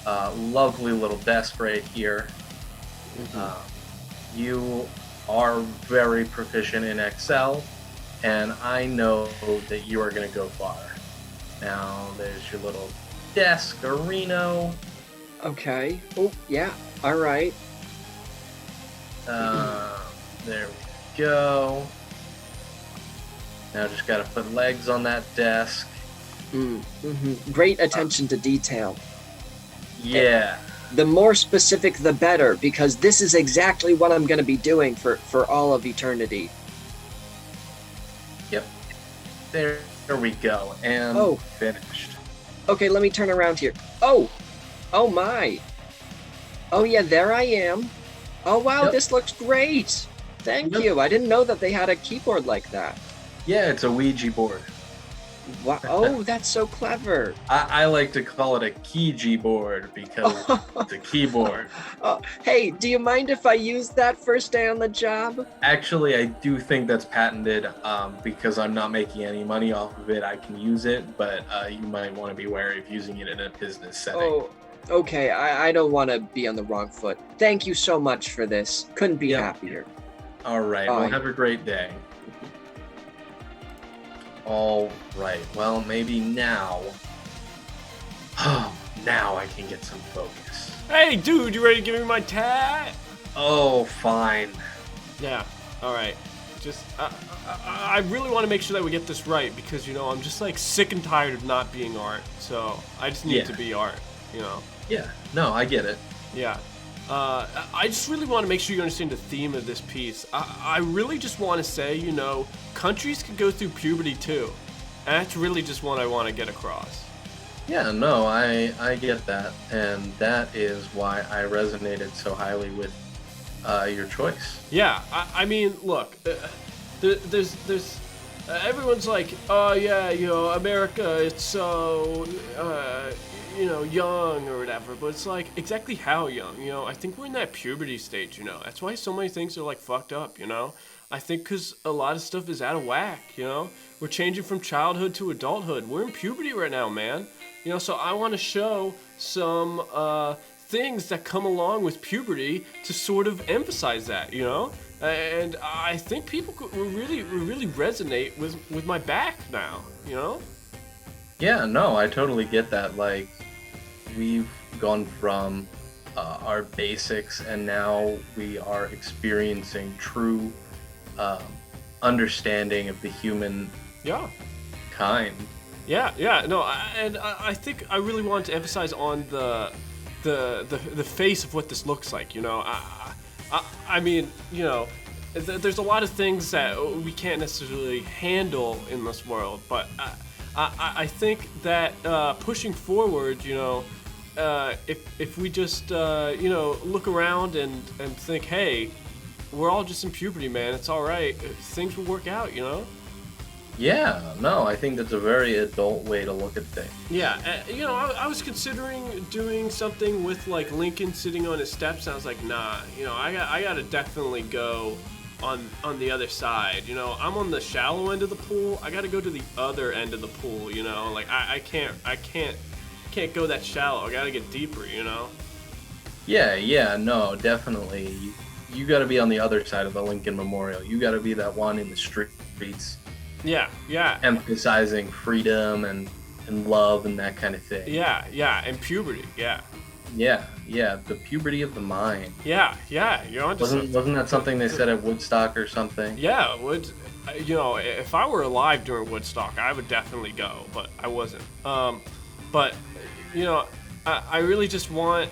lovely little desk right here. You are very proficient in Excel, and I know that you are going to go far. Now, there's your little desk, Areno. Okay. Oh, yeah. All right. There we go. Now, just got to put legs on that desk. Great attention to detail. Yeah. The more specific, the better, because this is exactly what I'm going to be doing for all of eternity. Yep. There we go. And finished. Okay, let me turn around here. Oh my. Oh yeah, there I am. Oh wow, Yep. This looks great. Thank Yep. you. I didn't know that they had a keyboard like that. Yeah, it's a Ouija board. Wow. Oh, that's so clever. I like to call it a Keyji board because it's a keyboard. Oh, hey, do you mind if I use that first day on the job? Actually, I do think that's patented because I'm not making any money off of it. I can use it, but you might want to be wary of using it in a business setting. Oh, okay. I don't want to be on the wrong foot. Thank you so much for this. Couldn't be happier. All right. Bye. Well, have a great day. All right. Well, maybe now. Now I can get some focus. Hey, dude, you ready to give me my tat? Oh, fine. Yeah. All right. Just, I really want to make sure that we get this right because, you know, I'm just like sick and tired of not being art. So I just need to be art, you know? Yeah. No, I get it. Yeah. I just really want to make sure you understand the theme of this piece. I really just want to say, you know, countries can go through puberty too. And that's really just what I want to get across. Yeah, no, I get that. And that is why I resonated so highly with your choice. Yeah, I mean, look, there's everyone's like, oh yeah, you know, America, it's so, you know, young or whatever, but it's like, exactly how young, you know? I think we're in that puberty stage, you know? That's why so many things are like fucked up, you know? I think because a lot of stuff is out of whack, you know? We're changing from childhood to adulthood. We're in puberty right now, man. You know, so I want to show some things that come along with puberty to sort of emphasize that, you know? And I think people will really resonate with my back now, you know? Yeah, no, I totally get that. Like, we've gone from our basics, and now we are experiencing true understanding of the human kind. Yeah, no, I think I really want to emphasize on the face of what this looks like, you know? I mean, you know, there's a lot of things that we can't necessarily handle in this world, but I think that pushing forward, you know, if we just, you know, look around and think, hey, we're all just in puberty, man, it's all right, things will work out, you know? Yeah, no, I think that's a very adult way to look at things. Yeah, you know, I was considering doing something with like Lincoln sitting on his steps, and I was like, nah, you know, I gotta definitely go on the other side. You know, I'm on the shallow end of the pool. I gotta go to the other end of the pool. You know, like I can't go that shallow. I gotta get deeper. You know. Yeah, no, definitely. You got to be on the other side of the Lincoln Memorial. You got to be that one in the streets. Yeah. Emphasizing freedom and and love and that kind of thing. Yeah, and puberty. Yeah, the puberty of the mind. yeah. You're onto something. Wasn't that something they said at Woodstock or something? Yeah, if I were alive during Woodstock, I would definitely go, but I wasn't. But I really just want.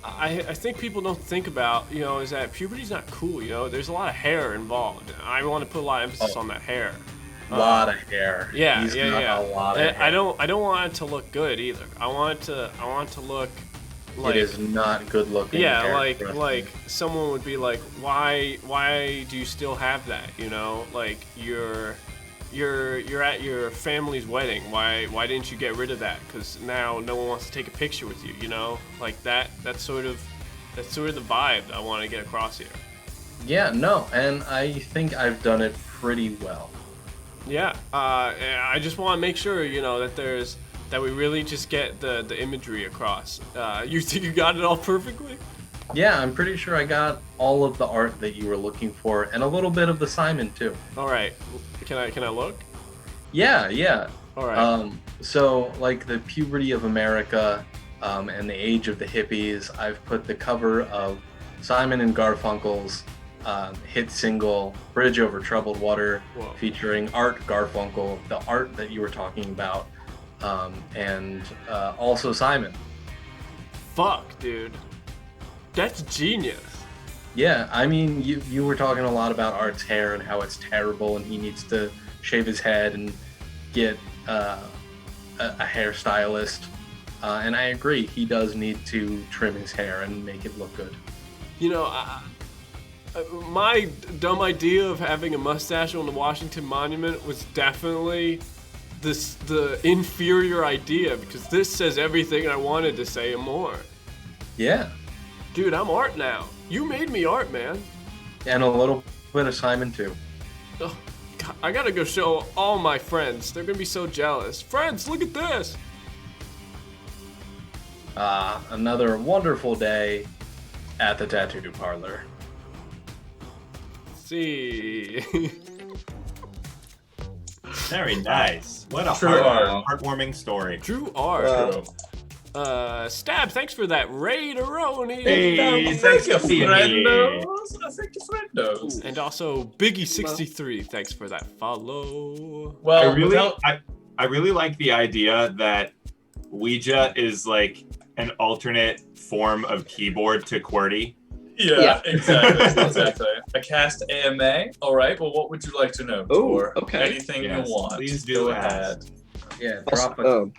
I think people don't think about, is that puberty's not cool. There's a lot of hair involved. I want to put a lot of emphasis on that hair. A lot of hair. Yeah, He's yeah, got yeah. A lot of hair. I don't want it to look good either. I want it to look like. It is not good looking. Yeah, hair, like someone would be like, why do you still have that? Like you're at your family's wedding. Why didn't you get rid of that? Because now no one wants to take a picture with you. Like that's sort of the vibe I want to get across here. Yeah, no, and I think I've done it pretty well. Yeah, I just want to make sure that we really just get the imagery across. You think you got it all perfectly? Yeah, I'm pretty sure I got all of the art that you were looking for, and a little bit of the Simon too. All right, can I look? Yeah. All right. So like the puberty of America, and the age of the hippies, I've put the cover of Simon and Garfunkel's hit single "Bridge Over Troubled Water," Whoa. featuring Art Garfunkel, the art that you were talking about, and also Simon. Fuck, dude. That's genius. Yeah, I mean, you were talking a lot about Art's hair and how it's terrible, and he needs to shave his head and get a hairstylist. And I agree, he does need to trim his hair and make it look good. My dumb idea of having a mustache on the Washington Monument was definitely the inferior idea, because this says everything I wanted to say and more. Yeah. Dude, I'm Art now. You made me Art, man. And a little bit of Simon too. Oh, God, I gotta go show all my friends. They're gonna be so jealous. Friends, look at this. Another wonderful day at the tattoo parlor. See. Very nice. What a True art. heartwarming story. True art. True. Stab, thanks for that raid-a-roni. Hey, Thank you, for being friendos. Thank you, friendos. And also Biggie63, thanks for that follow. Well, I really like the idea that Ouija is like an alternate form of keyboard to QWERTY. Yeah, exactly. A cast AMA. All right. Well, what would you like to know? Tor? Okay. Anything Yes, you want. please do Go ask. ahead. Yeah, drop it.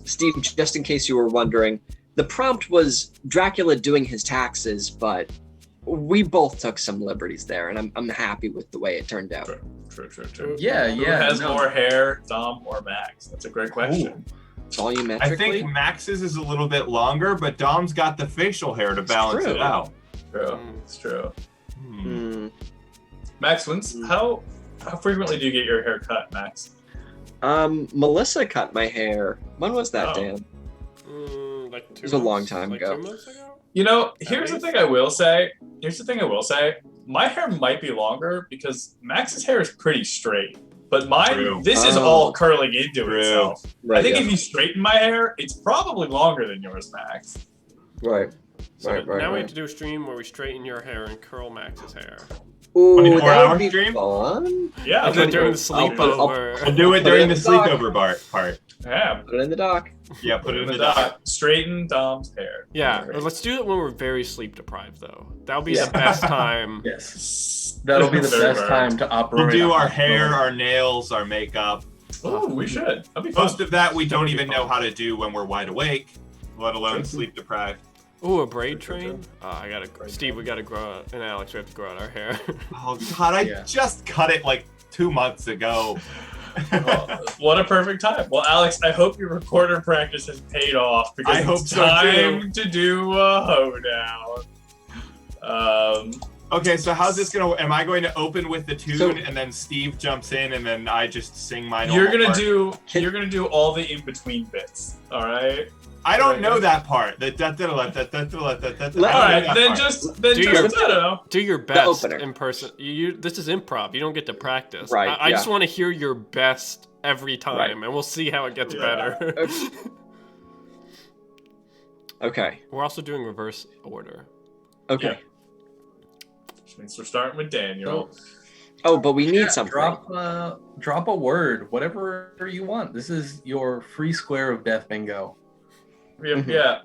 Steve, just in case you were wondering, the prompt was Dracula doing his taxes, but we both took some liberties there, and I'm happy with the way it turned out. True. Yeah. Who has more hair, Dom or Max? That's a great question. Volumetrically? I think Max's is a little bit longer, but Dom's got the facial hair to balance true. it out. True. It's true. Max, how frequently do you get your hair cut, Max? Melissa cut my hair. When was that, Oh. Dan? Like 2 It was a long months? time like ago. 2 months ago? Here's the thing I will say. My hair might be longer because Max's hair is pretty straight. But mine, True. this is all curling into True. itself. Right, I think if you straighten my hair, it's probably longer than yours, Max. Right. So Right, now we right. have to do a stream where we straighten your hair and curl Max's hair. Ooh, 24-hour that would be stream? fun. Yeah, And then during the I'll sleepover. We'll do it Put it during in the the doc. sleepover part. yeah. Put it in the dock. Yeah, put it in the doc. doc. Straighten Dom's hair. Yeah, Great. let's do it when we're very sleep deprived, though. That'll be Yeah. the best time. Yes. That'll be the Very best burned. time to We'll operate. do a our hot hair, door. our nails, our makeup. Oh, we should. That'd be fun. Most of that we don't That'd be even fun. know how to do when we're wide awake, let alone sleep deprived. Ooh, a braid True, train? Steve, we gotta grow out, and Alex, we have to grow out our hair. Oh God, I Yeah. just cut it like 2 months ago. Well, what a perfect time. Well, Alex, I hope your recorder practice has paid off because I hope it's so, time to do a hoedown. Okay, so how's this gonna? Am I going to open with the tune So- and then Steve jumps in and then I just sing my normal You're gonna part? do all the in between bits. All right. I don't know Right. that part. All right, then just Do your best opener. in person. This is improv. You don't get to practice. Right, I just yeah. want to hear your best every time, Right. and we'll see how it gets Yeah. better. Okay. We're also doing reverse order. Okay. Which means we're starting with Daniel. Oh, but we need something. Drop a word, whatever you want. This is your free square of death bingo. Yeah.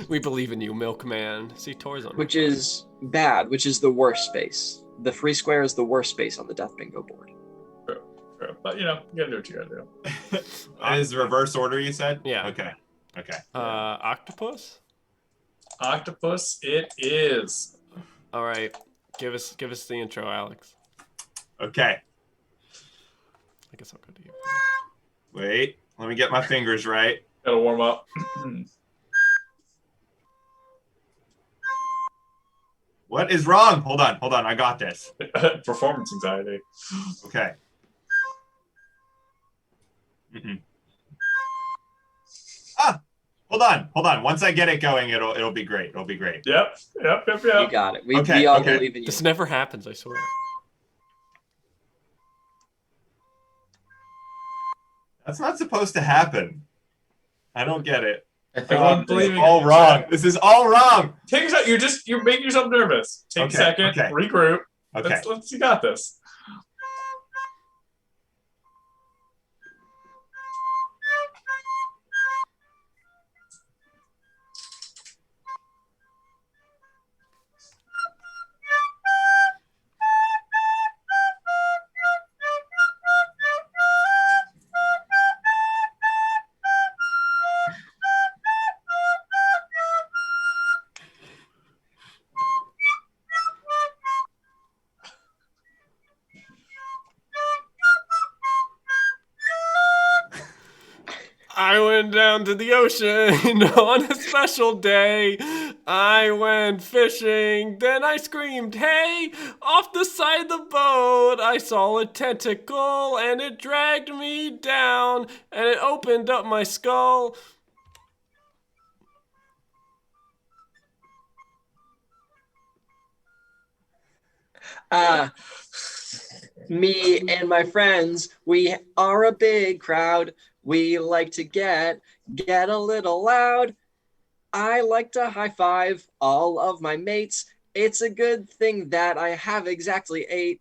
We believe in you, Milkman. See toys on. Which is bad, which is the worst space. The free square is the worst space on the death bingo board. True. But you gotta do what you gotta do. Is reverse order, you said? Yeah. Okay. Octopus. Octopus it is. All right. Give us the intro, Alex. Okay. I guess I'll go to you. Wait. Let me get my fingers right. Gotta warm up. What is wrong? Hold on. I got this. Performance anxiety. Okay. Mm-mm. Hold on. Once I get it going, it'll be great. It'll be great. Yep. You got it. We Okay, all okay. believe in you. This never happens, I swear. That's not supposed to happen. I don't get it. I think I'm This is believing all in you, wrong. Jack. This is all wrong. Take a second. You're making yourself nervous. Take Okay, a second. okay. Regroup. Okay. Let's. You got this. I went down to the ocean on a special day. I went fishing, then I screamed, hey! Off the side of the boat, I saw a tentacle, and it dragged me down, and it opened up my skull. Me and my friends, we are a big crowd. We like to get a little loud. I like to high five all of my mates. It's a good thing that I have exactly 8.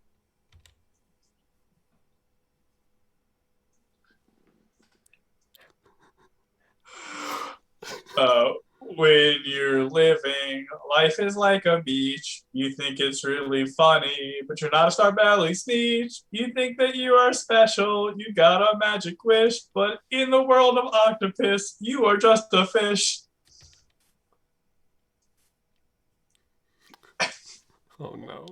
When you're living, life is like a beach. You think it's really funny, but you're not a star belly speech. You think that you are special, you got a magic wish, but in the world of octopus, you are just a fish. Oh no.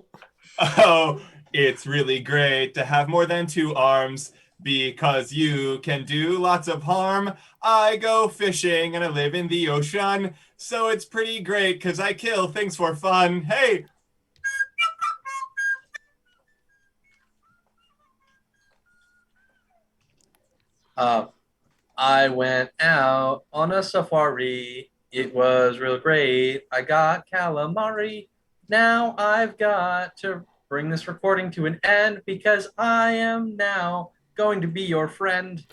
Oh, it's really great to have more than 2 arms because you can do lots of harm. I go fishing and I live in the ocean, so it's pretty great because I kill things for fun. Hey! I went out on a safari. It was real great. I got calamari. Now I've got to bring this recording to an end because I am now going to be your friend.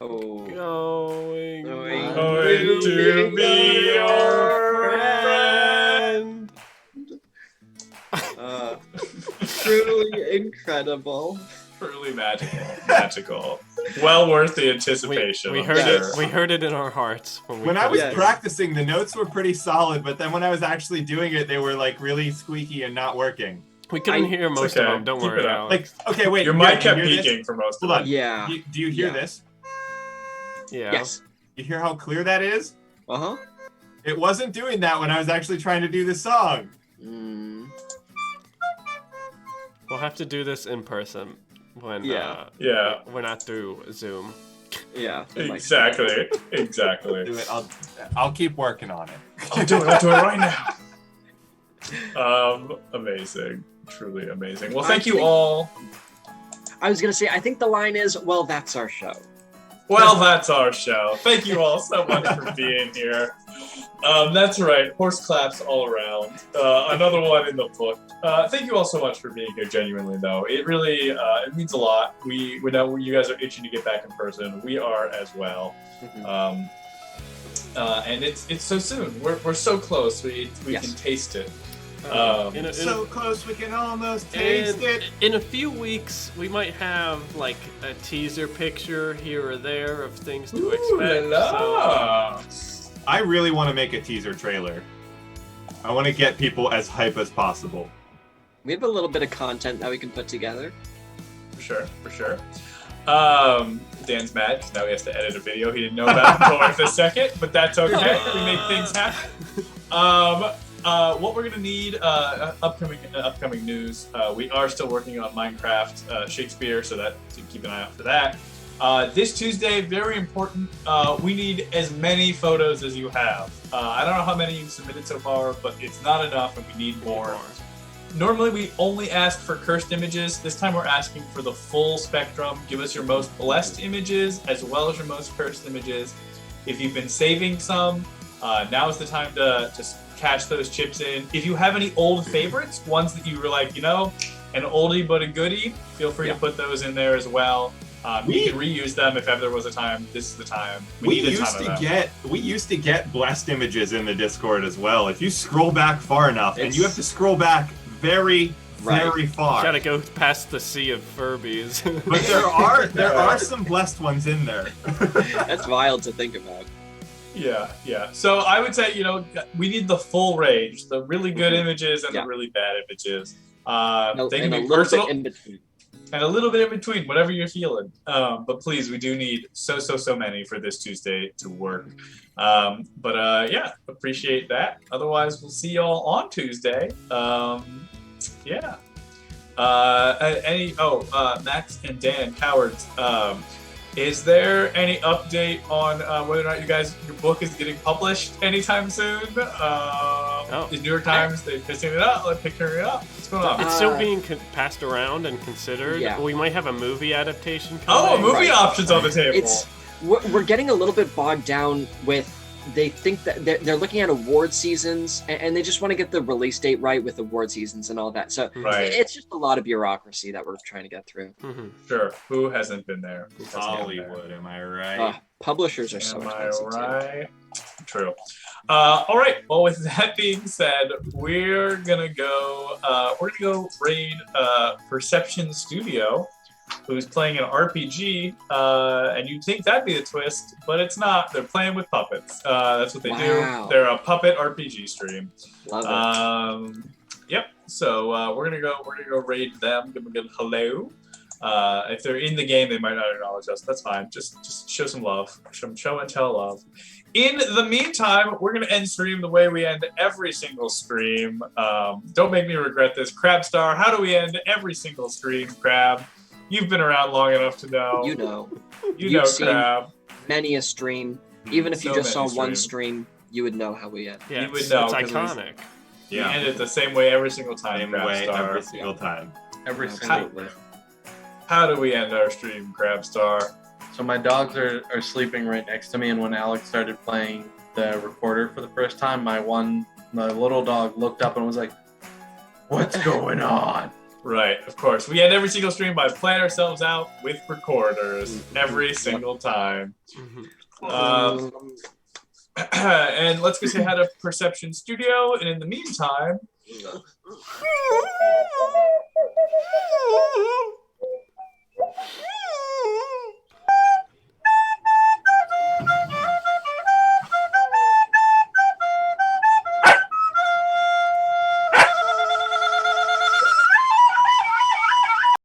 Oh. Going to be your friend. Truly incredible. Truly magical. Well worth the anticipation. We I'm heard sure. it. We heard it in our hearts When I was Yes. practicing, the notes were pretty solid, but then when I was actually doing it, they were like really squeaky and not working. We couldn't hear most okay. of them. Don't Keep worry, it up. Alex. Like, okay, wait. Your you mic kept hear this? peaking for most of Hold it. on. Yeah. Do you hear Yeah. this? Yeah. Yes. You hear how clear that is? Uh-huh. It wasn't doing that when I was actually trying to do the song. We'll have to do this in person when Yeah. we're not through Zoom. Yeah. Exactly. Do it. I'll keep working on it. I'll do it right now. Amazing. Truly amazing. Well, thank you all. I was gonna say, I think the line is, well, that's our show. Well, that's our show. Thank you all so much for being here. That's right, horse claps all around. Another one in the book. Thank you all so much for being here, genuinely, though. It really it means a lot. We know you guys are itching to get back in person. We are as well. And it's so soon. We're so close. We Yes. can taste it. So close we can almost taste it. In a few weeks, we might have like a teaser picture here or there of things to expect. La. I really want to make a teaser trailer. I want to get people as hype as possible. We have a little bit of content that we can put together. For sure. Dan's mad because now he has to edit a video he didn't know about for a second, but that's okay. We make things happen. What we're gonna need, upcoming news. We are still working on Minecraft Shakespeare, so keep an eye out for that. This Tuesday, very important. We need as many photos as you have. I don't know how many you've submitted so far, but it's not enough, and we need more. Normally, we only ask for cursed images. This time, we're asking for the full spectrum. Give us your most blessed images as well as your most cursed images. If you've been saving some, now is the time to just cash those chips in. If you have any old favorites, ones that you were like, an oldie but a goodie, feel free to put those in there as well. You can reuse them if ever there was a time. This is the time. We used to get blessed images in the Discord as well. If you scroll back far enough, and you have to scroll back very far. Gotta go past the sea of Furbies. But there are some blessed ones in there. That's wild to think about. Yeah. So I would say, we need the full range, the really good images and the really bad images. They can be personal. And a little bit in between, whatever you're feeling. But please, we do need so many for this Tuesday to work. Appreciate that. Otherwise, we'll see y'all on Tuesday. Max and Dan, cowards. Is there any update on whether or not your book is getting published anytime soon? The New York Times, they're picking it up. What's going on? It's still being passed around and considered. Yeah. We might have a movie adaptation coming. Oh, a movie option's on the table. We're getting a little bit bogged down with. They think that they're looking at award seasons, and they just want to get the release date right with award seasons and all that. So it's just a lot of bureaucracy that we're trying to get through. Sure. Who hasn't been there? Hollywood, am I right? Publishers are so expensive. Am I right? True. All right. Well, with that being said, we're gonna go raid Perception Studio, who's playing an RPG, and you'd think that'd be the twist, but it's not. They're playing with puppets. That's what they do. They're a puppet RPG stream. Love it. Yep. So we're gonna go raid them. Give them a good hello. If they're in the game, they might not acknowledge us. That's fine. Just show some love. Show and tell love. In the meantime, we're going to end stream the way we end every single stream. Don't make me regret this. Crabstar, how do we end every single stream, Crab? You've been around long enough to know. You know. You know, seen Crab. Many a stream. Even if you just saw one stream, you would know how we end. Yeah, you would know. It's iconic. We end it the same way every single time, Same way every single time. Every single day. How do we end our stream, Crabstar? So my dogs are sleeping right next to me, and when Alex started playing the recorder for the first time, my little dog looked up and was like, "What's going on?" Right, of course. We end every single stream by playing ourselves out with recorders every single time. And let's go say hi to Perception Studio, and in the meantime...